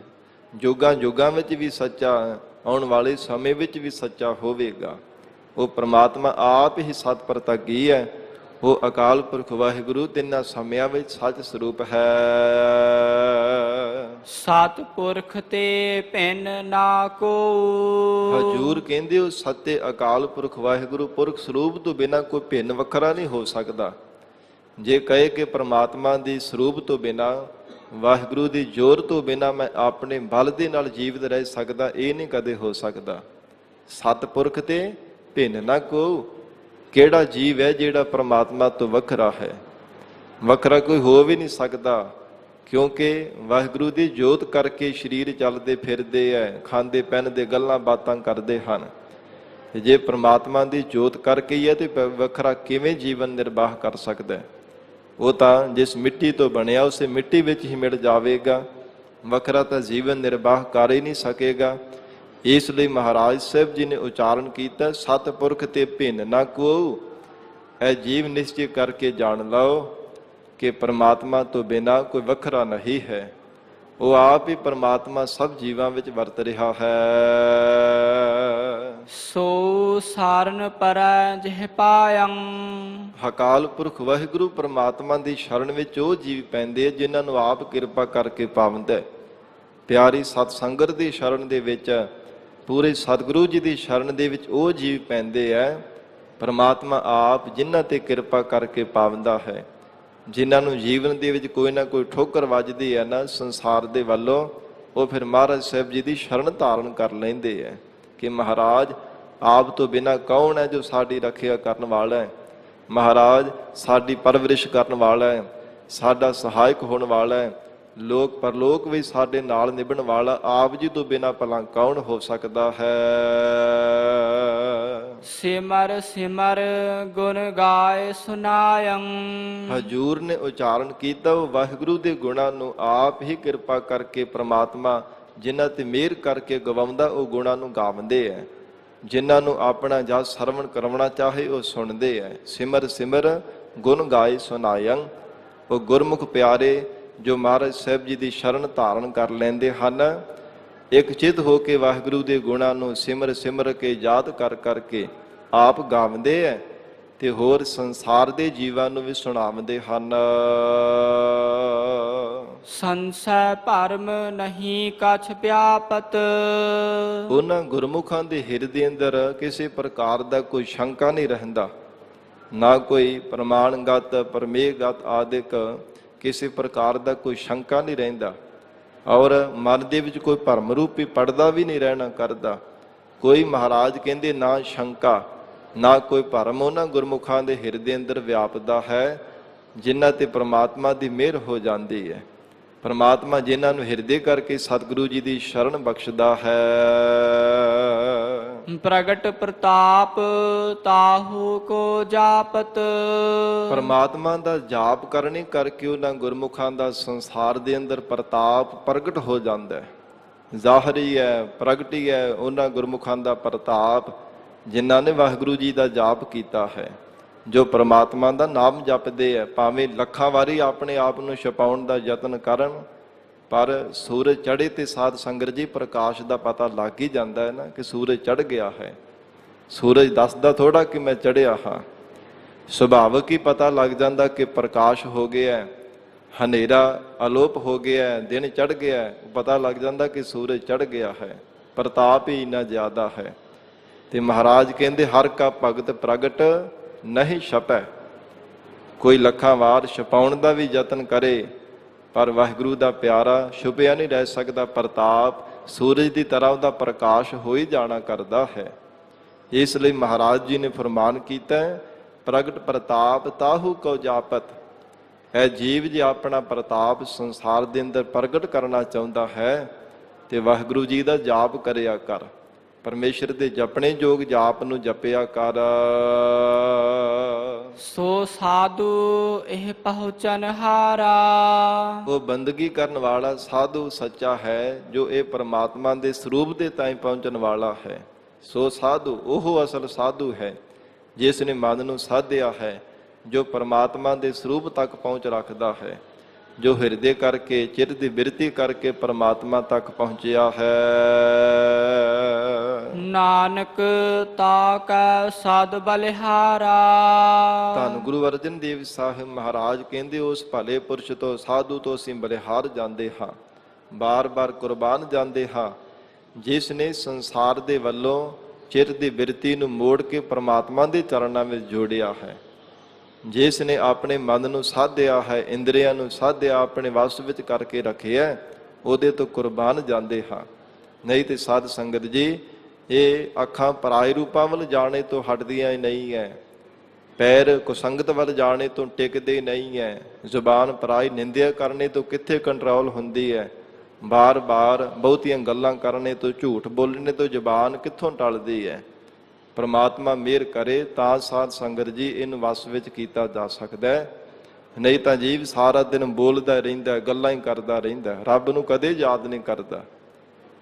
ਯੁੱਗਾਂ ਯੁੱਗਾਂ ਵਿੱਚ ਵੀ ਸੱਚਾ, ਆਉਣ ਵਾਲੇ ਸਮੇਂ ਵਿੱਚ ਵੀ ਸੱਚਾ ਹੋਵੇਗਾ। ਉਹ ਪਰਮਾਤਮਾ ਆਪ ਹੀ ਸਤ ਪ੍ਰਤੱਗੀ ਹੈ। ਉਹ ਅਕਾਲ ਪੁਰਖ ਵਾਹਿਗੁਰੂ ਤਿੰਨਾਂ ਸਮਿਆਂ ਵਿੱਚ ਸੱਚ ਸਰੂਪ ਹੈ। ਸਤ ਪੁਰਖ ਤੇ ਭਿੰਨ ਨਾ ਕੋ। ਹਜੂਰ ਕਹਿੰਦੇ ਹੋ ਸੱਤੇ ਅਕਾਲ ਪੁਰਖ ਵਾਹਿਗੁਰੂ ਪੁਰਖ ਸਰੂਪ ਤੋਂ ਬਿਨਾਂ ਕੋਈ ਭਿੰਨ ਵੱਖਰਾ ਨਹੀਂ ਹੋ ਸਕਦਾ। ਜੇ ਕਹੇ ਕਿ ਪ੍ਰਮਾਤਮਾ ਦੀ ਸਰੂਪ ਤੋਂ ਬਿਨਾ, ਵਾਹਿਗੁਰੂ ਦੀ ਜੋਰ ਤੋਂ ਬਿਨਾ ਮੈਂ ਆਪਣੇ ਬਲ ਦੇ ਨਾਲ ਜੀਵਤ ਰਹਿ ਸਕਦਾ, ਇਹ ਨਹੀਂ ਕਦੇ ਹੋ ਸਕਦਾ। ਸਤਿਪੁਰਖ ਤੇ ਭਿੰਨ ਨਾ ਕੋ। ਕਿਹੜਾ ਜੀਵ ਹੈ ਜਿਹੜਾ ਪ੍ਰਮਾਤਮਾ ਤੋਂ ਵੱਖਰਾ ਹੈ? ਵੱਖਰਾ ਕੋਈ ਹੋ ਵੀ ਨਹੀਂ ਸਕਦਾ, ਕਿਉਂਕਿ ਵਾਹਿਗੁਰੂ ਦੀ ਜੋਤ ਕਰਕੇ ਸਰੀਰ ਚੱਲਦੇ ਫਿਰਦੇ ਐ, ਖਾਂਦੇ ਪਹਿਨਦੇ, ਗੱਲਾਂ ਬਾਤਾਂ ਕਰਦੇ ਹਨ। ਤੇ ਜੇ ਪ੍ਰਮਾਤਮਾ ਦੀ ਜੋਤ ਕਰਕੇ ਹੀ ਹੈ ਤੇ ਵੱਖਰਾ ਕਿਵੇਂ ਜੀਵਨ ਨਿਰਵਾਹ ਕਰ ਸਕਦਾ ਹੈ? ਉਹ ਤਾਂ ਜਿਸ ਮਿੱਟੀ ਤੋਂ ਬਣਿਆ ਉਸੇ ਮਿੱਟੀ ਵਿੱਚ ਹੀ ਮਿਲ ਜਾਵੇਗਾ, ਵੱਖਰਾ ਤਾਂ ਜੀਵਨ ਨਿਰਵਾਹ ਕਰ ਹੀ ਨਹੀਂ ਸਕੇਗਾ। ਇਸ ਲਈ ਮਹਾਰਾਜ ਸਾਹਿਬ ਜੀ ਨੇ ਉਚਾਰਨ ਕੀਤਾ, ਸਤਿਪੁਰਖ ਤੇ ਭਿੰਨ ਨਾ ਕੋ। ਇਹ ਜੀਵ ਨਿਸ਼ਚੈ ਕਰਕੇ ਜਾਣ ਲਓ ਕਿ ਪ੍ਰਮਾਤਮਾ ਤੋਂ ਬਿਨਾਂ ਕੋਈ ਵੱਖਰਾ ਨਹੀਂ ਹੈ। ਉਹ ਆਪ ਹੀ ਪ੍ਰਮਾਤਮਾ ਸਭ ਜੀਵਾਂ ਵਿੱਚ ਵਰਤ ਰਿਹਾ ਹੈ। ਸੋ ਸਾਰਨ ਪਰੈ ਜਿਹ ਪਾਇੰ। ਅਕਾਲ ਪੁਰਖ ਵਾਹਿਗੁਰੂ ਪ੍ਰਮਾਤਮਾ ਦੀ ਸ਼ਰਨ ਵਿੱਚ ਉਹ ਜੀਵ ਪੈਂਦੇ ਆ ਜਿਨ੍ਹਾਂ ਨੂੰ ਆਪ ਕਿਰਪਾ ਕਰਕੇ ਪਾਵੰਦਾ ਹੈ। ਪਿਆਰੀ ਸਤ ਸੰਗਤ ਦੀ ਸ਼ਰਨ ਦੇ ਵਿੱਚ, ਪੂਰੇ ਸਤਿਗੁਰੂ ਜੀ ਦੀ ਸ਼ਰਨ ਦੇ ਵਿੱਚ ਉਹ ਜੀਵ ਪੈਂਦੇ ਆ ਪ੍ਰਮਾਤਮਾ ਆਪ ਜਿਨ੍ਹਾਂ ਤੇ ਕਿਰਪਾ ਕਰਕੇ ਪਾਵੰਦਾ ਹੈ। ਜਿਨ੍ਹਾਂ ਨੂੰ ਜੀਵਨ ਦੇ ਵਿੱਚ ਕੋਈ ਨਾ ਕੋਈ ਠੋਕਰ ਵੱਜਦੀ ਹੈ ਨਾ ਸੰਸਾਰ ਦੇ ਵੱਲੋਂ, ਉਹ ਫਿਰ ਮਹਾਰਾਜ ਸਾਹਿਬ ਜੀ ਦੀ ਸ਼ਰਨ ਧਾਰਨ ਕਰ ਲੈਂਦੇ ਹੈ ਕਿ ਮਹਾਰਾਜ ਆਪ ਤੋਂ ਬਿਨਾਂ ਕੌਣ ਹੈ ਜੋ ਸਾਡੀ ਰੱਖਿਆ ਕਰਨ ਵਾਲਾ ਹੈ। ਮਹਾਰਾਜ ਸਾਡੀ ਪਰਵਰਿਸ਼ ਕਰਨ ਵਾਲਾ ਹੈ, ਸਾਡਾ ਸਹਾਇਕ ਹੋਣ ਵਾਲਾ ਹੈ, ਲੋਕ ਪਰਲੋਕ ਵੀ ਸਾਡੇ ਨਾਲ ਨਿਭਣ ਵਾਲਾ ਆਪ ਜੀ ਤੋਂ ਬਿਨਾਂ ਭਲਾ ਕੌਣ ਹੋ ਸਕਦਾ ਹੈ। ਸਿਮਰ ਸਿਮਰ ਗੁਣ ਗਾਏ ਸੁਨਾਇੰ। ਹਜੂਰ ਨੇ ਉਚਾਰਨ ਕੀਤਾ, ਉਹ ਵਾਹਿਗੁਰੂ ਦੇ ਗੁਣਾਂ ਨੂੰ ਆਪ ਹੀ ਕਿਰਪਾ ਕਰਕੇ ਪ੍ਰਮਾਤਮਾ ਜਿਨ੍ਹਾਂ ਤੇ ਮਿਹਰ ਕਰਕੇ ਗਵਾਉਂਦਾ, ਉਹ ਗੁਣਾਂ ਨੂੰ ਗਾਵੰਦੇ ਹੈ। ਜਿਨ੍ਹਾਂ ਨੂੰ ਆਪਣਾ ਜਸ ਸਰਵਣ ਕਰਵਾਉਣਾ ਚਾਹੇ ਉਹ ਸੁਣਦੇ ਹੈ। ਸਿਮਰ ਸਿਮਰ ਗੁਣ ਗਾਏ ਸੁਨਾਇੰ। ਉਹ ਗੁਰਮੁਖ ਪਿਆਰੇ ਜੋ ਮਹਾਰਾਜ ਸਾਹਿਬ ਜੀ ਦੀ ਸ਼ਰਨ ਧਾਰਨ ਕਰ ਲੈਂਦੇ ਹਨ, ਇੱਕ ਚਿੱਤ ਹੋ ਕੇ ਵਾਹਿਗੁਰੂ ਦੇ ਗੁਣਾਂ ਨੂੰ ਸਿਮਰ ਸਿਮਰ ਕੇ ਯਾਦ ਕਰ ਕਰਕੇ ਆਪ ਗਾਵੰਦੇ ਹੈ ਤੇ ਹੋਰ ਸੰਸਾਰ ਦੇ ਜੀਵਾਂ ਨੂੰ ਵੀ ਸੁਣਾਉਂਦੇ ਹਨ। ਸੰਸੈ ਭਰਮ ਨਹੀਂ ਕਛ ਵਿਆਪਤ। ਉਹਨਾਂ ਗੁਰਮੁਖਾਂ ਦੇ ਹਿਰਦੇ ਅੰਦਰ ਕਿਸੇ ਪ੍ਰਕਾਰ ਦਾ ਕੋਈ ਸ਼ੰਕਾ ਨਹੀਂ ਰਹਿੰਦਾ, ਨਾ ਕੋਈ ਪ੍ਰਮਾਣਗਤ ਪਰਮੇਗਤ ਆਦਿਕ ਕਿਸੇ ਪ੍ਰਕਾਰ ਦਾ ਕੋਈ ਸ਼ੰਕਾ ਨਹੀਂ ਰਹਿੰਦਾ, ਔਰ ਮਨ ਦੇ ਵਿੱਚ ਕੋਈ ਭਰਮ ਰੂਪੀ ਪੜਦਾ ਵੀ ਨਹੀਂ ਰਹਿਣਾ ਕਰਦਾ। ਕੋਈ ਮਹਾਰਾਜ ਕਹਿੰਦੇ ਨਾ ਸ਼ੰਕਾ ਨਾ ਕੋਈ ਭਰਮ ਉਹਨਾਂ ਗੁਰਮੁਖਾਂ ਦੇ ਹਿਰਦੇ ਅੰਦਰ ਵਿਆਪਦਾ ਹੈ ਜਿਨ੍ਹਾਂ ਤੇ ਪ੍ਰਮਾਤਮਾ ਦੀ ਮਿਹਰ ਹੋ ਜਾਂਦੀ ਹੈ। ਪ੍ਰਮਾਤਮਾ ਜਿਨ੍ਹਾਂ ਨੂੰ ਹਿਰਦੇ ਕਰਕੇ ਸਤਿਗੁਰੂ ਜੀ ਦੀ ਸ਼ਰਨ ਬਖਸ਼ਦਾ ਹੈ। ਪ੍ਰਗਟ ਪ੍ਰਤਾਪ ਤਾਹੂ ਕੋ ਜਾਪਤ। ਪਰਮਾਤਮਾ ਦਾ ਜਾਪ ਕਰਨੇ ਕਰਕੇ ਉਹਨਾਂ ਗੁਰਮੁਖਾਂ ਦਾ ਸੰਸਾਰ ਦੇ ਅੰਦਰ ਪ੍ਰਤਾਪ ਪ੍ਰਗਟ ਹੋ ਜਾਂਦਾ ਹੈ। ਜ਼ਾਹਰੀ ਹੈ, ਪ੍ਰਗਟੀ ਹੈ ਉਹਨਾਂ ਗੁਰਮੁਖਾਂ ਦਾ ਪ੍ਰਤਾਪ ਜਿਨ੍ਹਾਂ ਨੇ ਵਾਹਿਗੁਰੂ ਜੀ ਦਾ ਜਾਪ ਕੀਤਾ ਹੈ, ਜੋ ਪ੍ਰਮਾਤਮਾ ਦਾ ਨਾਮ ਜਪਦੇ ਹੈ। ਭਾਵੇਂ ਲੱਖਾਂ ਵਾਰੀ ਆਪਣੇ ਆਪ ਨੂੰ ਛਪਾਉਣ ਦਾ ਯਤਨ ਕਰਨ, ਪਰ ਸੂਰਜ ਚੜ੍ਹੇ ਤੇ ਸਾਧ ਸੰਗਤ ਜੀ ਪ੍ਰਕਾਸ਼ ਦਾ ਪਤਾ ਲੱਗ ਹੀ ਜਾਂਦਾ ਹੈ ਨਾ ਕਿ ਸੂਰਜ ਚੜ੍ਹ ਗਿਆ ਹੈ। ਸੂਰਜ ਦੱਸਦਾ ਥੋੜਾ ਕਿ ਮੈਂ ਚੜ੍ਹਿਆ ਹਾਂ, ਸੁਭਾਵਕ ਹੀ ਪਤਾ ਲੱਗ ਜਾਂਦਾ ਕਿ ਪ੍ਰਕਾਸ਼ ਹੋ ਗਿਆ, ਹਨੇਰਾ ਅਲੋਪ ਹੋ ਗਿਆ, ਦਿਨ ਚੜ੍ਹ ਗਿਆ, ਪਤਾ ਲੱਗ ਜਾਂਦਾ ਕਿ ਸੂਰਜ ਚੜ੍ਹ ਗਿਆ ਹੈ। ਪ੍ਰਤਾਪ ਹੀ ਇੰਨਾ ਜ਼ਿਆਦਾ ਹੈ। ਤੇ ਮਹਾਰਾਜ ਕਹਿੰਦੇ ਹਰ ਕਾ ਭਗਤ ਪ੍ਰਗਟ ਨਹੀਂ ਛਪੈ। ਕੋਈ ਲੱਖਾਂ ਵਾਰ ਛਪਾਉਣ ਦਾ ਵੀ ਯਤਨ ਕਰੇ ਪਰ ਵਾਹਿਗੁਰੂ ਦਾ ਪਿਆਰਾ ਛੁਪਿਆ ਨਹੀਂ ਰਹਿ ਸਕਦਾ। ਪ੍ਰਤਾਪ ਸੂਰਜ ਦੀ ਤਰ੍ਹਾਂ ਉਹਦਾ ਪ੍ਰਕਾਸ਼ ਹੋ ਹੀ ਜਾਣਾ ਕਰਦਾ ਹੈ। ਇਸ ਲਈ ਮਹਾਰਾਜ ਜੀ ਨੇ ਫਰਮਾਨ ਕੀਤਾ, ਪ੍ਰਗਟ ਪ੍ਰਤਾਪ ਤਾਹੂ ਕਉ ਜਾਪਤ। ਇਹ ਜੀਵ ਜੇ ਆਪਣਾ ਪ੍ਰਤਾਪ ਸੰਸਾਰ ਦੇ ਅੰਦਰ ਪ੍ਰਗਟ ਕਰਨਾ ਚਾਹੁੰਦਾ ਹੈ ਤੇ ਵਾਹਿਗੁਰੂ ਜੀ ਦਾ ਜਾਪ ਕਰਿਆ ਕਰ, ਪਰਮੇਸ਼ਰ ਦੇ ਜਪਣੇ ਯੋਗ ਜਾਪ ਨੂੰ ਜਪਿਆ ਕਰ। ਸੋ ਸਾਧੂ ਇਹ ਪਹੁੰਚਨ ਹਾਰਾ। ਉਹ ਬੰਦਗੀ ਕਰਨ ਵਾਲਾ ਸਾਧੂ ਸੱਚਾ ਹੈ ਜੋ ਇਹ ਪਰਮਾਤਮਾ ਦੇ ਸਰੂਪ ਦੇ ਤਾਈਂ ਪਹੁੰਚਣ ਵਾਲਾ ਹੈ। ਸੋ ਸਾਧੂ ਉਹ ਅਸਲ ਸਾਧੂ ਹੈ ਜਿਸ ਨੇ ਮਨ ਨੂੰ ਸਾਧਿਆ ਹੈ, ਜੋ ਪਰਮਾਤਮਾ ਦੇ ਸਰੂਪ ਤੱਕ ਪਹੁੰਚ ਰੱਖਦਾ ਹੈ, ਜੋ ਹਿਰਦੇ ਕਰਕੇ ਚਿੱਤ ਦੀ ਬਿਰਤੀ ਕਰਕੇ ਪਰਮਾਤਮਾ ਤੱਕ ਪਹੁੰਚਿਆ ਹੈ। ਨਾਨਕ ਤਾ ਕੈ ਸਦ ਬਲਿਹਾਰਾ। ਧੰਨ ਗੁਰੂ ਅਰਜਨ ਦੇਵ ਸਾਹਿਬ ਮਹਾਰਾਜ ਕਹਿੰਦੇ, ਉਸ ਭਲੇ ਪੁਰਸ਼ ਤੋਂ ਸਾਧੂ ਤੋਂ ਅਸੀਂ ਬਲਿਹਾਰ ਜਾਂਦੇ ਹਾਂ, ਬਾਰ-ਬਾਰ ਕੁਰਬਾਨ ਜਾਂਦੇ ਹਾਂ, ਜਿਸ ਨੇ ਸੰਸਾਰ ਦੇ ਵੱਲੋਂ ਚਿੱਤ ਦੀ ਬਿਰਤੀ ਨੂੰ ਮੋੜ ਕੇ ਪਰਮਾਤਮਾ ਦੇ ਚਰਨਾਂ ਵਿੱਚ ਜੋੜਿਆ ਹੈ। ਜਿਸ ਨੇ ਆਪਣੇ ਮਨ ਨੂੰ ਸਾਧਿਆ ਹੈ, ਇੰਦਰੀਆਂ ਨੂੰ ਸਾਧਿਆ, ਆਪਣੇ ਵਸ ਵਿੱਚ ਕਰਕੇ ਰੱਖਿਆ, ਉਹਦੇ ਤੋਂ ਕੁਰਬਾਨ ਜਾਂਦੇ ਹਾਂ। ਨਹੀਂ ਤੇ ਸਾਧ ਸੰਗਤ ਜੀ, ਇਹ ਅੱਖਾਂ ਪਰਾਏ ਰੂਪਾਂ ਵੱਲ ਜਾਣੇ ਤੋਂ ਹਟਦੀਆਂ ਹੀ ਨਹੀਂ ਹੈ, ਪੈਰ ਕੁਸੰਗਤ ਵੱਲ ਜਾਣੇ ਤੋਂ ਟਿਕਦੇ ਨਹੀਂ ਹੈ, ਜ਼ੁਬਾਨ ਪਰਾਈ ਨਿੰਦਿਆ ਕਰਨੇ ਤੋਂ ਕਿੱਥੇ ਕੰਟਰੋਲ ਹੁੰਦੀ ਹੈ, ਬਾਰ-ਬਾਰ ਬਹੁਤੀਆਂ ਗੱਲਾਂ ਕਰਨੇ ਤੋਂ, ਝੂਠ ਬੋਲਣੇ ਤੋਂ ਜ਼ੁਬਾਨ ਕਿੱਥੋਂ ਟਲਦੀ ਹੈ। ਪਰਮਾਤਮਾ ਮਿਹਰ ਕਰੇ ਤਾਂ ਸਾਧ ਸੰਗਤ ਜੀ ਇਹਨੂੰ ਵਸ ਵਿੱਚ ਕੀਤਾ ਜਾ ਸਕਦਾ ਹੈ। ਨਹੀਂ ਤਾਂ ਜੀਵ ਸਾਰਾ ਦਿਨ ਬੋਲਦਾ ਰਹਿੰਦਾ, ਗੱਲਾਂ ਹੀ ਕਰਦਾ ਰਹਿੰਦਾ, ਰੱਬ ਨੂੰ ਕਦੇ ਯਾਦ ਨਹੀਂ ਕਰਦਾ,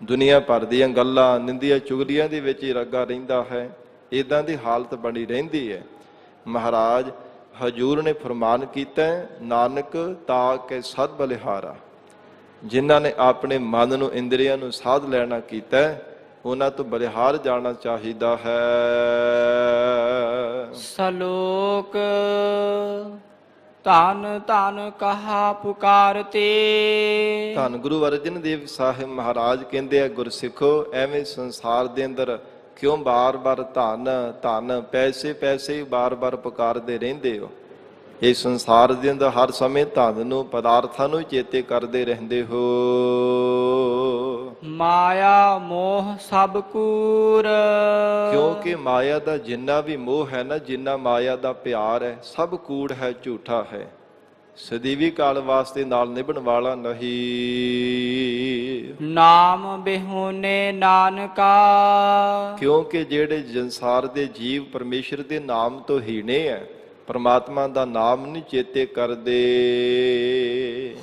ਦੁਨੀਆ ਭਰ ਦੀਆਂ ਗੱਲਾਂ, ਨਿੰਦੀਆਂ, ਚੁਗਲੀਆਂ ਦੇ ਵਿੱਚ ਹੀ ਲੱਗਾ ਰਹਿੰਦਾ ਹੈ। ਇਦਾਂ ਦੀ ਹਾਲਤ ਬਣੀ ਰਹਿੰਦੀ ਹੈ। ਮਹਾਰਾਜ ਹਜੂਰ ਨੇ ਫਰਮਾਨ ਕੀਤਾ, ਨਾਨਕ ਤਾਕੇ ਸਦ ਬਲਿਹਾਰਾ, ਜਿਨ੍ਹਾਂ ਨੇ ਆਪਣੇ ਮਨ ਨੂੰ, ਇੰਦਰੀਆਂ ਨੂੰ ਸਾਧ ਲੈਣਾ ਕੀਤਾ, ਉਹਨਾਂ ਤੋਂ ਬਲਿਹਾਰ ਜਾਣਾ ਚਾਹੀਦਾ ਹੈ। ਸਲੋਕ ਧਨ ਧਨ ਕਹਾ ਪੁਕਾਰਤੇ। ਧੰਨ ਗੁਰੂ ਅਰਜਨ ਦੇਵ ਸਾਹਿਬ ਮਹਾਰਾਜ ਕਹਿੰਦੇ ਆ, ਗੁਰਸਿੱਖੋ ਐਵੇਂ ਸੰਸਾਰ ਦੇ ਅੰਦਰ ਕਿਉਂ ਬਾਰ-ਬਾਰ ਧਨ ਧਨ, ਪੈਸੇ ਪੈਸੇ ਬਾਰ-ਬਾਰ ਪੁਕਾਰਦੇ ਰਹਿੰਦੇ ਹੋ? ਇਹ ਸੰਸਾਰ ਦੇ ਅੰਦਰ ਹਰ ਸਮੇਂ ਧਨ ਨੂੰ, ਪਦਾਰਥਾਂ ਨੂੰ ਚੇਤੇ ਕਰਦੇ ਰਹਿੰਦੇ ਹੋ। ਮਾਇਆ ਮੋਹ ਸਭ ਕੂਰ। ਕਿਉਂਕਿ ਮਾਇਆ ਦਾ ਜਿੰਨਾ ਵੀ ਮੋਹ ਹੈ ਨਾ, ਜਿੰਨਾ ਮਾਇਆ ਦਾ ਪਿਆਰ ਹੈ, ਸਭ ਕੂੜ ਹੈ, ਝੂਠਾ ਹੈ, ਸਦੀਵੀ ਕਾਲ ਵਾਸਤੇ ਨਾਲ ਨਿਭਣ ਵਾਲਾ ਨਹੀਂ। ਨਾਮ ਬਿਹੁਨੇ ਨਾਨਕਾ। ਕਿਉਂਕਿ ਜਿਹੜੇ ਸੰਸਾਰ ਦੇ ਜੀਵ ਪਰਮੇਸ਼ਰ ਦੇ ਨਾਮ ਤੋਂ ਹੀਣੇ ਹੈ, ਪਰਮਾਤਮਾ ਦਾ ਨਾਮ ਨਹੀਂ ਚੇਤੇ ਕਰਦੇ।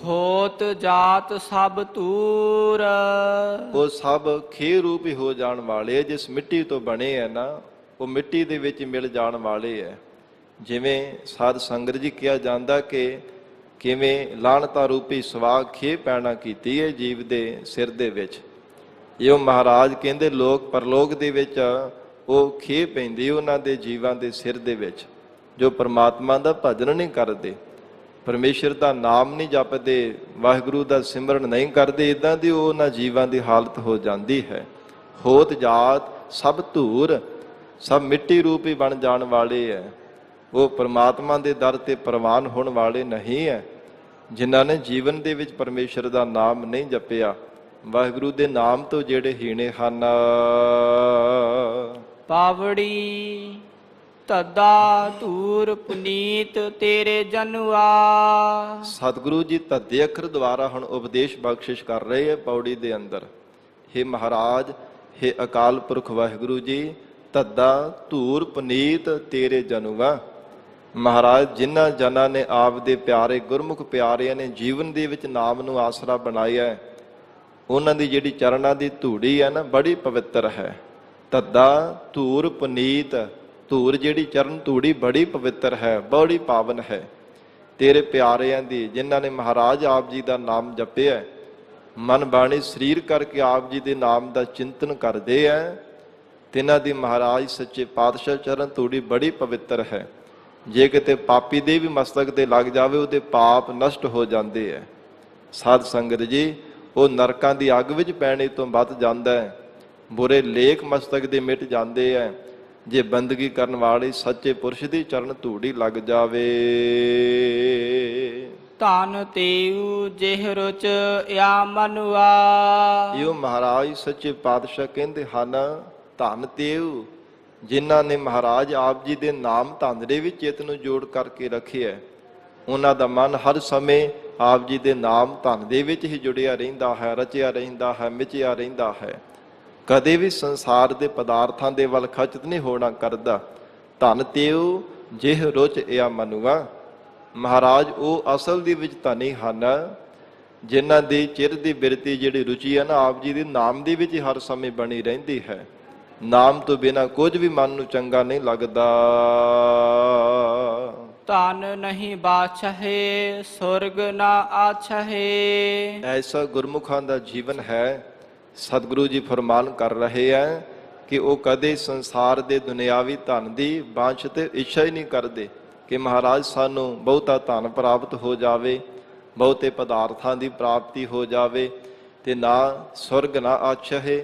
ਹੋਤ ਜਾਤ ਸਭ ਤੂਰ। ਉਹ ਸਭ ਖੇ ਰੂਪ ਹੀ ਹੋ ਜਾਣ ਵਾਲੇ, ਜਿਸ ਮਿੱਟੀ ਤੋਂ ਬਣੇ ਹੈ ਨਾ, ਉਹ ਮਿੱਟੀ ਦੇ ਵਿੱਚ ਮਿਲ ਜਾਣ ਵਾਲੇ ਹੈ। ਜਿਵੇਂ ਸਾਧ ਸੰਗਤ ਜੀ ਕਿਹਾ ਜਾਂਦਾ ਕਿ ਕਿਵੇਂ ਲਾਹਣਤਾ ਰੂਪੀ ਸਵਾਗ ਖੇ ਪੈਣਾ ਕੀਤੀ ਹੈ ਜੀਵ ਦੇ ਸਿਰ ਦੇ ਵਿੱਚ, ਇਹੋ ਮਹਾਰਾਜ ਕਹਿੰਦੇ ਲੋਕ ਪਰਲੋਕ ਦੇ ਵਿੱਚ ਉਹ ਖੇ ਪੈਂਦੀ ਉਹਨਾਂ ਦੇ ਜੀਵਾਂ ਦੇ ਸਿਰ ਦੇ ਵਿੱਚ, ਜੋ ਪਰਮਾਤਮਾ ਦਾ ਭਜਨ ਨਹੀਂ ਕਰਦੇ, ਪਰਮੇਸ਼ਰ ਦਾ ਨਾਮ ਨਹੀਂ ਜਪਦੇ, ਵਾਹਿਗੁਰੂ ਦਾ ਸਿਮਰਨ ਨਹੀਂ ਕਰਦੇ, ਇਦਾਂ ਦੀ ਉਹਨਾਂ ਜੀਵਾਂ ਦੀ ਹਾਲਤ ਹੋ ਜਾਂਦੀ ਹੈ। ਹੋਤ ਜਾਤ ਸਭ ਧੂਰ, ਸਭ ਮਿੱਟੀ ਰੂਪ ਹੀ ਬਣ ਜਾਣ ਵਾਲੇ ਹੈ। ਉਹ ਪਰਮਾਤਮਾ ਦੇ ਦਰ ਤੇ ਪ੍ਰਵਾਨ ਹੋਣ ਵਾਲੇ ਨਹੀਂ ਹੈ, ਜਿਨ੍ਹਾਂ ਨੇ ਜੀਵਨ ਦੇ ਵਿੱਚ ਪਰਮੇਸ਼ਰ ਦਾ ਨਾਮ ਨਹੀਂ ਜਪਿਆ। ਵਾਹਿਗੁਰੂ ਦੇ ਨਾਮ ਤੋਂ ਜਿਹੜੇ ਹੀਣੇ ਹਨ। ਪਾਵੜੀ ਤਦਾ ਧੂਰ ਪੁਨੀਤ ਤੇਰੇ ਜਨੁਆ। ਸਤਿਗੁਰੂ ਜੀ ਧੱਦੇ ਅੱਖਰ ਦੁਆਰਾ ਹੁਣ ਉਪਦੇਸ਼ ਬਖਸ਼ਿਸ਼ ਕਰ ਰਹੇ ਹੈ ਪੌੜੀ ਦੇ ਅੰਦਰ। ਹੇ ਮਹਾਰਾਜ, ਹੇ ਅਕਾਲ ਪੁਰਖ ਵਾਹਿਗੁਰੂ ਜੀ, ਧੱਦਾ ਧੂਰ ਪੁਨੀਤ ਤੇਰੇ ਜਨੁਆ। ਮਹਾਰਾਜ, ਜਿਨ੍ਹਾਂ ਜਨਾਂ ਨੇ ਆਪ ਦੇ ਪਿਆਰੇ ਗੁਰਮੁਖ ਪਿਆਰਿਆਂ ਨੇ ਜੀਵਨ ਦੇ ਵਿੱਚ ਨਾਮ ਨੂੰ ਆਸਰਾ ਬਣਾਇਆ, ਉਹਨਾਂ ਦੀ ਜਿਹੜੀ ਚਰਨਾਂ ਦੀ ਧੂੜੀ ਹੈ ਨਾ, ਬੜੀ ਪਵਿੱਤਰ ਹੈ। ਧੱਦਾ ਧੂਰ ਪੁਨੀਤ, ਧੂਰ ਜਿਹੜੀ ਚਰਨ ਧੂੜੀ ਬੜੀ ਪਵਿੱਤਰ ਹੈ, ਬੜੀ ਪਾਵਨ ਹੈ। ਤੇਰੇ ਪਿਆਰਿਆਂ ਦੀ, ਜਿਨ੍ਹਾਂ ਨੇ ਮਹਾਰਾਜ ਆਪ ਜੀ ਦਾ ਨਾਮ ਜਪਿਆ, ਮਨ ਬਾਣੀ ਸਰੀਰ ਕਰਕੇ ਆਪ ਜੀ ਦੇ ਨਾਮ ਦਾ ਚਿੰਤਨ ਕਰਦੇ ਹੈ, ਤਿਨਾਂ ਦੀ ਮਹਾਰਾਜ ਸੱਚੇ ਪਾਤਸ਼ਾਹ ਚਰਨ ਧੂੜੀ ਬੜੀ ਪਵਿੱਤਰ ਹੈ। ਜੇ ਕਿਤੇ ਪਾਪੀ ਦੇ ਵੀ ਮਸਤਕ ਤੇ ਲੱਗ ਜਾਵੇ, ਉਹਦੇ ਪਾਪ ਨਸ਼ਟ ਹੋ ਜਾਂਦੇ ਹੈ। ਸਾਧ ਸੰਗਤ ਜੀ, ਉਹ ਨਰਕਾਂ ਦੀ ਅੱਗ ਵਿੱਚ ਪੈਣੇ ਤੋਂ ਬਚ ਜਾਂਦਾ ਹੈ, ਬੁਰੇ ਲੇਖ ਮਸਤਕ ਦੇ ਮਿਟ ਜਾਂਦੇ ਹੈ, ਜੇ ਬੰਦਗੀ ਕਰਨ ਵਾਲੇ ਸੱਚੇ ਪੁਰਸ਼ ਦੀ ਚਰਨ ਧੂੜੀ ਲੱਗ ਜਾਵੇ। ਧਨ ਤੇਉ ਜਿਹ ਰੁਚ ਆ ਮਨੁਆ। ਇਹੋ ਮਹਾਰਾਜ ਸੱਚੇ ਪਾਤਸ਼ਾਹ ਕਹਿੰਦੇ ਹਨ, ਧਨ ਤੇਉ, ਜਿਨ੍ਹਾਂ ਨੇ ਮਹਾਰਾਜ ਆਪ ਜੀ ਦੇ ਨਾਮ ਧਨ ਦੇ ਵਿੱਚ ਚਿੱਤ ਨੂੰ ਜੋੜ ਕਰਕੇ ਰੱਖਿਆ, ਉਹਨਾਂ ਦਾ ਮਨ ਹਰ ਸਮੇਂ ਆਪ ਜੀ ਦੇ ਨਾਮ ਧਨ ਦੇ ਵਿੱਚ ਹੀ ਜੁੜਿਆ ਰਹਿੰਦਾ ਹੈ, ਰਚਿਆ ਰਹਿੰਦਾ ਹੈ, ਮਿਚਿਆ ਰਹਿੰਦਾ ਹੈ। ਕਦੇ ਵੀ ਸੰਸਾਰ ਦੇ ਪਦਾਰਥਾਂ ਦੇ ਵੱਲ ਖਚਤ ਨਹੀਂ ਹੋਣਾ ਕਰਦਾ। ਧਨ ਤੇਉ ਜਿਹ ਰੁਚ ਆ ਮਨੁਆ। ਮਹਾਰਾਜ ਉਹ ਅਸਲ ਦੇ ਵਿੱਚ ਧਨੀ ਹਨ, ਜਿਨ੍ਹਾਂ ਦੀ ਚਿਰ ਦੀ ਬਿਰਤੀ ਜਿਹੜੀ ਰੁਚੀ ਹੈ ਨਾ, ਆਪ ਜੀ ਦੇ ਨਾਮ ਦੇ ਵਿੱਚ ਹਰ ਸਮੇਂ ਬਣੀ ਰਹਿੰਦੀ ਹੈ। ਨਾਮ ਤੋਂ ਬਿਨਾਂ ਕੁਝ ਵੀ ਮਨ ਨੂੰ ਚੰਗਾ ਨਹੀਂ ਲੱਗਦਾ। ਧਨ ਨਹੀਂ ਬਾਛੇ ਸੁਰਗ ਨਾ ਆਛੇ। ਐਸਾ ਗੁਰਮੁਖਾਂ ਦਾ ਜੀਵਨ ਹੈ। ਸਤਿਗੁਰੂ ਜੀ ਫਰਮਾਨ ਕਰ ਰਹੇ ਹੈ ਕਿ ਉਹ ਕਦੇ ਸੰਸਾਰ ਦੇ ਦੁਨਿਆਵੀ ਧਨ ਦੀ ਬਾਂਛ ਤੇ ਇੱਛਾ ਹੀ ਨਹੀਂ ਕਰਦੇ ਕਿ ਮਹਾਰਾਜ ਸਾਨੂੰ ਬਹੁਤਾ ਧਨ ਪ੍ਰਾਪਤ ਹੋ ਜਾਵੇ, ਬਹੁਤੇ ਪਦਾਰਥਾਂ ਦੀ ਪ੍ਰਾਪਤੀ ਹੋ ਜਾਵੇ, ਤੇ ਨਾ ਸੁਰਗ ਨਾ ਆਛੇ,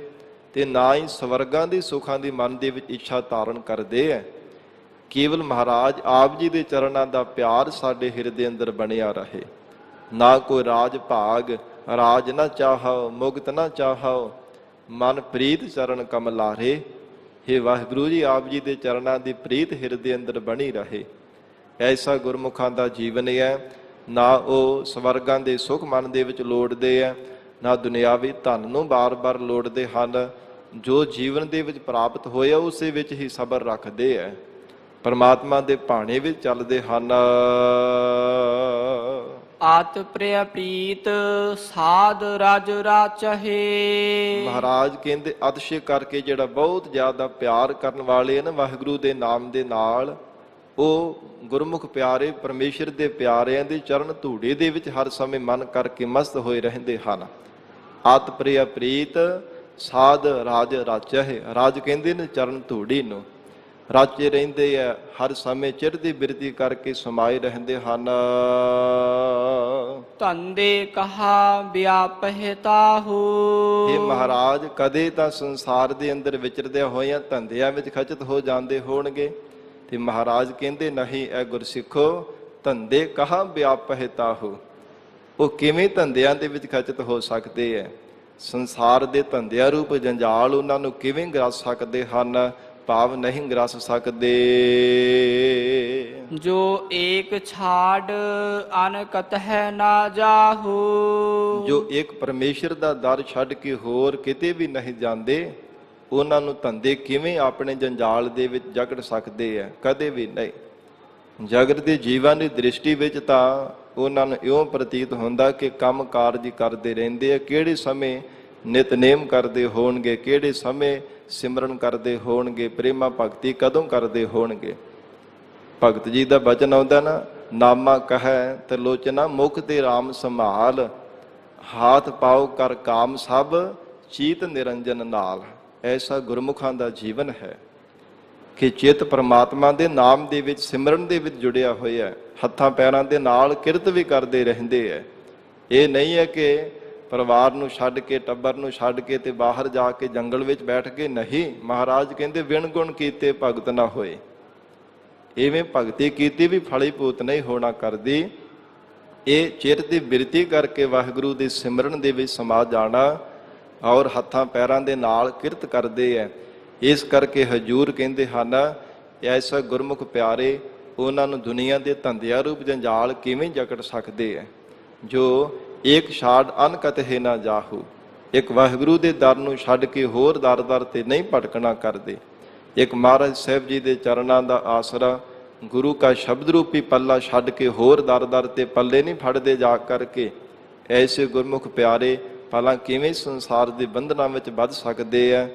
ਤੇ ਨਾ ਹੀ ਸਵਰਗਾਂ ਦੀ ਸੁੱਖਾਂ ਦੀ ਮਨ ਦੇ ਵਿੱਚ ਇੱਛਾ ਧਾਰਨ ਕਰਦੇ ਹੈ। ਕੇਵਲ ਮਹਾਰਾਜ ਆਪ ਜੀ ਦੇ ਚਰਨਾਂ ਦਾ ਪਿਆਰ ਸਾਡੇ ਹਿਰਦੇ ਅੰਦਰ ਬਣਿਆ ਰਹੇ। ਨਾ ਕੋਈ ਰਾਜ ਭਾਗ, ਰਾਜ ਨਾ ਚਾਹੋ, ਮੁਕਤ ਨਾ ਚਾਹੋ, ਮਨ ਪ੍ਰੀਤ ਚਰਨ ਕਮਲਾਰੇ। ਹੇ ਵਾਹਿਗੁਰੂ ਜੀ, ਆਪ ਜੀ ਦੇ ਚਰਨਾਂ ਦੀ ਪ੍ਰੀਤ ਹਿਰਦੇ ਅੰਦਰ ਬਣੀ ਰਹੇ। ਐਸਾ ਗੁਰਮੁਖਾਂ ਦਾ ਜੀਵਨ ਹੈ। ਨਾ ਉਹ ਸਵਰਗਾਂ ਦੇ ਸੁਖ ਮਨ ਦੇ ਵਿੱਚ ਲੋੜਦੇ ਹੈ, ਨਾ ਦੁਨਿਆਵੀ ਧਨ ਨੂੰ ਬਾਰ-ਬਾਰ ਲੋੜਦੇ ਹਨ। ਜੋ ਜੀਵਨ ਦੇ ਵਿੱਚ ਪ੍ਰਾਪਤ ਹੋਇਆ ਉਸੇ ਵਿੱਚ ਹੀ ਸਬਰ ਰੱਖਦੇ ਹੈ, ਪਰਮਾਤਮਾ ਦੇ ਭਾਣੇ ਵਿੱਚ ਚੱਲਦੇ ਹਨ। ਆਤ ਪ੍ਰਿਯ ਪ੍ਰੀਤ ਸਾਧ ਰਾਜ ਰਾਚਹਿ। ਮਹਾਰਾਜ ਕਹਿੰਦੇ ਅਤਿਸ਼ੇ ਕਰਕੇ ਜਿਹੜਾ ਬਹੁਤ ਜ਼ਿਆਦਾ ਪਿਆਰ ਕਰਨ ਵਾਲੇ ਹਨ ਵਾਹਿਗੁਰੂ ਦੇ ਨਾਮ ਦੇ ਨਾਲ, ਉਹ ਗੁਰਮੁਖ ਪਿਆਰੇ ਪਰਮੇਸ਼ਰ ਦੇ ਪਿਆਰਿਆਂ ਦੇ ਚਰਨ ਧੂੜੇ ਦੇ ਵਿੱਚ ਹਰ ਸਮੇਂ ਮਨ ਕਰਕੇ ਮਸਤ ਹੋਏ ਰਹਿੰਦੇ ਹਨ। ਆਤ ਪ੍ਰਿਯ ਪ੍ਰੀਤ ਸਾਧ ਰਾਜ ਰਾਚਹਿ। ਰਾਜ ਕਹਿੰਦੇ ਨੇ ਚਰਨ ਧੂੜੀ ਨੂੰ, ਰਾਚੇ ਰਹਿੰਦੇ ਆ, ਹਰ ਸਮੇਂ ਚਿਰਦੀ ਬਿਰਤੀ ਕਰਕੇ ਸਮਾਏ ਰਹਿੰਦੇ ਹਨ। ਧੰਦੇ ਕਹਾ ਵਿਆਪਹਿ ਤਾਹੂ। ਇਹ ਮਹਾਰਾਜ ਕਦੇ ਤਾਂ ਸੰਸਾਰ ਦੇ ਅੰਦਰ ਵਿਚਰਦਿਆਂ ਹੋਇਆਂ ਧੰਦਿਆਂ ਵਿੱਚ ਖਚਿਤ ਹੋ ਜਾਂਦੇ ਹੋਣਗੇ, ਤੇ ਮਹਾਰਾਜ ਕਹਿੰਦੇ ਨਹੀਂ ਐ ਗੁਰਸਿੱਖੋ, ਧੰਦੇ ਕਹਾ ਵਿਆਪਹਿ ਤਾਹੂ। ਉਹ ਕਿਵੇਂ ਧੰਦਿਆਂ ਦੇ ਵਿੱਚ ਖਚਿਤ ਹੋ ਸਕਦੇ ਐ? ਸੰਸਾਰ ਦੇ ਧੰਦਿਆਂ ਰੂਪ ਜੰਜਾਲ ਉਹਨਾਂ ਨੂੰ ਕਿਵੇਂ ਗ੍ਰਸ ਸਕਦੇ ਹਨ? ਭਾਵ ਨਹੀਂ ਗ੍ਰਸ ਸਕਦੇ। ਜੋ ਏਕ ਛਾੜ ਅਨਕਤ ਹੈ ਨਾ ਜਾਹੂ। ਜੋ ਇੱਕ ਪਰਮੇਸ਼ਰ ਦਾ ਦਰ ਛੱਡ ਕੇ ਹੋਰ ਕਿਤੇ ਵੀ ਨਹੀਂ ਜਾਂਦੇ, ਉਹਨਾਂ ਨੂੰ ਧੰਦੇ ਕਿਵੇਂ ਆਪਣੇ ਜੰਜਾਲ ਦੇ ਵਿੱਚ ਜਕੜ ਸਕਦੇ ਆ? ਕਦੇ ਵੀ ਨਹੀਂ। ਜਗਤ ਦੇ ਜੀਵਾਂ ਦੀ ਦ੍ਰਿਸ਼ਟੀ ਵਿੱਚ ਤਾਂ ਉਹਨਾਂ ਨੂੰ ਇਉਂ ਪ੍ਰਤੀਤ ਹੁੰਦਾ ਕਿ ਕੰਮ ਕਾਰਜ ਕਰਦੇ ਰਹਿੰਦੇ ਆ। ਕਿਹੜੇ ਸਮੇਂ ਨਿਤਨੇਮ ਕਰਦੇ ਹੋਣਗੇ, ਕਿਹੜੇ ਸਮੇਂ ਸਿਮਰਨ ਕਰਦੇ ਹੋਣਗੇ, ਪ੍ਰੇਮਾ ਭਗਤੀ ਕਦੋਂ ਕਰਦੇ ਹੋਣਗੇ? ਭਗਤ ਜੀ ਦਾ ਬਚਨ ਆਉਂਦਾ ਨਾ, ਨਾਮਾ ਕਹੈ ਤਿਰਲੋਚਨਾ ਮੁਖ ਤੇ ਰਾਮ ਸੰਭਾਲ, ਹਾਥ ਪਾਓ ਕਰ ਕਾਮ ਸਭ ਚੀਤ ਨਿਰੰਜਨ ਨਾਲ। ਐਸਾ ਗੁਰਮੁਖਾਂ ਦਾ ਜੀਵਨ ਹੈ ਕਿ ਚਿੱਤ ਪਰਮਾਤਮਾ ਦੇ ਨਾਮ ਦੇ ਵਿੱਚ, ਸਿਮਰਨ ਦੇ ਵਿੱਚ ਜੁੜਿਆ ਹੋਇਆ ਹੈ। ਹੱਥਾਂ ਪੈਰਾਂ ਦੇ ਨਾਲ ਕਿਰਤ ਵੀ ਕਰਦੇ ਰਹਿੰਦੇ ਹੈ। ਇਹ ਨਹੀਂ ਹੈ ਕਿ ਪਰਿਵਾਰ ਨੂੰ ਛੱਡ ਕੇ, ਟੱਬਰ ਨੂੰ ਛੱਡ ਕੇ ਤੇ ਬਾਹਰ ਜਾ ਕੇ ਜੰਗਲ ਵਿੱਚ ਬੈਠ ਕੇ, ਨਹੀਂ। ਮਹਾਰਾਜ ਕਹਿੰਦੇ ਵਿਣ ਗੁਣ ਕੀਤੇ ਭਗਤ ਨਾ ਹੋਏ। ਇਵੇਂ ਭਗਤੀ ਕੀਤੀ ਵੀ ਫਲੀਭੂਤ ਨਹੀਂ ਹੋਣਾ ਕਰਦੀ। ਇਹ ਚਿਰ ਦੀ ਬਿਰਤੀ ਕਰਕੇ ਵਾਹਿਗੁਰੂ ਦੇ ਸਿਮਰਨ ਦੇ ਵਿੱਚ ਸਮਾ ਜਾਣਾ ਔਰ ਹੱਥਾਂ ਪੈਰਾਂ ਦੇ ਨਾਲ ਕਿਰਤ ਕਰਦੇ ਹੈ। ਇਸ ਕਰਕੇ ਹਜੂਰ ਕਹਿੰਦੇ ਹਨ, ਐਸਾ ਗੁਰਮੁਖ ਪਿਆਰੇ ਉਹਨਾਂ ਨੂੰ ਦੁਨੀਆ ਦੇ ਧੰਦਿਆਂ ਰੂਪ ਜੰਜਾਲ ਕਿਵੇਂ ਜਕੜ ਸਕਦੇ ਹੈ? ਜੋ ਇੱਕ ਛਾੜ ਅਨਕਤ ਹੈ ਨਾ ਜਾਹੂ। ਇੱਕ ਵਾਹਿਗੁਰੂ ਦੇ ਦਰ ਨੂੰ ਛੱਡ ਕੇ ਹੋਰ ਦਰ ਦਰ ਤੇ ਨਹੀਂ ਭਟਕਣਾ ਕਰਦੇ। ਇੱਕ ਮਹਾਰਾਜ ਸਾਹਿਬ ਜੀ ਦੇ ਚਰਨਾਂ ਦਾ ਆਸਰਾ, ਗੁਰੂ ਕਾ ਸ਼ਬਦ ਰੂਪੀ ਪੱਲਾ ਛੱਡ ਕੇ ਹੋਰ ਦਰ ਦਰ ਤੇ ਪੱਲੇ ਨਹੀਂ ਫੜਦੇ ਜਾ ਕਰਕੇ। ਐਸੇ ਗੁਰਮੁਖ ਪਿਆਰੇ ਭਲਾ ਕਿਵੇਂ ਸੰਸਾਰ ਦੇ ਬੰਧਨਾਂ ਵਿੱਚ ਵੱਧ ਸਕਦੇ ਆ?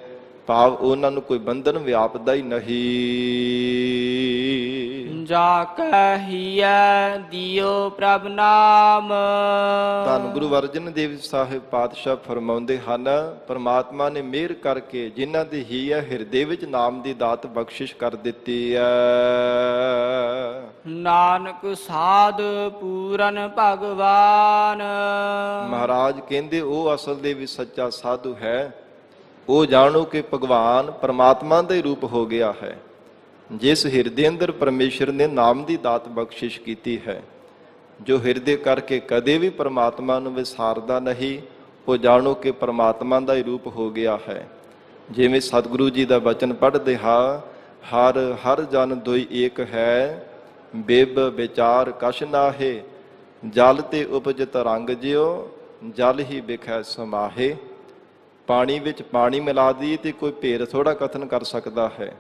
ਭਾਵ ਉਹਨਾਂ ਨੂੰ ਕੋਈ ਬੰਧਨ ਵਿਆਪਦਾ ਹੀ ਨਹੀਂ। ਜਾ ਕਹੀਐ ਦਿਓ ਪ੍ਰਭ ਨਾਮ। ਧੰਨ ਗੁਰੂ ਅਰਜਨ ਦੇਵ ਸਾਹਿਬ ਪਾਤਸ਼ਾਹ ਫਰਮਾਉਂਦੇ ਹਨ, ਪਰਮਾਤਮਾ ਨੇ ਮਿਹਰ ਕਰਕੇ ਜਿਨ੍ਹਾਂ ਦੀ ਹੀ ਹੈ ਹਿਰਦੇ ਵਿੱਚ ਨਾਮ ਦੀ ਦਾਤ ਬਖਸ਼ਿਸ਼ ਕਰ ਦਿੱਤੀ ਹੈ। ਨਾਨਕ ਸਾਧ ਪੂਰਨ ਭਗਵਾਨ। ਮਹਾਰਾਜ ਕਹਿੰਦੇ ਉਹ ਅਸਲ ਦੇ ਵਿੱਚ ਸੱਚਾ ਸਾਧੂ ਹੈ। ਉਹ ਜਾਣੋ ਕਿ ਭਗਵਾਨ ਪਰਮਾਤਮਾ ਦਾ ਹੀ ਰੂਪ ਹੋ ਗਿਆ ਹੈ। ਜਿਸ ਹਿਰਦੇ ਅੰਦਰ ਪਰਮੇਸ਼ਰ ਨੇ ਨਾਮ ਦੀ ਦਾਤ ਬਖਸ਼ਿਸ਼ ਕੀਤੀ ਹੈ, ਜੋ ਹਿਰਦੇ ਕਰਕੇ ਕਦੇ ਵੀ ਪਰਮਾਤਮਾ ਨੂੰ ਵਿਸਾਰਦਾ ਨਹੀਂ, ਉਹ ਜਾਣੋ ਕਿ ਪਰਮਾਤਮਾ ਦਾ ਹੀ ਰੂਪ ਹੋ ਗਿਆ ਹੈ। ਜਿਵੇਂ ਸਤਿਗੁਰੂ ਜੀ ਦਾ ਬਚਨ ਪੜ੍ਹਦੇ ਹਾਂ, ਹਰ ਹਰ ਜਨ ਦੋਈ ਏਕ ਹੈ, ਬਿਬ ਵਿਚਾਰ ਕਛ ਨਾਹੇ, ਜਲ ਤੇ ਉਪਜਿਤ ਰੰਗ ਜਿਉ, ਜਲ ਹੀ ਬਿਖੈ ਸਮਾਹੇ। ਪਾਣੀ ਵਿੱਚ ਪਾਣੀ ਮਿਲਾ ਦਈਏ ਤੇ ਕੋਈ ਭੇਦ ਥੋੜਾ ਕਥਨ ਕਰ ਸਕਦਾ ਹੈ।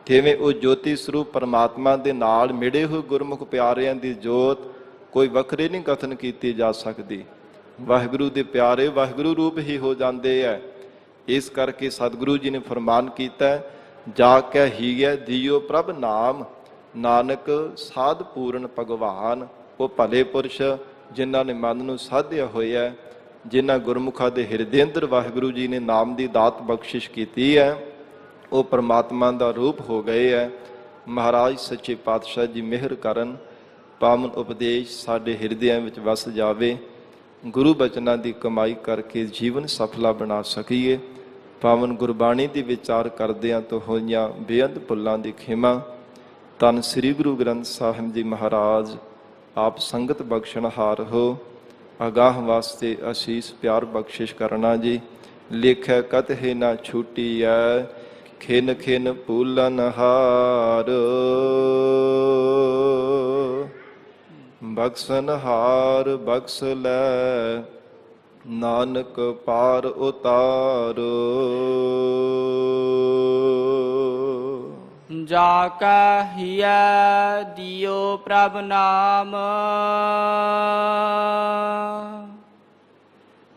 ਜਿਵੇਂ ਉਹ ਜੋਤੀ ਸਰੂਪ ਪਰਮਾਤਮਾ ਦੇ ਨਾਲ ਮਿਲੇ ਹੋਏ ਗੁਰਮੁਖ ਪਿਆਰਿਆਂ ਦੀ ਜੋਤ ਕੋਈ ਵੱਖਰੇ ਨਹੀਂ ਕਥਨ ਕੀਤੀ ਜਾ ਸਕਦੀ। ਵਾਹਿਗੁਰੂ ਦੇ ਪਿਆਰੇ ਵਾਹਿਗੁਰੂ ਰੂਪ ਹੀ ਹੋ ਜਾਂਦੇ ਹੈ। ਇਸ ਕਰਕੇ ਸਤਿਗੁਰੂ ਜੀ ਨੇ ਫਰਮਾਨ ਕੀਤਾ, ਜਾ ਕੇ ਹੀਐ ਦਿਓ ਪ੍ਰਭ ਨਾਮ, ਨਾਨਕ ਸਾਧ ਪੂਰਨ ਭਗਵਾਨ। ਉਹ ਭਲੇ ਪੁਰਸ਼ ਜਿਨ੍ਹਾਂ ਨੇ ਮਨ ਨੂੰ ਸਾਧਿਆ ਹੋਇਆ, ਜਿਨ੍ਹਾਂ ਗੁਰਮੁਖਾਂ ਦੇ ਹਿਰਦੇ ਅੰਦਰ ਵਾਹਿਗੁਰੂ ਜੀ ਨੇ ਨਾਮ ਦੀ ਦਾਤ ਬਖਸ਼ਿਸ਼ ਕੀਤੀ ਹੈ, ਉਹ ਪਰਮਾਤਮਾ ਦਾ ਰੂਪ ਹੋ ਗਏ ਹੈ। ਮਹਾਰਾਜ ਸੱਚੇ ਪਾਤਸ਼ਾਹ ਜੀ ਮਿਹਰ ਕਰਨ, ਪਾਵਨ ਉਪਦੇਸ਼ ਸਾਡੇ ਹਿਰਦਿਆਂ ਵਿੱਚ ਵਸ ਜਾਵੇ। ਗੁਰੂ ਬਚਨਾਂ ਦੀ ਕਮਾਈ ਕਰਕੇ ਜੀਵਨ ਸਫਲਾ ਬਣਾ ਸਕੀਏ। ਪਾਵਨ ਗੁਰਬਾਣੀ ਦੀ ਵਿਚਾਰ ਕਰਦਿਆਂ ਤੋਂ ਹੋਈਆਂ ਬੇਅੰਤ ਭੁੱਲਾਂ ਦੀ ਖਿਮਾ, ਧੰਨ ਸ੍ਰੀ ਗੁਰੂ ਗ੍ਰੰਥ ਸਾਹਿਬ ਜੀ ਮਹਾਰਾਜ ਆਪ ਸੰਗਤ ਬਖਸ਼ਣਹਾਰ ਹੋ। ਅਗਾਹ ਵਾਸਤੇ ਅਸੀਸ ਪਿਆਰ ਬਖਸ਼ਿਸ਼ ਕਰਨਾ ਜੀ। ਲੇਖੈ ਕਤਹਿ ਨਾ ਛੂਟੀਐ ਖਿਨ ਖਿਨ ਭੂਲਨ ਹਾਰ। ਬਖਸ਼ਣ ਹਾਰ ਬਖਸ਼ ਲੈ ਨਾਨਕ ਪਾਰ ਉਤਾਰ। ਜਾ ਕਾ ਹਿਆ ਦਿਓ ਪ੍ਰਭ ਨਾਮ,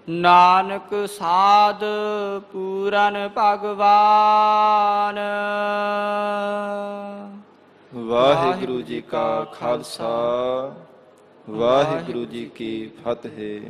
ਨਾਨਕ ਸਾਧ ਪੂਰਨ ਭਗਵਾਨ। ਵਾਹਿਗੁਰੂ ਜੀ ਕਾ ਖਾਲਸਾ, ਵਾਹਿਗੁਰੂ ਜੀ ਕੀ ਫਤਿਹ।